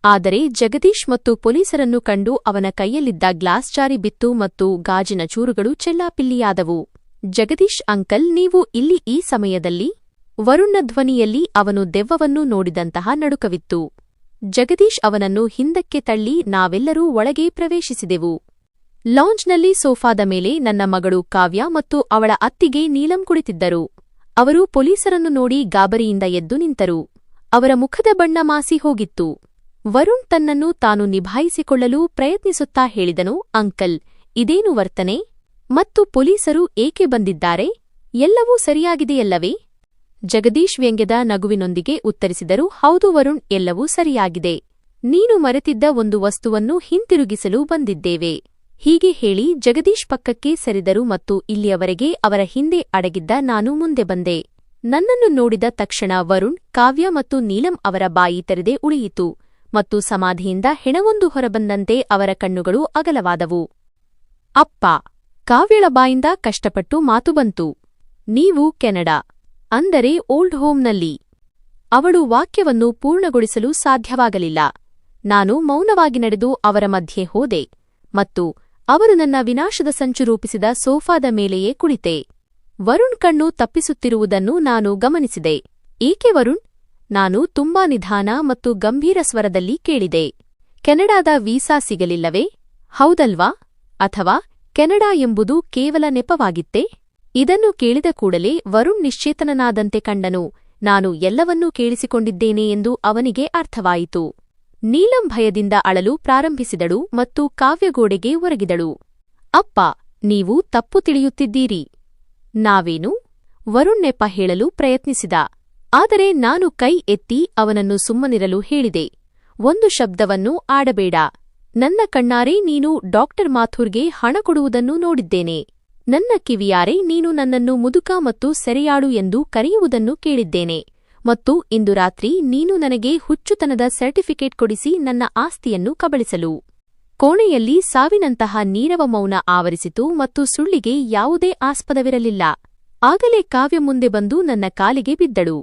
ಆದರೆ ಜಗದೀಶ್ ಮತ್ತು ಪೊಲೀಸರನ್ನು ಕಂಡು ಅವನ ಕೈಯಲ್ಲಿದ್ದ ಗ್ಲಾಸ್ ಜಾರಿ ಬಿತ್ತು ಮತ್ತು ಗಾಜಿನ ಚೂರುಗಳು ಚೆಲ್ಲಾಪಿಲ್ಲಿಯಾದವು. ಜಗದೀಶ್ ಅಂಕಲ್, ನೀವು ಇಲ್ಲಿ ಈ ಸಮಯದಲ್ಲಿ? ವರುಣ್ನ ಧ್ವನಿಯಲ್ಲಿ ಅವನು ದೆವ್ವವನ್ನು ನೋಡಿದಂತಹ ನಡುಕವಿತ್ತು. ಜಗದೀಶ್ ಅವನನ್ನು ಹಿಂದಕ್ಕೆ ತಳ್ಳಿ ನಾವೆಲ್ಲರೂ ಒಳಗೆ ಪ್ರವೇಶಿಸಿದೆವು. ಲಾಂಜ್ನಲ್ಲಿ ಸೋಫಾದ ಮೇಲೆ ನನ್ನ ಮಗಳು ಕಾವ್ಯ ಮತ್ತು ಅವಳ ಅತ್ತಿಗೆ ನೀಲಂ ಕುಳಿತಿದ್ದರು. ಅವರು ಪೊಲೀಸರನ್ನು ನೋಡಿ ಗಾಬರಿಯಿಂದ ಎದ್ದು ನಿಂತರು. ಅವರ ಮುಖದ ಬಣ್ಣ ಮಾಸಿ ಹೋಗಿತ್ತು. ವರುಣ್ ತನ್ನನ್ನು ತಾನು ನಿಭಾಯಿಸಿಕೊಳ್ಳಲು ಪ್ರಯತ್ನಿಸುತ್ತಾ ಹೇಳಿದನು, ಅಂಕಲ್, ಇದೇನು ವರ್ತನೆ? ಮತ್ತು ಪೊಲೀಸರು ಏಕೆ ಬಂದಿದ್ದಾರೆ? ಎಲ್ಲವೂ ಸರಿಯಾಗಿದೆಯಲ್ಲವೇ? ಜಗದೀಶ್ ವ್ಯಂಗ್ಯದ ನಗುವಿನೊಂದಿಗೆ ಉತ್ತರಿಸಿದರು, ಹೌದು ವರುಣ್, ಎಲ್ಲವೂ ಸರಿಯಾಗಿದೆ. ನೀನು ಮರೆತಿದ್ದ ಒಂದು ವಸ್ತುವನ್ನು ಹಿಂತಿರುಗಿಸಲು ಬಂದಿದ್ದೇವೆ. ಹೀಗೆ ಹೇಳಿ ಜಗದೀಶ್ ಪಕ್ಕಕ್ಕೆ ಸರಿದರು ಮತ್ತು ಇಲ್ಲಿಯವರೆಗೆ ಅವರ ಹಿಂದೆ ಅಡಗಿದ್ದ ನಾನು ಮುಂದೆ ಬಂದೆ. ನನ್ನನ್ನು ನೋಡಿದ ತಕ್ಷಣ ವರುಣ್, ಕಾವ್ಯ ಮತ್ತು ನೀಲಂ ಅವರ ಬಾಯಿ ತೆರೆದೇ ಉಳಿಯಿತು ಮತ್ತು ಸಮಾಧಿಯಿಂದ ಹೆಣವೊಂದು ಹೊರಬಂದಂತೆ ಅವರ ಕಣ್ಣುಗಳು ಅಗಲವಾದವು. ಅಪ್ಪ! ಕಾವ್ಯಳ ಬಾಯಿಂದ ಕಷ್ಟಪಟ್ಟು ಮಾತು ಬಂತು. ನೀವು ಕೆನಡಾ, ಅಂದರೆ ಓಲ್ಡ್ ಹೋಮ್ನಲ್ಲಿ. ಅವಳು ವಾಕ್ಯವನ್ನು ಪೂರ್ಣಗೊಳಿಸಲು ಸಾಧ್ಯವಾಗಲಿಲ್ಲ. ನಾನು ಮೌನವಾಗಿ ನಡೆದು ಅವರ ಮಧ್ಯೆ ಹೋದೆ ಮತ್ತು ಅವರು ನನ್ನ ವಿನಾಶದ ಸಂಚು ರೂಪಿಸಿದ ಸೋಫಾದ ಮೇಲೆಯೇ ಕುಳಿತೆ. ವರುಣ್ ಕಣ್ಣು ತಪ್ಪಿಸುತ್ತಿರುವುದನ್ನು ನಾನು ಗಮನಿಸಿದೆ. ಏಕೆ ವರುಣ್? ನಾನು ತುಂಬಾ ನಿಧಾನ ಮತ್ತು ಗಂಭೀರ ಸ್ವರದಲ್ಲಿ ಕೇಳಿದೆ. ಕೆನಡಾದ ವೀಸಾ ಸಿಗಲಿಲ್ಲವೇ? ಹೌದಲ್ವಾ? ಅಥವಾ ಕೆನಡಾ ಎಂಬುದು ಕೇವಲ ನೆಪವಾಗಿತ್ತೇ? ಇದನ್ನು ಕೇಳಿದ ಕೂಡಲೇ ವರುಣ್ ನಿಶ್ಚೇತನನಾದಂತೆ ಕಂಡನು. ನಾನು ಎಲ್ಲವನ್ನೂ ಕೇಳಿಸಿಕೊಂಡಿದ್ದೇನೆ ಎಂದು ಅವನಿಗೆ ಅರ್ಥವಾಯಿತು. ನೀಲಂ ಭಯದಿಂದ ಅಳಲು ಪ್ರಾರಂಭಿಸಿದಳು ಮತ್ತು ಕಾವ್ಯಗೋಡೆಗೆ ಒರಗಿದಳು. ಅಪ್ಪ, ನೀವು ತಪ್ಪು ತಿಳಿಯುತ್ತಿದ್ದೀರಿ. ನಾವೇನು? ವರುಣ್ ನೆಪ ಹೇಳಲು ಪ್ರಯತ್ನಿಸಿದ. ಆದರೆ ನಾನು ಕೈ ಎತ್ತಿ ಅವನನ್ನು ಸುಮ್ಮನಿರಲು ಹೇಳಿದೆ. ಒಂದು ಶಬ್ದವನ್ನೂ ಆಡಬೇಡ. ನನ್ನ ಕಣ್ಣಾರೆ ನೀನು ಡಾಕ್ಟರ್ ಮಾಥೂರ್ಗೆ ಹಣ ಕೊಡುವುದನ್ನು ನೋಡಿದ್ದೇನೆ. ನನ್ನ ಕಿವಿಯಾರೆ ನೀನು ನನ್ನನ್ನು ಮುದುಕ ಮತ್ತು ಸೆರೆಯಾಳು ಎಂದು ಕರೆಯುವುದನ್ನು ಕೇಳಿದ್ದೇನೆ. ಮತ್ತು ಇಂದು ರಾತ್ರಿ ನೀನು ನನಗೆ ಹುಚ್ಚುತನದ ಸರ್ಟಿಫಿಕೇಟ್ ಕೊಡಿಸಿ ನನ್ನ ಆಸ್ತಿಯನ್ನು ಕಬಳಿಸಲು. ಕೋಣೆಯಲ್ಲಿ ಸಾವಿನಂತಹ ನೀರವ ಮೌನ ಆವರಿಸಿತು ಮತ್ತು ಸುಳ್ಳಿಗೆ ಯಾವುದೇ ಆಸ್ಪದವಿರಲಿಲ್ಲ. ಆಗಲೇ ಕಾವ್ಯ ಮುಂದೆ ಬಂದು ನನ್ನ ಕಾಲಿಗೆ ಬಿದ್ದಳು.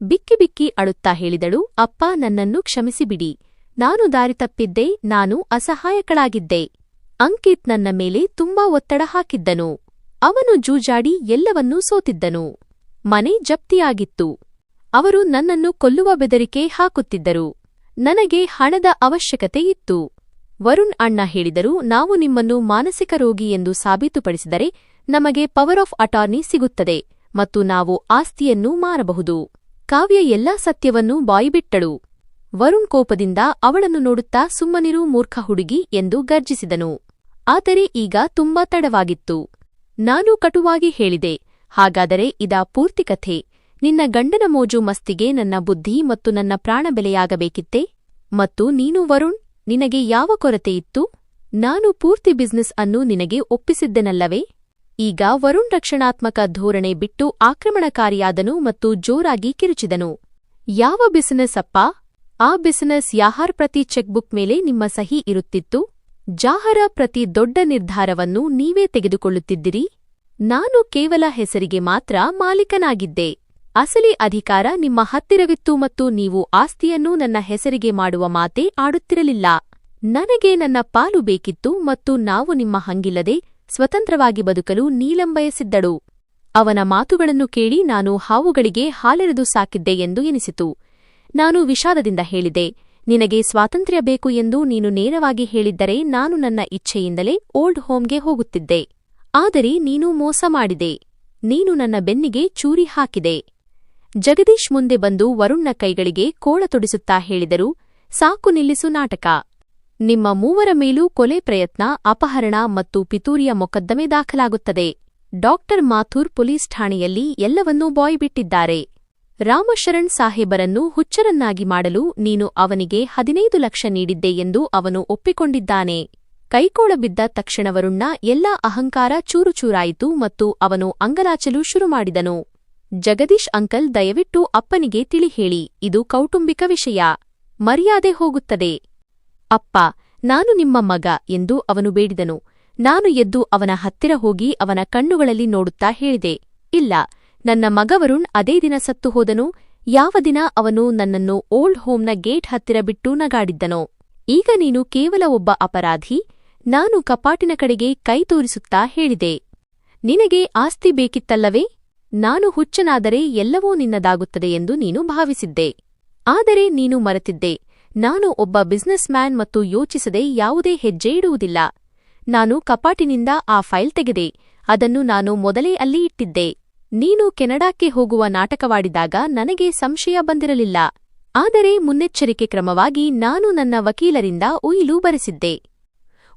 ಬಿಕ್ಕಿ ಬಿಕ್ಕಿ ಅಳುತ್ತಾ ಹೇಳಿದಳು, ಅಪ್ಪ, ನನ್ನನ್ನು ಕ್ಷಮಿಸಿಬಿಡಿ. ನಾನು ದಾರಿ ತಪ್ಪಿದ್ದೆ. ನಾನು ಅಸಹಾಯಕಳಾಗಿದ್ದೆ. ಅಂಕಿತ್ ನನ್ನ ಮೇಲೆ ತುಂಬಾ ಒತ್ತಡ ಹಾಕಿದ್ದನು. ಅವನು ಜೂಜಾಡಿ ಎಲ್ಲವನ್ನೂ ಸೋತಿದ್ದನು. ಮನೆ ಜಪ್ತಿಯಾಗಿತ್ತು. ಅವರು ನನ್ನನ್ನು ಕೊಲ್ಲುವ ಬೆದರಿಕೆ ಹಾಕುತ್ತಿದ್ದರು. ನನಗೆ ಹಣದ ಅವಶ್ಯಕತೆ ಇತ್ತು. ವರುಣ್ ಅಣ್ಣ ಹೇಳಿದರು, ನಾವು ನಿಮ್ಮನ್ನು ಮಾನಸಿಕ ರೋಗಿ ಎಂದು ಸಾಬೀತುಪಡಿಸಿದರೆ ನಮಗೆ ಪವರ್ ಆಫ್ ಅಟಾರ್ನಿ ಸಿಗುತ್ತದೆ ಮತ್ತು ನಾವು ಆಸ್ತಿಯನ್ನು ಮಾರಬಹುದು. ಕಾವ್ಯ ಎಲ್ಲಾ ಸತ್ಯವನ್ನೂ ಬಾಯಿಬಿಟ್ಟಳು. ವರುಣ್ ಕೋಪದಿಂದ ಅವಳನ್ನು ನೋಡುತ್ತಾ ಸುಮ್ಮನಿರು ಮೂರ್ಖ ಹುಡುಗಿ ಎಂದು ಗರ್ಜಿಸಿದನು. ಆದರೆ ಈಗ ತುಂಬಾ ತಡವಾಗಿತ್ತು. ನಾನು ಕಟುವಾಗಿ ಹೇಳಿದೆ, ಹಾಗಾದರೆ ಇದಾ ಪೂರ್ತಿ ಕಥೆ? ನಿನ್ನ ಗಂಡನ ಮೋಜು ಮಸ್ತಿಗೆ ನನ್ನ ಬುದ್ಧಿ ಮತ್ತು ನನ್ನ ಪ್ರಾಣ ಬೆಲೆಯಾಗಬೇಕಿತ್ತೆ? ಮತ್ತು ನೀನು ವರುಣ್, ನಿನಗೆ ಯಾವ ಕೊರತೆಯಿತ್ತು? ನಾನು ಪೂರ್ತಿ ಬಿಸ್ನೆಸ್ ಅನ್ನು ನಿನಗೆ ಒಪ್ಪಿಸಿದ್ದೆನಲ್ಲವೇ? ಈಗ ವರುಣ್ ರಕ್ಷಣಾತ್ಮಕ ಧೋರಣೆ ಬಿಟ್ಟು ಆಕ್ರಮಣಕಾರಿಯಾದನು ಮತ್ತು ಜೋರಾಗಿ ಕಿರುಚಿದನು. ಯಾವ ಬಿಸಿನೆಸ್ ಅಪ್ಪ? ಆ ಬಿಸಿನೆಸ್ ಯಾಹಾರ್ ಪ್ರತಿ ಚೆಕ್ಬುಕ್ ಮೇಲೆ ನಿಮ್ಮ ಸಹಿ ಇರುತ್ತಿತ್ತು? ಜಾಹರ ಪ್ರತಿ ದೊಡ್ಡ ನಿರ್ಧಾರವನ್ನು ನೀವೇ ತೆಗೆದುಕೊಳ್ಳುತ್ತಿದ್ದಿರಿ. ನಾನು ಕೇವಲ ಹೆಸರಿಗೆ ಮಾತ್ರ ಮಾಲೀಕನಾಗಿದ್ದೆ. ಅಸಲಿ ಅಧಿಕಾರ ನಿಮ್ಮ ಹತ್ತಿರವಿತ್ತು ಮತ್ತು ನೀವು ಆಸ್ತಿಯನ್ನು ನನ್ನ ಹೆಸರಿಗೆ ಮಾಡುವ ಮಾತೇ ಆಡುತ್ತಿರಲಿಲ್ಲ. ನನಗೆ ನನ್ನ ಪಾಲು ಬೇಕಿತ್ತು ಮತ್ತು ನಾವು ನಿಮ್ಮ ಹಂಗಿಲ್ಲದೆ ಸ್ವತಂತ್ರವಾಗಿ ಬದುಕಲು ನೀಲಂ ಬಯಸಿದ್ದಳು. ಅವನ ಮಾತುಗಳನ್ನು ಕೇಳಿ ನಾನು ಹಾವುಗಳಿಗೆ ಹಾಲೆರೆದು ಸಾಕಿದ್ದೆ ಎಂದು ಎನಿಸಿತು. ನಾನು ವಿಷಾದದಿಂದ ಹೇಳಿದೆ, ನಿನಗೆ ಸ್ವಾತಂತ್ರ್ಯ ಬೇಕು ಎಂದು ನೀನು ನೇರವಾಗಿ ಹೇಳಿದ್ದರೆ ನಾನು ನನ್ನ ಇಚ್ಛೆಯಿಂದಲೇ ಓಲ್ಡ್ ಹೋಮ್ಗೆ ಹೋಗುತ್ತಿದ್ದೆ. ಆದರೆ ನೀನು ಮೋಸ ಮಾಡಿದೆ. ನೀನು ನನ್ನ ಬೆನ್ನಿಗೆ ಚೂರಿ ಹಾಕಿದೆ. ಜಗದೀಶ್ ಮುಂದೆ ಬಂದು ವರುಣ್ನ ಕೈಗಳಿಗೆ ಕೋಳ ತೊಡಿಸುತ್ತಾ ಹೇಳಿದರು, ಸಾಕು ನಿಲ್ಲಿಸು ನಾಟಕ. ನಿಮ್ಮ ಮೂವರ ಮೇಲೂ ಕೊಲೆ ಪ್ರಯತ್ನ, ಅಪಹರಣ ಮತ್ತು ಪಿತೂರಿಯ ಮೊಕದ್ದಮೆ ದಾಖಲಾಗುತ್ತದೆ. ಡಾಕ್ಟರ್ ಮಾಥುರ್ ಪೊಲೀಸ್ ಠಾಣೆಯಲ್ಲಿ ಎಲ್ಲವನ್ನೂ ಬಾಯ್ಬಿಟ್ಟಿದ್ದಾರೆ. ರಾಮಶರಣ್ ಸಾಹೇಬರನ್ನು ಹುಚ್ಚರನ್ನಾಗಿ ಮಾಡಲು ನೀನು ಅವನಿಗೆ 15 ಲಕ್ಷ ನೀಡಿದ್ದೆ ಎಂದು ಅವನು ಒಪ್ಪಿಕೊಂಡಿದ್ದಾನೆ. ಕೈಕೋಳ ಬಿದ್ದ ತಕ್ಷಣ ವರುಣ್ನ ಎಲ್ಲಾ ಅಹಂಕಾರ ಚೂರುಚೂರಾಯಿತು ಮತ್ತು ಅವನು ಅಂಗಲಾಚಲು ಶುರುಮಾಡಿದನು. ಜಗದೀಶ್ ಅಂಕಲ್, ದಯವಿಟ್ಟು ಅಪ್ಪನಿಗೆ ತಿಳಿ ಹೇಳಿ, ಇದು ಕೌಟುಂಬಿಕ ವಿಷಯ. ಮರ್ಯಾದೆ ಹೋಗುತ್ತದೆ. ಅಪ್ಪ, ನಾನು ನಿಮ್ಮ ಮಗ ಎಂದು ಅವನು ಬೇಡಿದನು. ನಾನು ಎದ್ದು ಅವನ ಹತ್ತಿರ ಹೋಗಿ ಅವನ ಕಣ್ಣುಗಳಲ್ಲಿ ನೋಡುತ್ತಾ ಹೇಳಿದೆ, ಇಲ್ಲ, ನನ್ನ ಮಗ ವರುಣ್ ಅದೇ ದಿನ ಸತ್ತು ಹೋದನು. ಯಾವ ದಿನ ಅವನು ನನ್ನನ್ನು ಓಲ್ಡ್ ಹೋಮ್ನ ಗೇಟ್ ಹತ್ತಿರ ಬಿಟ್ಟು ನಗಾಡಿದ್ದನೋ. ಈಗ ನೀನು ಕೇವಲ ಒಬ್ಬ ಅಪರಾಧಿ. ನಾನು ಕಪಾಟಿನ ಕಡೆಗೆ ಕೈ ತೋರಿಸುತ್ತಾ ಹೇಳಿದೆ, ನಿನಗೆ ಆಸ್ತಿ ಬೇಕಿತ್ತಲ್ಲವೇ? ನಾನು ಹುಚ್ಚನಾದರೆ ಎಲ್ಲವೂ ನಿನ್ನದಾಗುತ್ತದೆ ಎಂದು ನೀನು ಭಾವಿಸಿದ್ದೆ. ಆದರೆ ನೀನು ಮರೆತಿದ್ದೆ, ನಾನು ಒಬ್ಬ ಬಿಸ್ನೆಸ್ ಮ್ಯಾನ್ ಮತ್ತು ಯೋಚಿಸದೆ ಯಾವುದೇ ಹೆಜ್ಜೆ ಇಡುವುದಿಲ್ಲ. ನಾನು ಕಪಾಟಿನಿಂದ ಆ ಫೈಲ್ ತೆಗೆದೆ. ಅದನ್ನು ನಾನು ಮೊದಲೇ ಅಲ್ಲಿ ಇಟ್ಟಿದ್ದೆ. ನೀನು ಕೆನಡಾಕ್ಕೆ ಹೋಗುವ ನಾಟಕವಾಡಿದಾಗ ನನಗೆ ಸಂಶಯ ಬಂದಿರಲಿಲ್ಲ. ಆದರೆ ಮುನ್ನೆಚ್ಚರಿಕೆ ಕ್ರಮವಾಗಿ ನಾನು ನನ್ನ ವಕೀಲರಿಂದ ಉಯಿಲು ಬರೆಸಿದ್ದೆ.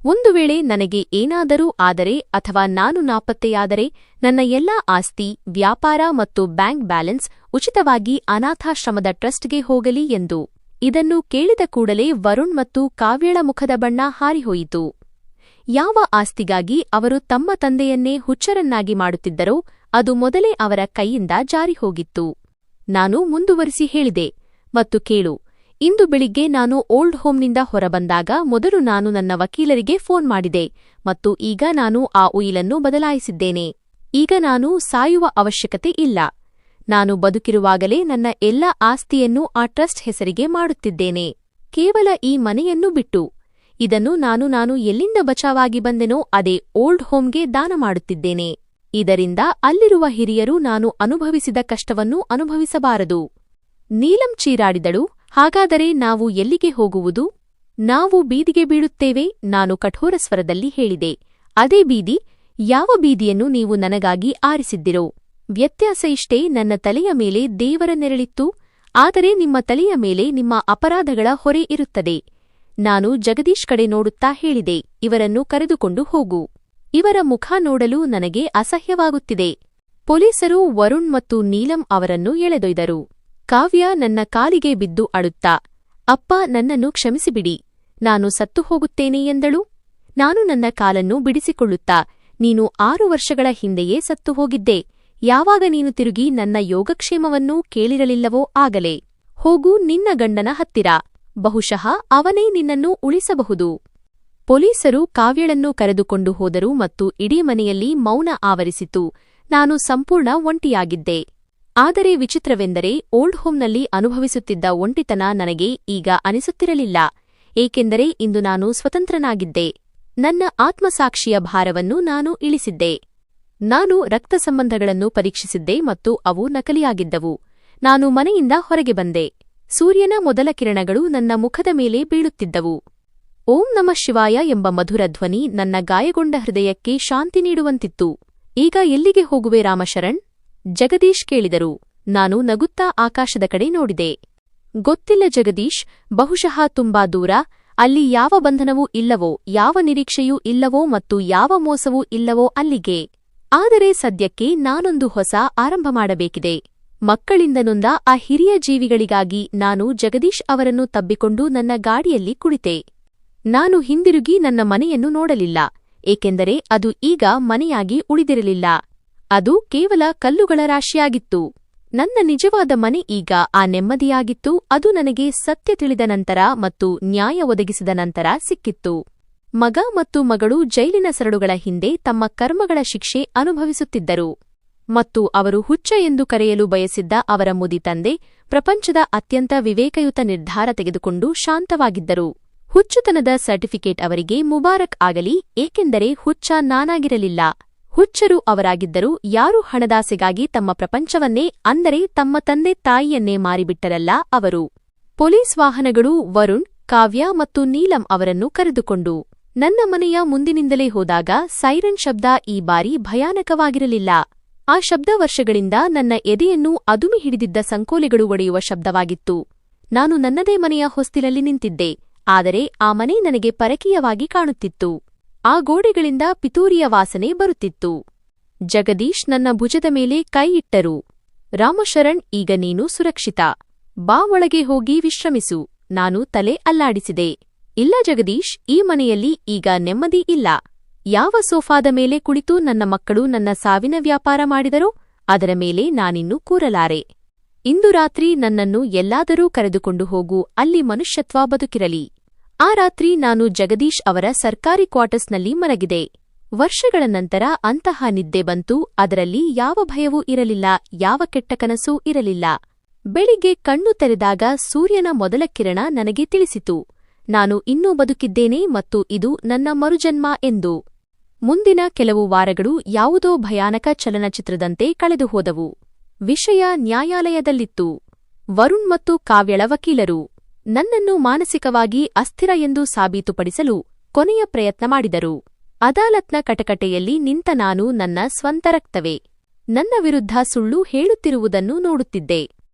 ಒಂದು ವೇಳೆ ನನಗೆ ಏನಾದರೂ ಆದರೆ ಅಥವಾ ನಾನು ನಾಪತ್ತೆಯಾದರೆ ನನ್ನ ಎಲ್ಲಾ ಆಸ್ತಿ, ವ್ಯಾಪಾರ ಮತ್ತು ಬ್ಯಾಂಕ್ ಬ್ಯಾಲೆನ್ಸ್ ಉಚಿತವಾಗಿ ಅನಾಥಾಶ್ರಮದ ಟ್ರಸ್ಟ್ಗೆ ಹೋಗಲಿ ಎಂದು. ಇದನ್ನು ಕೇಳಿದ ಕೂಡಲೇ ವರುಣ್ ಮತ್ತು ಕಾವ್ಯಳ ಮುಖದ ಬಣ್ಣ ಹಾರಿಹೋಯಿತು. ಯಾವ ಆಸ್ತಿಗಾಗಿ ಅವರು ತಮ್ಮ ತಂದೆಯನ್ನೇ ಹುಚ್ಚರನ್ನಾಗಿ ಮಾಡುತ್ತಿದ್ದರೋ ಅದು ಮೊದಲೇ ಅವರ ಕೈಯಿಂದ ಜಾರಿಹೋಗಿತ್ತು. ನಾನು ಮುಂದುವರಿಸಿ ಹೇಳಿದೆ, ಮತ್ತು ಕೇಳು, ಇಂದು ಬೆಳಿಗ್ಗೆ ನಾನು ಓಲ್ಡ್ ಹೋಮ್ನಿಂದ ಹೊರಬಂದಾಗ ಮೊದಲು ನಾನು ನನ್ನ ವಕೀಲರಿಗೆ ಫೋನ್ ಮಾಡಿದೆ ಮತ್ತು ಈಗ ನಾನು ಆ ಉಯಿಲನ್ನು ಬದಲಾಯಿಸಿದ್ದೇನೆ. ಈಗ ನಾನು ಸಾಯುವ ಅವಶ್ಯಕತೆ ಇಲ್ಲ. ನಾನು ಬದುಕಿರುವಾಗಲೇ ನನ್ನ ಎಲ್ಲ ಆಸ್ತಿಯನ್ನು ಆ ಟ್ರಸ್ಟ್ ಹೆಸರಿಗೆ ಮಾಡುತ್ತಿದ್ದೇನೆ, ಕೇವಲ ಈ ಮನೆಯನ್ನು ಬಿಟ್ಟು. ಇದನ್ನು ನಾನು ಎಲ್ಲಿಂದ ಬಚಾವಾಗಿ ಬಂದೆನೋ ಅದೇ ಓಲ್ಡ್ ಹೋಮ್ಗೆ ದಾನ ಮಾಡುತ್ತಿದ್ದೇನೆ. ಇದರಿಂದ ಅಲ್ಲಿರುವ ಹಿರಿಯರು ನಾನು ಅನುಭವಿಸಿದ ಕಷ್ಟವನ್ನು ಅನುಭವಿಸಬಾರದು. ನೀಲಂ ಚೀರಾಡಿದಳು, ಹಾಗಾದರೆ ನಾವು ಎಲ್ಲಿಗೆ ಹೋಗುವುದು? ನಾವು ಬೀದಿಗೆ ಬೀಳುತ್ತೇವೆ, ನಾನು ಕಠೋರ ಸ್ವರದಲ್ಲಿ ಹೇಳಿದೆ. ಅದೇ ಬೀದಿ? ಯಾವ ಬೀದಿಯನ್ನು ನೀವು ನನಗಾಗಿ ಆರಿಸಿದ್ದಿರೋ? ವ್ಯತ್ಯಾಸ ಇಷ್ಟೇ, ನನ್ನ ತಲೆಯ ಮೇಲೆ ದೇವರ ನೆರಳಿತ್ತು, ಆದರೆ ನಿಮ್ಮ ತಲೆಯ ಮೇಲೆ ನಿಮ್ಮ ಅಪರಾಧಗಳ ಹೊರೆ ಇರುತ್ತದೆ. ನಾನು ಜಗದೀಶ್ ಕಡೆ ನೋಡುತ್ತಾ ಹೇಳಿದೆ, ಇವರನ್ನು ಕರೆದುಕೊಂಡು ಹೋಗು. ಇವರ ಮುಖ ನೋಡಲು ನನಗೆ ಅಸಹ್ಯವಾಗುತ್ತಿದೆ. ಪೊಲೀಸರು ವರುಣ್ ಮತ್ತು ನೀಲಂ ಅವರನ್ನು ಎಳೆದೊಯ್ದರು. ಕಾವ್ಯ ನನ್ನ ಕಾಲಿಗೆ ಬಿದ್ದು ಅಳುತ್ತಾ, ಅಪ್ಪ, ನನ್ನನ್ನು ಕ್ಷಮಿಸಿಬಿಡಿ, ನಾನು ಸತ್ತು ಹೋಗುತ್ತೇನೆ ಎಂದಳು. ನಾನು ನನ್ನ ಕಾಲನ್ನು ಬಿಡಿಸಿಕೊಳ್ಳುತ್ತಾ, ನೀನು 6 ವರ್ಷಗಳ ಹಿಂದೆಯೇ ಸತ್ತು ಹೋಗಿದ್ದೆ. ಯಾವಾಗ ನೀನು ತಿರುಗಿ ನನ್ನ ಯೋಗಕ್ಷೇಮವನ್ನೂ ಕೇಳಿರಲಿಲ್ಲವೋ ಆಗಲೇ. ಹೋಗು ನಿನ್ನ ಗಂಡನ ಹತ್ತಿರ, ಬಹುಶಃ ಅವನೇ ನಿನ್ನನ್ನು ಉಳಿಸಬಹುದು. ಪೊಲೀಸರು ಕಾವ್ಯಳನ್ನು ಕರೆದುಕೊಂಡು ಹೋದರು ಮತ್ತು ಇಡೀ ಮನೆಯಲ್ಲಿ ಮೌನ ಆವರಿಸಿತು. ನಾನು ಸಂಪೂರ್ಣ ಒಂಟಿಯಾಗಿದ್ದೆ. ಆದರೆ ವಿಚಿತ್ರವೆಂದರೆ ಓಲ್ಡ್ ಹೋಮ್ನಲ್ಲಿ ಅನುಭವಿಸುತ್ತಿದ್ದ ಒಂಟಿತನ ನನಗೆ ಈಗ ಅನಿಸುತ್ತಿರಲಿಲ್ಲ, ಏಕೆಂದರೆ ಇಂದು ನಾನು ಸ್ವತಂತ್ರನಾಗಿದ್ದೆ. ನನ್ನ ಆತ್ಮಸಾಕ್ಷಿಯ ಭಾರವನ್ನು ನಾನು ಇಳಿಸಿದ್ದೆ. ನಾನು ರಕ್ತ ಸಂಬಂಧಗಳನ್ನು ಪರೀಕ್ಷಿಸಿದ್ದೆ ಮತ್ತು ಅವು ನಕಲಿಯಾಗಿದ್ದವು. ನಾನು ಮನೆಯಿಂದ ಹೊರಗೆ ಬಂದೆ. ಸೂರ್ಯನ ಮೊದಲ ಕಿರಣಗಳು ನನ್ನ ಮುಖದ ಮೇಲೆ ಬೀಳುತ್ತಿದ್ದವು. ಓಂ ನಮಃ ಶಿವಾಯ ಎಂಬ ಮಧುರ ಧ್ವನಿ ನನ್ನ ಗಾಯಗೊಂಡ ಹೃದಯಕ್ಕೆ ಶಾಂತಿ ನೀಡುವಂತಿತ್ತು. ಈಗ ಎಲ್ಲಿಗೆ ಹೋಗುವೆ ರಾಮಶರಣ್? ಜಗದೀಶ್ ಕೇಳಿದರು. ನಾನು ನಗುತ್ತಾ ಆಕಾಶದ ಕಡೆ ನೋಡಿದೆ. ಗೊತ್ತಿಲ್ಲ ಜಗದೀಶ್, ಬಹುಶಃ ತುಂಬಾ ದೂರ, ಅಲ್ಲಿ ಯಾವ ಬಂಧನವೂ ಇಲ್ಲವೋ, ಯಾವ ನಿರೀಕ್ಷೆಯೂ ಇಲ್ಲವೋ ಮತ್ತು ಯಾವ ಮೋಸವೂ ಇಲ್ಲವೋ ಅಲ್ಲಿಗೆ. ಆದರೆ ಸದ್ಯಕ್ಕೆ ನಾನೊಂದು ಹೊಸ ಆರಂಭ ಮಾಡಬೇಕಿದೆ. ಮಕ್ಕಳಿಂದ ನೊಂದ ಆ ಹಿರಿಯ ಜೀವಿಗಳಿಗಾಗಿ ನಾನು ಜಗದೀಶ್ ಅವರನ್ನು ತಬ್ಬಿಕೊಂಡು ನನ್ನ ಗಾಡಿಯಲ್ಲಿ ಕುಳಿತೆ. ನಾನು ಹಿಂದಿರುಗಿ ನನ್ನ ಮನೆಯನ್ನು ನೋಡಲಿಲ್ಲ, ಏಕೆಂದರೆ ಅದು ಈಗ ಮನೆಯಾಗಿ ಉಳಿದಿರಲಿಲ್ಲ. ಅದು ಕೇವಲ ಕಲ್ಲುಗಳ ರಾಶಿಯಾಗಿತ್ತು. ನನ್ನ ನಿಜವಾದ ಮನೆ ಈಗ ಆ ನೆಮ್ಮದಿಯಾಗಿತ್ತು. ಅದು ನನಗೆ ಸತ್ಯ ತಿಳಿದ ನಂತರ ಮತ್ತು ನ್ಯಾಯ ಒದಗಿಸಿದ ನಂತರ ಸಿಕ್ಕಿತ್ತು. ಮಗ ಮತ್ತು ಮಗಳು ಜೈಲಿನ ಸರಳುಗಳ ಹಿಂದೆ ತಮ್ಮ ಕರ್ಮಗಳ ಶಿಕ್ಷೆ ಅನುಭವಿಸುತ್ತಿದ್ದರು. ಮತ್ತು ಅವರು ಹುಚ್ಚ ಎಂದು ಕರೆಯಲು ಬಯಸಿದ್ದ ಅವರ ಮುದಿ ತಂದೆ ಪ್ರಪಂಚದ ಅತ್ಯಂತ ವಿವೇಕಯುತ ನಿರ್ಧಾರ ತೆಗೆದುಕೊಂಡು ಶಾಂತವಾಗಿದ್ದರು. ಹುಚ್ಚುತನದ ಸರ್ಟಿಫಿಕೇಟ್ ಅವರಿಗೆ ಮುಬಾರಕ್ ಆಗಲಿ, ಏಕೆಂದರೆ ಹುಚ್ಚ ನಾನಾಗಿರಲಿಲ್ಲ, ಹುಚ್ಚರು ಅವರಾಗಿದ್ದರು. ಯಾರು ಹಣದಾಸೆಗಾಗಿ ತಮ್ಮ ಪ್ರಪಂಚವನ್ನೇ, ಅಂದರೆ ತಮ್ಮ ತಂದೆ ತಾಯಿಯನ್ನೇ ಮಾರಿಬಿಟ್ಟರಲ್ಲ ಅವರು. ಪೊಲೀಸ್ ವಾಹನಗಳು ವರುಣ್, ಕಾವ್ಯ ಮತ್ತು ನೀಲಂ ಅವರನ್ನು ಕರೆದುಕೊಂಡು ನನ್ನ ಮನೆಯ ಮುಂದಿನಿಂದಲೇ ಹೋದಾಗ ಸೈರನ್ ಶಬ್ದ ಈ ಬಾರಿ ಭಯಾನಕವಾಗಿರಲಿಲ್ಲ. ಆ ಶಬ್ದ ವರ್ಷಗಳಿಂದ ನನ್ನ ಎದೆಯನ್ನು ಅದುಮಿ ಹಿಡಿದಿದ್ದ ಸಂಕೋಲೆಗಳು ಒಡೆಯುವ ಶಬ್ದವಾಗಿತ್ತು. ನಾನು ನನ್ನದೇ ಮನೆಯ ಹೊಸ್ತಿಲಲ್ಲಿ ನಿಂತಿದ್ದೆ, ಆದರೆ ಆ ಮನೆ ನನಗೆ ಪರಕೀಯವಾಗಿ ಕಾಣುತ್ತಿತ್ತು. ಆ ಗೋಡೆಗಳಿಂದ ಪಿತೂರಿಯ ವಾಸನೆ ಬರುತ್ತಿತ್ತು. ಜಗದೀಶ್ ನನ್ನ ಭುಜದ ಮೇಲೆ ಕೈ ಇಟ್ಟರು. ರಾಮಶರಣ್, ಈಗ ನೀನು ಸುರಕ್ಷಿತ. ಬಾ, ಒಳಗೆ ಹೋಗಿ ವಿಶ್ರಮಿಸು. ನಾನು ತಲೆ ಅಲ್ಲಾಡಿಸಿದೆ. ಇಲ್ಲ ಜಗದೀಶ್, ಈ ಮನೆಯಲ್ಲಿ ಈಗ ನೆಮ್ಮದಿ ಇಲ್ಲ. ಯಾವ ಸೋಫಾದ ಮೇಲೆ ಕುಳಿತು ನನ್ನ ಮಕ್ಕಳು ನನ್ನ ಸಾವಿನ ವ್ಯಾಪಾರ ಮಾಡಿದರೋ ಅದರ ಮೇಲೆ ನಾನಿನ್ನು ಕೂರಲಾರೆ. ಇಂದು ರಾತ್ರಿ ನನ್ನನ್ನು ಎಲ್ಲಾದರೂ ಕರೆದುಕೊಂಡು ಹೋಗು, ಅಲ್ಲಿ ಮನುಷ್ಯತ್ವ ಬದುಕಿರಲಿ. ಆ ರಾತ್ರಿ ನಾನು ಜಗದೀಶ್ ಅವರ ಸರ್ಕಾರಿ ಕ್ವಾರ್ಟರ್ಸ್ನಲ್ಲಿ ಮಲಗಿದೆ. ವರ್ಷಗಳ ನಂತರ ಅಂತಹ ನಿದ್ದೆ ಬಂತು. ಅದರಲ್ಲಿ ಯಾವ ಭಯವೂ ಇರಲಿಲ್ಲ, ಯಾವ ಕೆಟ್ಟ ಕನಸೂ ಇರಲಿಲ್ಲ. ಬೆಳಿಗ್ಗೆ ಕಣ್ಣು ತೆರೆದಾಗ ಸೂರ್ಯನ ಮೊದಲ ಕಿರಣ ನನಗೆ ತಿಳಿಸಿತು, ನಾನು ಇನ್ನೂ ಬದುಕಿದ್ದೇನೆ ಮತ್ತು ಇದು ನನ್ನ ಮರುಜನ್ಮ ಎಂದು. ಮುಂದಿನ ಕೆಲವು ವಾರಗಳು ಯಾವುದೋ ಭಯಾನಕ ಚಲನಚಿತ್ರದಂತೆ ಕಳೆದುಹೋದವು. ವಿಷಯ ನ್ಯಾಯಾಲಯದಲ್ಲಿತ್ತು. ವರುಣ್ ಮತ್ತು ಕಾವ್ಯಳ ವಕೀಲರು ನನ್ನನ್ನು ಮಾನಸಿಕವಾಗಿ ಅಸ್ಥಿರ ಎಂದು ಸಾಬೀತುಪಡಿಸಲು ಕೊನೆಯ ಪ್ರಯತ್ನ ಮಾಡಿದರು. ಅದಾಲತ್ನ ಕಟಕಟೆಯಲ್ಲಿ ನಿಂತ ನಾನು ನನ್ನ ಸ್ವಂತ ರಕ್ತವೇ ನನ್ನ ವಿರುದ್ಧ ಸುಳ್ಳು ಹೇಳುತ್ತಿರುವುದನ್ನು ನೋಡುತ್ತಿದ್ದೆ.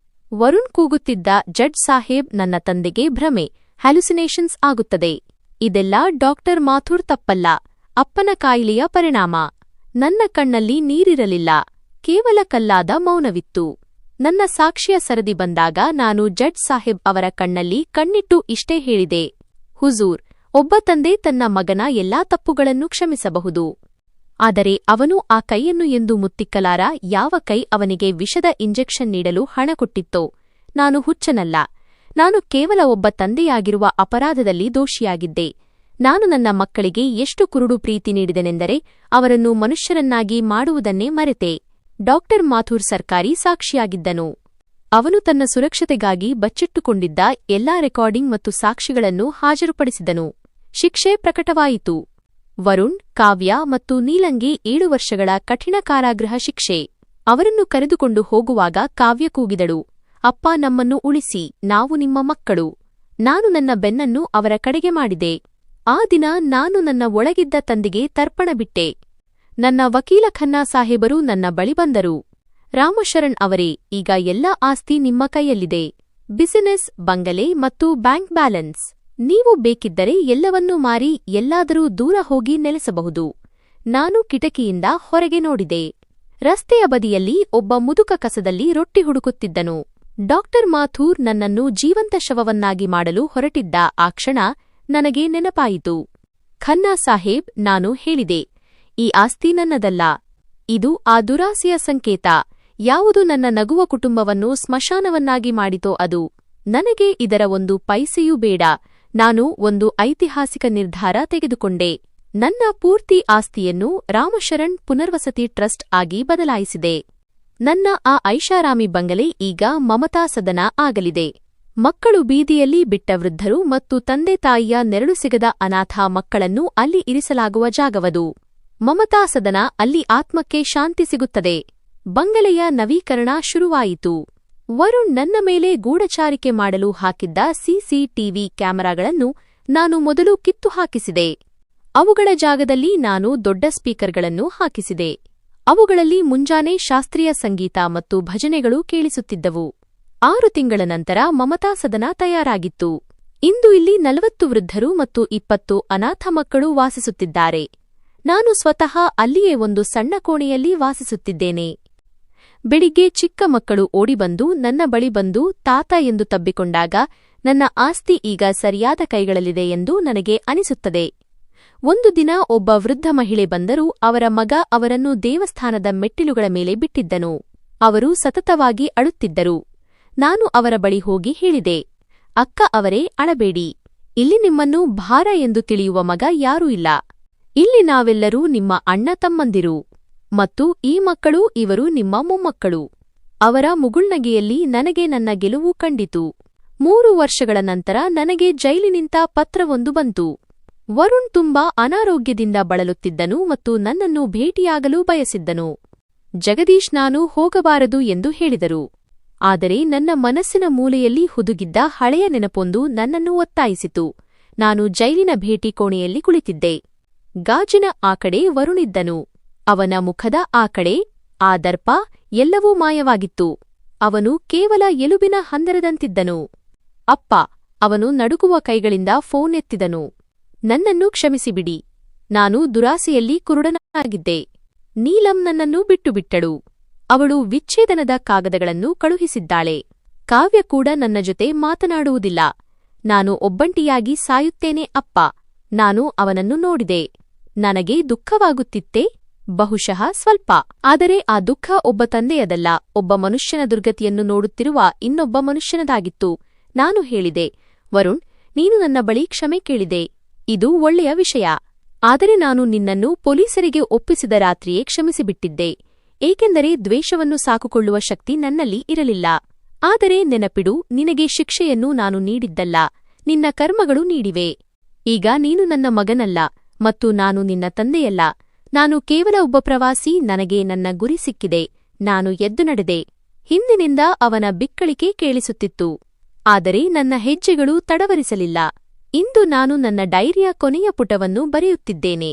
ವರುಣ್ ಕೂಗುತ್ತಿದ್ದ, ಜಡ್ಜ್ ಸಾಹೇಬ್, ನನ್ನ ತಂದೆಗೆ ಭ್ರಮೆ, ಹ್ಯಾಲುಸಿನೇಷನ್ಸ್ ಆಗುತ್ತದೆ. ಇದೆಲ್ಲ ಡಾಕ್ಟರ್ ಮಾಥುರ್ ತಪ್ಪಲ್ಲ, ಅಪ್ಪನ ಕಾಯಿಲೆಯ ಪರಿಣಾಮ. ನನ್ನ ಕಣ್ಣಲ್ಲಿ ನೀರಿರಲಿಲ್ಲ, ಕೇವಲ ಕಲ್ಲಾದ ಮೌನವಿತ್ತು. ನನ್ನ ಸಾಕ್ಷಿಯ ಸರದಿ ಬಂದಾಗ ನಾನು ಜಡ್ಜ್ ಸಾಹೇಬ್ ಅವರ ಕಣ್ಣಲ್ಲಿ ಕಣ್ಣಿಟ್ಟು ಇಷ್ಟೇ ಹೇಳಿದೆ, ಹುಜೂರ್, ಒಬ್ಬ ತಂದೆ ತನ್ನ ಮಗನ ಎಲ್ಲಾ ತಪ್ಪುಗಳನ್ನು ಕ್ಷಮಿಸಬಹುದು, ಆದರೆ ಅವನು ಆ ಕೈಯನ್ನು ಎಂದು ಮುತ್ತಿಕ್ಕಲಾರ. ಯಾವ ಕೈ ಅವನಿಗೆ ವಿಷದ ಇಂಜೆಕ್ಷನ್ ನೀಡಲು ಹಣ ಕೊಟ್ಟಿತ್ತೋ? ನಾನು ಹುಚ್ಚನಲ್ಲ, ನಾನು ಕೇವಲ ಒಬ್ಬ ತಂದೆಯಾಗಿರುವ ಅಪರಾಧದಲ್ಲಿ ದೋಷಿಯಾಗಿದ್ದೆ. ನಾನು ನನ್ನ ಮಕ್ಕಳಿಗೆ ಎಷ್ಟು ಕುರುಡು ಪ್ರೀತಿ ನೀಡಿದೆನೆಂದರೆ ಅವರನ್ನು ಮನುಷ್ಯರನ್ನಾಗಿ ಮಾಡುವುದನ್ನೇ ಮರೆತೆ. ಡಾಕ್ಟರ್ ಮಾಥುರ್ ಸರ್ಕಾರಿ ಸಾಕ್ಷಿಯಾಗಿದ್ದನು. ಅವನು ತನ್ನ ಸುರಕ್ಷತೆಗಾಗಿ ಬಚ್ಚಿಟ್ಟುಕೊಂಡಿದ್ದ ಎಲ್ಲಾ ರೆಕಾರ್ಡಿಂಗ್ ಮತ್ತು ಸಾಕ್ಷಿಗಳನ್ನು ಹಾಜರುಪಡಿಸಿದನು. ಶಿಕ್ಷೆ ಪ್ರಕಟವಾಯಿತು. ವರುಣ್, ಕಾವ್ಯ ಮತ್ತು ನೀಲಂಗೆ 7 ವರ್ಷಗಳ ಕಠಿಣ ಕಾರಾಗೃಹ ಶಿಕ್ಷೆ. ಅವರನ್ನು ಕರೆದುಕೊಂಡು ಹೋಗುವಾಗ ಕಾವ್ಯ ಕೂಗಿದಳು, ಅಪ್ಪ, ನಮ್ಮನ್ನು ಉಳಿಸಿ, ನಾವು ನಿಮ್ಮ ಮಕ್ಕಳು. ನಾನು ನನ್ನ ಬೆನ್ನನ್ನು ಅವರ ಕಡೆಗೆ ಮಾಡಿದೆ. ಆ ದಿನ ನಾನು ನನ್ನ ಒಳಗಿದ್ದ ತಂದೆಗೆ ತರ್ಪಣ ಬಿಟ್ಟೆ. ನನ್ನ ವಕೀಲ ಖನ್ನಾ ಸಾಹೇಬರು ನನ್ನ ಬಳಿ ಬಂದರು. ರಾಮಶರಣ್ ಅವರೇ, ಈಗ ಎಲ್ಲ ಆಸ್ತಿ ನಿಮ್ಮ ಕೈಯಲ್ಲಿದೆ, ಬಿಸಿನೆಸ್, ಬಂಗಲೆ ಮತ್ತು ಬ್ಯಾಂಕ್ ಬ್ಯಾಲೆನ್ಸ್. ನೀವು ಬೇಕಿದ್ದರೆ ಎಲ್ಲವನ್ನೂ ಮಾರಿ ಎಲ್ಲಾದರೂ ದೂರ ಹೋಗಿ ನೆಲೆಸಬಹುದು. ನಾನು ಕಿಟಕಿಯಿಂದ ಹೊರಗೆ ನೋಡಿದೆ. ರಸ್ತೆಯ ಬದಿಯಲ್ಲಿ ಒಬ್ಬ ಮುದುಕ ಕಸದಲ್ಲಿ ರೊಟ್ಟಿ ಹುಡುಕುತ್ತಿದ್ದನು. ಡಾಕ್ಟರ್ ಮಾಥೂರ್ ನನ್ನನ್ನು ಜೀವಂತ ಶವವನ್ನಾಗಿ ಮಾಡಲು ಹೊರಟಿದ್ದ ಆ ಕ್ಷಣ ನನಗೆ ನೆನಪಾಯಿತು. ಖನ್ನಾ ಸಾಹೇಬ್, ನಾನು ಹೇಳಿದೆ, ಈ ಆಸ್ತಿ ನನ್ನದಲ್ಲ. ಇದು ಆ ದುರಾಸೆಯ ಸಂಕೇತ. ಯಾವುದು ನನ್ನ ನಗುವ ಕುಟುಂಬವನ್ನು ಸ್ಮಶಾನವನ್ನಾಗಿ ಮಾಡಿತೋ ಅದು. ನನಗೆ ಇದರ ಒಂದು ಪೈಸೆಯೂ ಬೇಡ. ನಾನು ಒಂದು ಐತಿಹಾಸಿಕ ನಿರ್ಧಾರ ತೆಗೆದುಕೊಂಡೆ. ನನ್ನ ಪೂರ್ತಿ ಆಸ್ತಿಯನ್ನು ರಾಮಶರಣ್ ಪುನರ್ವಸತಿ ಟ್ರಸ್ಟ್ ಆಗಿ ಬದಲಾಯಿಸಿದೆ. ನನ್ನ ಆ ಐಷಾರಾಮಿ ಬಂಗಲೆ ಈಗ ಮಮತಾ ಸದನ ಆಗಲಿದೆ. ಮಕ್ಕಳು ಬೀದಿಯಲ್ಲಿ ಬಿಟ್ಟ ವೃದ್ಧರು ಮತ್ತು ತಂದೆ ತಾಯಿಯ ನೆರಳು ಸಿಗದ ಅನಾಥ ಮಕ್ಕಳನ್ನು ಅಲ್ಲಿ ಇರಿಸಲಾಗುವ ಜಾಗವದು. ಮಮತಾ ಸದನ, ಅಲ್ಲಿ ಆತ್ಮಕ್ಕೆ ಶಾಂತಿ ಸಿಗುತ್ತದೆ. ಬಂಗಲೆಯ ನವೀಕರಣ ಶುರುವಾಯಿತು. ವರುಣ್ ನನ್ನ ಮೇಲೆ ಗೂಢಚಾರಿಕೆ ಮಾಡಲು ಹಾಕಿದ್ದ ಸಿಸಿಟಿವಿ ಕ್ಯಾಮೆರಾಗಳನ್ನು ನಾನು ಮೊದಲು ಕಿತ್ತು ಹಾಕಿಸಿದೆ. ಅವುಗಳ ಜಾಗದಲ್ಲಿ ನಾನು ದೊಡ್ಡ ಸ್ಪೀಕರ್ಗಳನ್ನು ಹಾಕಿಸಿದೆ. ಅವುಗಳಲ್ಲಿ ಮುಂಜಾನೆ ಶಾಸ್ತ್ರೀಯ ಸಂಗೀತ ಮತ್ತು ಭಜನೆಗಳು ಕೇಳಿಸುತ್ತಿದ್ದವು. 6 ತಿಂಗಳ ನಂತರ ಮಮತಾ ಸದನ ತಯಾರಾಗಿತ್ತು. ಇಂದು ಇಲ್ಲಿ 40 ವೃದ್ಧರು ಮತ್ತು 20 ಅನಾಥ ಮಕ್ಕಳು ವಾಸಿಸುತ್ತಿದ್ದಾರೆ. ನಾನು ಸ್ವತಃ ಅಲ್ಲಿಯೇ ಒಂದು ಸಣ್ಣ ಕೋಣೆಯಲ್ಲಿ ವಾಸಿಸುತ್ತಿದ್ದೇನೆ. ಬೆಳಿಗ್ಗೆ ಚಿಕ್ಕ ಮಕ್ಕಳು ಓಡಿಬಂದು ನನ್ನ ಬಳಿ ಬಂದು ತಾತ ಎಂದು ತಬ್ಬಿಕೊಂಡಾಗ ನನ್ನ ಆಸ್ತಿ ಈಗ ಸರಿಯಾದ ಕೈಗಳಲ್ಲಿದೆ ಎಂದು ನನಗೆ ಅನಿಸುತ್ತದೆ. ಒಂದು ದಿನ ಒಬ್ಬ ವೃದ್ಧ ಮಹಿಳೆ ಬಂದರೂ ಅವರ ಮಗ ಅವರನ್ನು ದೇವಸ್ಥಾನದ ಮೆಟ್ಟಿಲುಗಳ ಮೇಲೆ ಬಿಟ್ಟಿದ್ದನು. ಅವರು ಸತತವಾಗಿ ಅಳುತ್ತಿದ್ದರು. ನಾನು ಅವರ ಬಳಿ ಹೋಗಿ ಹೇಳಿದೆ, ಅಕ್ಕ ಅವರೇ, ಅಳಬೇಡಿ. ಇಲ್ಲಿ ನಿಮ್ಮನ್ನು ಭಾರ ಎಂದು ತಿಳಿಯುವ ಮಗ ಯಾರೂ ಇಲ್ಲ. ಇಲ್ಲಿ ನಾವೆಲ್ಲರೂ ನಿಮ್ಮ ಅಣ್ಣ ತಮ್ಮಂದಿರು. ಮತ್ತು ಈ ಮಕ್ಕಳು ಇವರು ನಿಮ್ಮ ಮೊಮ್ಮಕ್ಕಳು. ಅವರ ಮುಗುಳ್ನಗೆಯಲ್ಲಿ ನನಗೆ ನನ್ನ ಗೆಲುವು ಕಂಡಿತು. 3 ವರ್ಷಗಳ ನಂತರ ನನಗೆ ಜೈಲಿನಿಂದ ಪತ್ರವೊಂದು ಬಂತು. ವರುಣ್ ತುಂಬಾ ಅನಾರೋಗ್ಯದಿಂದ ಬಳಲುತ್ತಿದ್ದನು ಮತ್ತು ನನ್ನನ್ನು ಭೇಟಿಯಾಗಲು ಬಯಸಿದ್ದನು. ಜಗದೀಶ್ ನಾನು ಹೋಗಬಾರದು ಎಂದು ಹೇಳಿದರು. ಆದರೆ ನನ್ನ ಮನಸ್ಸಿನ ಮೂಲೆಯಲ್ಲಿ ಹುದುಗಿದ್ದ ಹಳೆಯ ನೆನಪೊಂದು ನನ್ನನ್ನು ಒತ್ತಾಯಿಸಿತು. ನಾನು ಜೈಲಿನ ಭೇಟಿ ಕೋಣೆಯಲ್ಲಿ ಕುಳಿತಿದ್ದೆ. ಗಾಜಿನ ಆ ಕಡೆ ವರುಣಿದ್ದನು. ಅವನ ಮುಖದ ಆ ಕಡೆ ಆ ದರ್ಪ ಎಲ್ಲವೂ ಮಾಯವಾಗಿತ್ತು. ಅವನು ಕೇವಲ ಎಲುಬಿನ ಹಂದರದಂತಿದ್ದನು. ಅಪ್ಪ, ಅವನು ನಡುಗುವ ಕೈಗಳಿಂದ ಫೋನ್ ಎತ್ತಿದನು. ನನ್ನನ್ನು ಕ್ಷಮಿಸಿಬಿಡಿ. ನಾನು ದುರಾಸೆಯಲ್ಲಿ ಕುರುಡನಾಗಿದ್ದೆ. ನೀಲಂ ನನ್ನನ್ನು ಬಿಟ್ಟುಬಿಟ್ಟಳು. ಅವಳು ವಿಚ್ಛೇದನದ ಕಾಗದಗಳನ್ನು ಕಳುಹಿಸಿದ್ದಾಳೆ. ಕಾವ್ಯ ಕೂಡ ನನ್ನ ಜೊತೆ ಮಾತನಾಡುವುದಿಲ್ಲ. ನಾನು ಒಬ್ಬಂಟಿಯಾಗಿ ಸಾಯುತ್ತೇನೆ ಅಪ್ಪ. ನಾನು ಅವನನ್ನು ನೋಡಿದೆ. ನನಗೆ ದುಃಖವಾಗುತ್ತಿತ್ತೆ, ಬಹುಶಃ ಸ್ವಲ್ಪ. ಆದರೆ ಆ ದುಃಖ ಒಬ್ಬ ತಂದೆಯದಲ್ಲ, ಒಬ್ಬ ಮನುಷ್ಯನ ದುರ್ಗತಿಯನ್ನು ನೋಡುತ್ತಿರುವ ಇನ್ನೊಬ್ಬ ಮನುಷ್ಯನದಾಗಿತ್ತು. ನಾನು ಹೇಳಿದೆ, ವರುಣ್, ನೀನು ನನ್ನ ಬಳಿ ಕ್ಷಮೆ ಕೇಳಿದೆ. ಇದು ಒಳ್ಳೆಯ ವಿಷಯ. ಆದರೆ ನಾನು ನಿನ್ನನ್ನು ಪೊಲೀಸರಿಗೆ ಒಪ್ಪಿಸಿದ ರಾತ್ರಿಯೇ ಕ್ಷಮಿಸಿಬಿಟ್ಟಿದ್ದೆ, ಏಕೆಂದರೆ ದ್ವೇಷವನ್ನು ಸಾಕುಕೊಳ್ಳುವ ಶಕ್ತಿ ನನ್ನಲ್ಲಿ ಇರಲಿಲ್ಲ. ಆದರೆ ನೆನಪಿಡು, ನಿನಗೆ ಶಿಕ್ಷೆಯನ್ನು ನಾನು ನೀಡಿದ್ದಲ್ಲ, ನಿನ್ನ ಕರ್ಮಗಳು ನೀಡಿವೆ. ಈಗ ನೀನು ನನ್ನ ಮಗನಲ್ಲ ಮತ್ತು ನಾನು ನಿನ್ನ ತಂದೆಯಲ್ಲ. ನಾನು ಕೇವಲ ಒಬ್ಬ ಪ್ರವಾಸಿ. ನನಗೆ ನನ್ನ ಗುರಿ ಸಿಕ್ಕಿದೆ. ನಾನು ಎದ್ದು ನಡೆದೆ. ಹಿಂದಿನಿಂದ ಅವನ ಬಿಕ್ಕಳಿಕೆ ಕೇಳಿಸುತ್ತಿತ್ತು. ಆದರೆ ನನ್ನ ಹೆಜ್ಜೆಗಳು ತಡವರಿಸಲಿಲ್ಲ. ಇಂದು ನಾನು ನನ್ನ ಡೈರಿಯ ಕೊನೆಯ ಪುಟವನ್ನು ಬರೆಯುತ್ತಿದ್ದೇನೆ.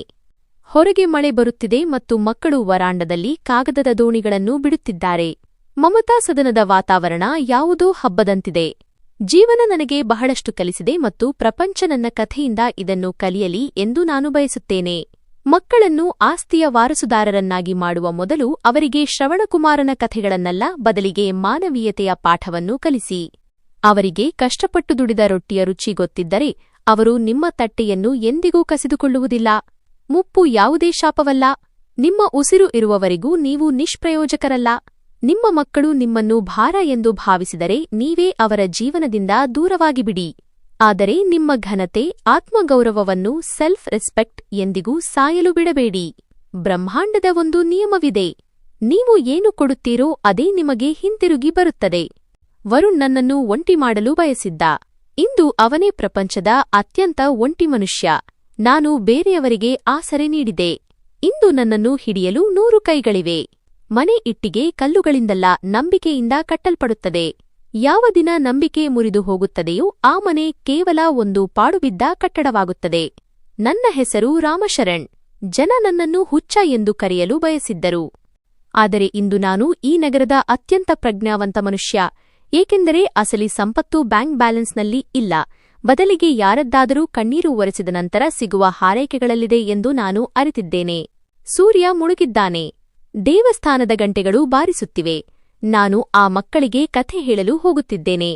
ಹೊರಗೆ ಮಳೆ ಬರುತ್ತಿದೆ ಮತ್ತು ಮಕ್ಕಳು ವರಾಂಡದಲ್ಲಿ ಕಾಗದದ ದೋಣಿಗಳನ್ನು ಬಿಡುತ್ತಿದ್ದಾರೆ. ಮಮತಾ ಸದನದ ವಾತಾವರಣ ಯಾವುದೋ ಹಬ್ಬದಂತಿದೆ. ಜೀವನ ನನಗೆ ಬಹಳಷ್ಟು ಕಲಿಸಿದೆ ಮತ್ತು ಪ್ರಪಂಚ ನನ್ನ ಕಥೆಯಿಂದ ಇದನ್ನು ಕಲಿಯಲಿ ಎಂದು ನಾನು ಬಯಸುತ್ತೇನೆ. ಮಕ್ಕಳನ್ನು ಆಸ್ತಿಯ ವಾರಸುದಾರರನ್ನಾಗಿ ಮಾಡುವ ಮೊದಲು ಅವರಿಗೆ ಶ್ರವಣಕುಮಾರನ ಕಥೆಗಳನ್ನಲ್ಲ, ಬದಲಿಗೆ ಮಾನವೀಯತೆಯ ಪಾಠವನ್ನು ಕಲಿಸಿ. ಅವರಿಗೆ ಕಷ್ಟಪಟ್ಟು ದುಡಿದ ರೊಟ್ಟಿಯ ರುಚಿ ಗೊತ್ತಿದ್ದರೆ ಅವರು ನಿಮ್ಮ ತಟ್ಟೆಯನ್ನು ಎಂದಿಗೂ ಕಸಿದುಕೊಳ್ಳುವುದಿಲ್ಲ. ಮುಪ್ಪು ಯಾವುದೇ ಶಾಪವಲ್ಲ. ನಿಮ್ಮ ಉಸಿರು ಇರುವವರೆಗೂ ನೀವು ನಿಷ್ಪ್ರಯೋಜಕರಲ್ಲ. ನಿಮ್ಮ ಮಕ್ಕಳು ನಿಮ್ಮನ್ನು ಭಾರ ಎಂದು ಭಾವಿಸಿದರೆ ನೀವೇ ಅವರ ಜೀವನದಿಂದ ದೂರವಾಗಿಬಿಡಿ. ಆದರೆ ನಿಮ್ಮ ಘನತೆ, ಆತ್ಮಗೌರವವನ್ನು, ಸೆಲ್ಫ್ ರೆಸ್ಪೆಕ್ಟ್ ಎಂದಿಗೂ ಸಾಯಲು ಬಿಡಬೇಡಿ. ಬ್ರಹ್ಮಾಂಡದ ಒಂದು ನಿಯಮವಿದೆ. ನೀವು ಏನು ಕೊಡುತ್ತೀರೋ ಅದೇ ನಿಮಗೆ ಹಿಂತಿರುಗಿ ಬರುತ್ತದೆ. ವರುಣ್ ನನ್ನನ್ನು ಒಂಟಿ ಮಾಡಲು ಬಯಸಿದ್ದ. ಇಂದು ಅವನೇ ಪ್ರಪಂಚದ ಅತ್ಯಂತ ಒಂಟಿ ಮನುಷ್ಯ. ನಾನು ಬೇರೆಯವರಿಗೆ ಆಸರೆ ನೀಡಿದೆ. ಇಂದು ನನ್ನನ್ನು ಹಿಡಿಯಲು 100 ಕೈಗಳಿವೆ. ಮನೆ ಇಟ್ಟಿಗೆ ಕಲ್ಲುಗಳಿಂದಲ್ಲ, ನಂಬಿಕೆಯಿಂದ ಕಟ್ಟಲ್ಪಡುತ್ತದೆ. ಯಾವ ದಿನ ನಂಬಿಕೆ ಮುರಿದು ಹೋಗುತ್ತದೆಯೋ ಆ ಮನೆ ಕೇವಲ ಒಂದು ಪಾಡುಬಿದ್ದ ಕಟ್ಟಡವಾಗುತ್ತದೆ. ನನ್ನ ಹೆಸರು ರಾಮಶರಣ್. ಜನ ನನ್ನನ್ನು ಹುಚ್ಚ ಎಂದು ಕರೆಯಲು ಬಯಸಿದ್ದರು. ಆದರೆ ಇಂದು ನಾನು ಈ ನಗರದ ಅತ್ಯಂತ ಪ್ರಜ್ಞಾವಂತ ಮನುಷ್ಯ, ಏಕೆಂದರೆ ಅಸಲಿ ಸಂಪತ್ತು ಬ್ಯಾಂಕ್ ಬ್ಯಾಲೆನ್ಸ್ನಲ್ಲಿ ಇಲ್ಲ, ಬದಲಿಗೆ ಯಾರದ್ದಾದರೂ ಕಣ್ಣೀರು ಒರೆಸಿದ ನಂತರ ಸಿಗುವ ಹಾರೈಕೆಗಳಲ್ಲಿದೆ ಎಂದು ನಾನು ಅರಿತಿದ್ದೇನೆ. ಸೂರ್ಯ ಮುಳುಗಿದ್ದಾನೆ. ದೇವಸ್ಥಾನದ ಗಂಟೆಗಳು ಬಾರಿಸುತ್ತಿವೆ. ನಾನು ಆ ಮಕ್ಕಳಿಗೆ ಕಥೆ ಹೇಳಲು ಹೋಗುತ್ತಿದ್ದೇನೆ.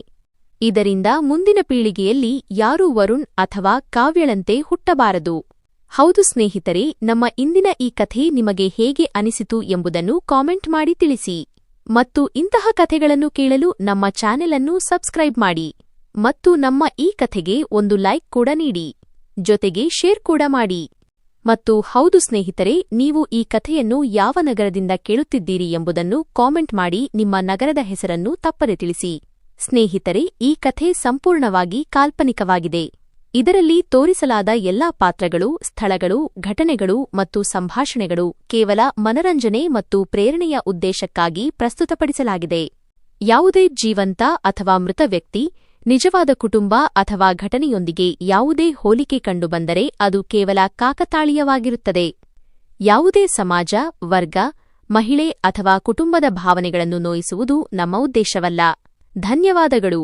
ಇದರಿಂದ ಮುಂದಿನ ಪೀಳಿಗೆಯಲ್ಲಿ ಯಾರೂ ವರುಣ್ ಅಥವಾ ಕಾವ್ಯಳಂತೆ ಹುಟ್ಟಬಾರದು. ಹೌದು ಸ್ನೇಹಿತರೆ, ನಮ್ಮ ಇಂದಿನ ಈ ಕಥೆ ನಿಮಗೆ ಹೇಗೆ ಅನಿಸಿತು ಎಂಬುದನ್ನು ಕಾಮೆಂಟ್ ಮಾಡಿ ತಿಳಿಸಿ. ಮತ್ತು ಇಂತಹ ಕಥೆಗಳನ್ನು ಕೇಳಲು ನಮ್ಮ ಚಾನೆಲ್ ಅನ್ನು ಸಬ್ಸ್ಕ್ರೈಬ್ ಮಾಡಿ. ಮತ್ತು ನಮ್ಮ ಈ ಕಥೆಗೆ ಒಂದು ಲೈಕ್ ಕೂಡ ನೀಡಿ. ಜೊತೆಗೆ ಶೇರ್ ಕೂಡ ಮಾಡಿ. ಮತ್ತು ಹೌದು ಸ್ನೇಹಿತರೆ, ನೀವು ಈ ಕಥೆಯನ್ನು ಯಾವ ನಗರದಿಂದ ಕೇಳುತ್ತಿದ್ದೀರಿ ಎಂಬುದನ್ನು ಕಾಮೆಂಟ್ ಮಾಡಿ. ನಿಮ್ಮ ನಗರದ ಹೆಸರನ್ನು ತಪ್ಪದೆ ತಿಳಿಸಿ. ಸ್ನೇಹಿತರೆ, ಈ ಕಥೆ ಸಂಪೂರ್ಣವಾಗಿ ಕಾಲ್ಪನಿಕವಾಗಿದೆ. ಇದರಲ್ಲಿ ತೋರಿಸಲಾದ ಎಲ್ಲಾ ಪಾತ್ರಗಳು, ಸ್ಥಳಗಳು, ಘಟನೆಗಳು ಮತ್ತು ಸಂಭಾಷಣೆಗಳು ಕೇವಲ ಮನರಂಜನೆ ಮತ್ತು ಪ್ರೇರಣೆಯ ಉದ್ದೇಶಕ್ಕಾಗಿ ಪ್ರಸ್ತುತಪಡಿಸಲಾಗಿದೆ. ಯಾವುದೇ ಜೀವಂತ ಅಥವಾ ಮೃತ ವ್ಯಕ್ತಿ, ನಿಜವಾದ ಕುಟುಂಬ ಅಥವಾ ಘಟನೆಯೊಂದಿಗೆ ಯಾವುದೇ ಹೋಲಿಕೆ ಕಂಡುಬಂದರೆ ಅದು ಕೇವಲ ಕಾಕತಾಳೀಯವಾಗಿರುತ್ತದೆ. ಯಾವುದೇ ಸಮಾಜ, ವರ್ಗ ಮಹಿಳೆ ಅಥವಾ ಕುಟುಂಬದ ಭಾವನೆಗಳನ್ನು ನೋಯಿಸುವುದು ನಮ್ಮ ಉದ್ದೇಶವಲ್ಲ. ಧನ್ಯವಾದಗಳು.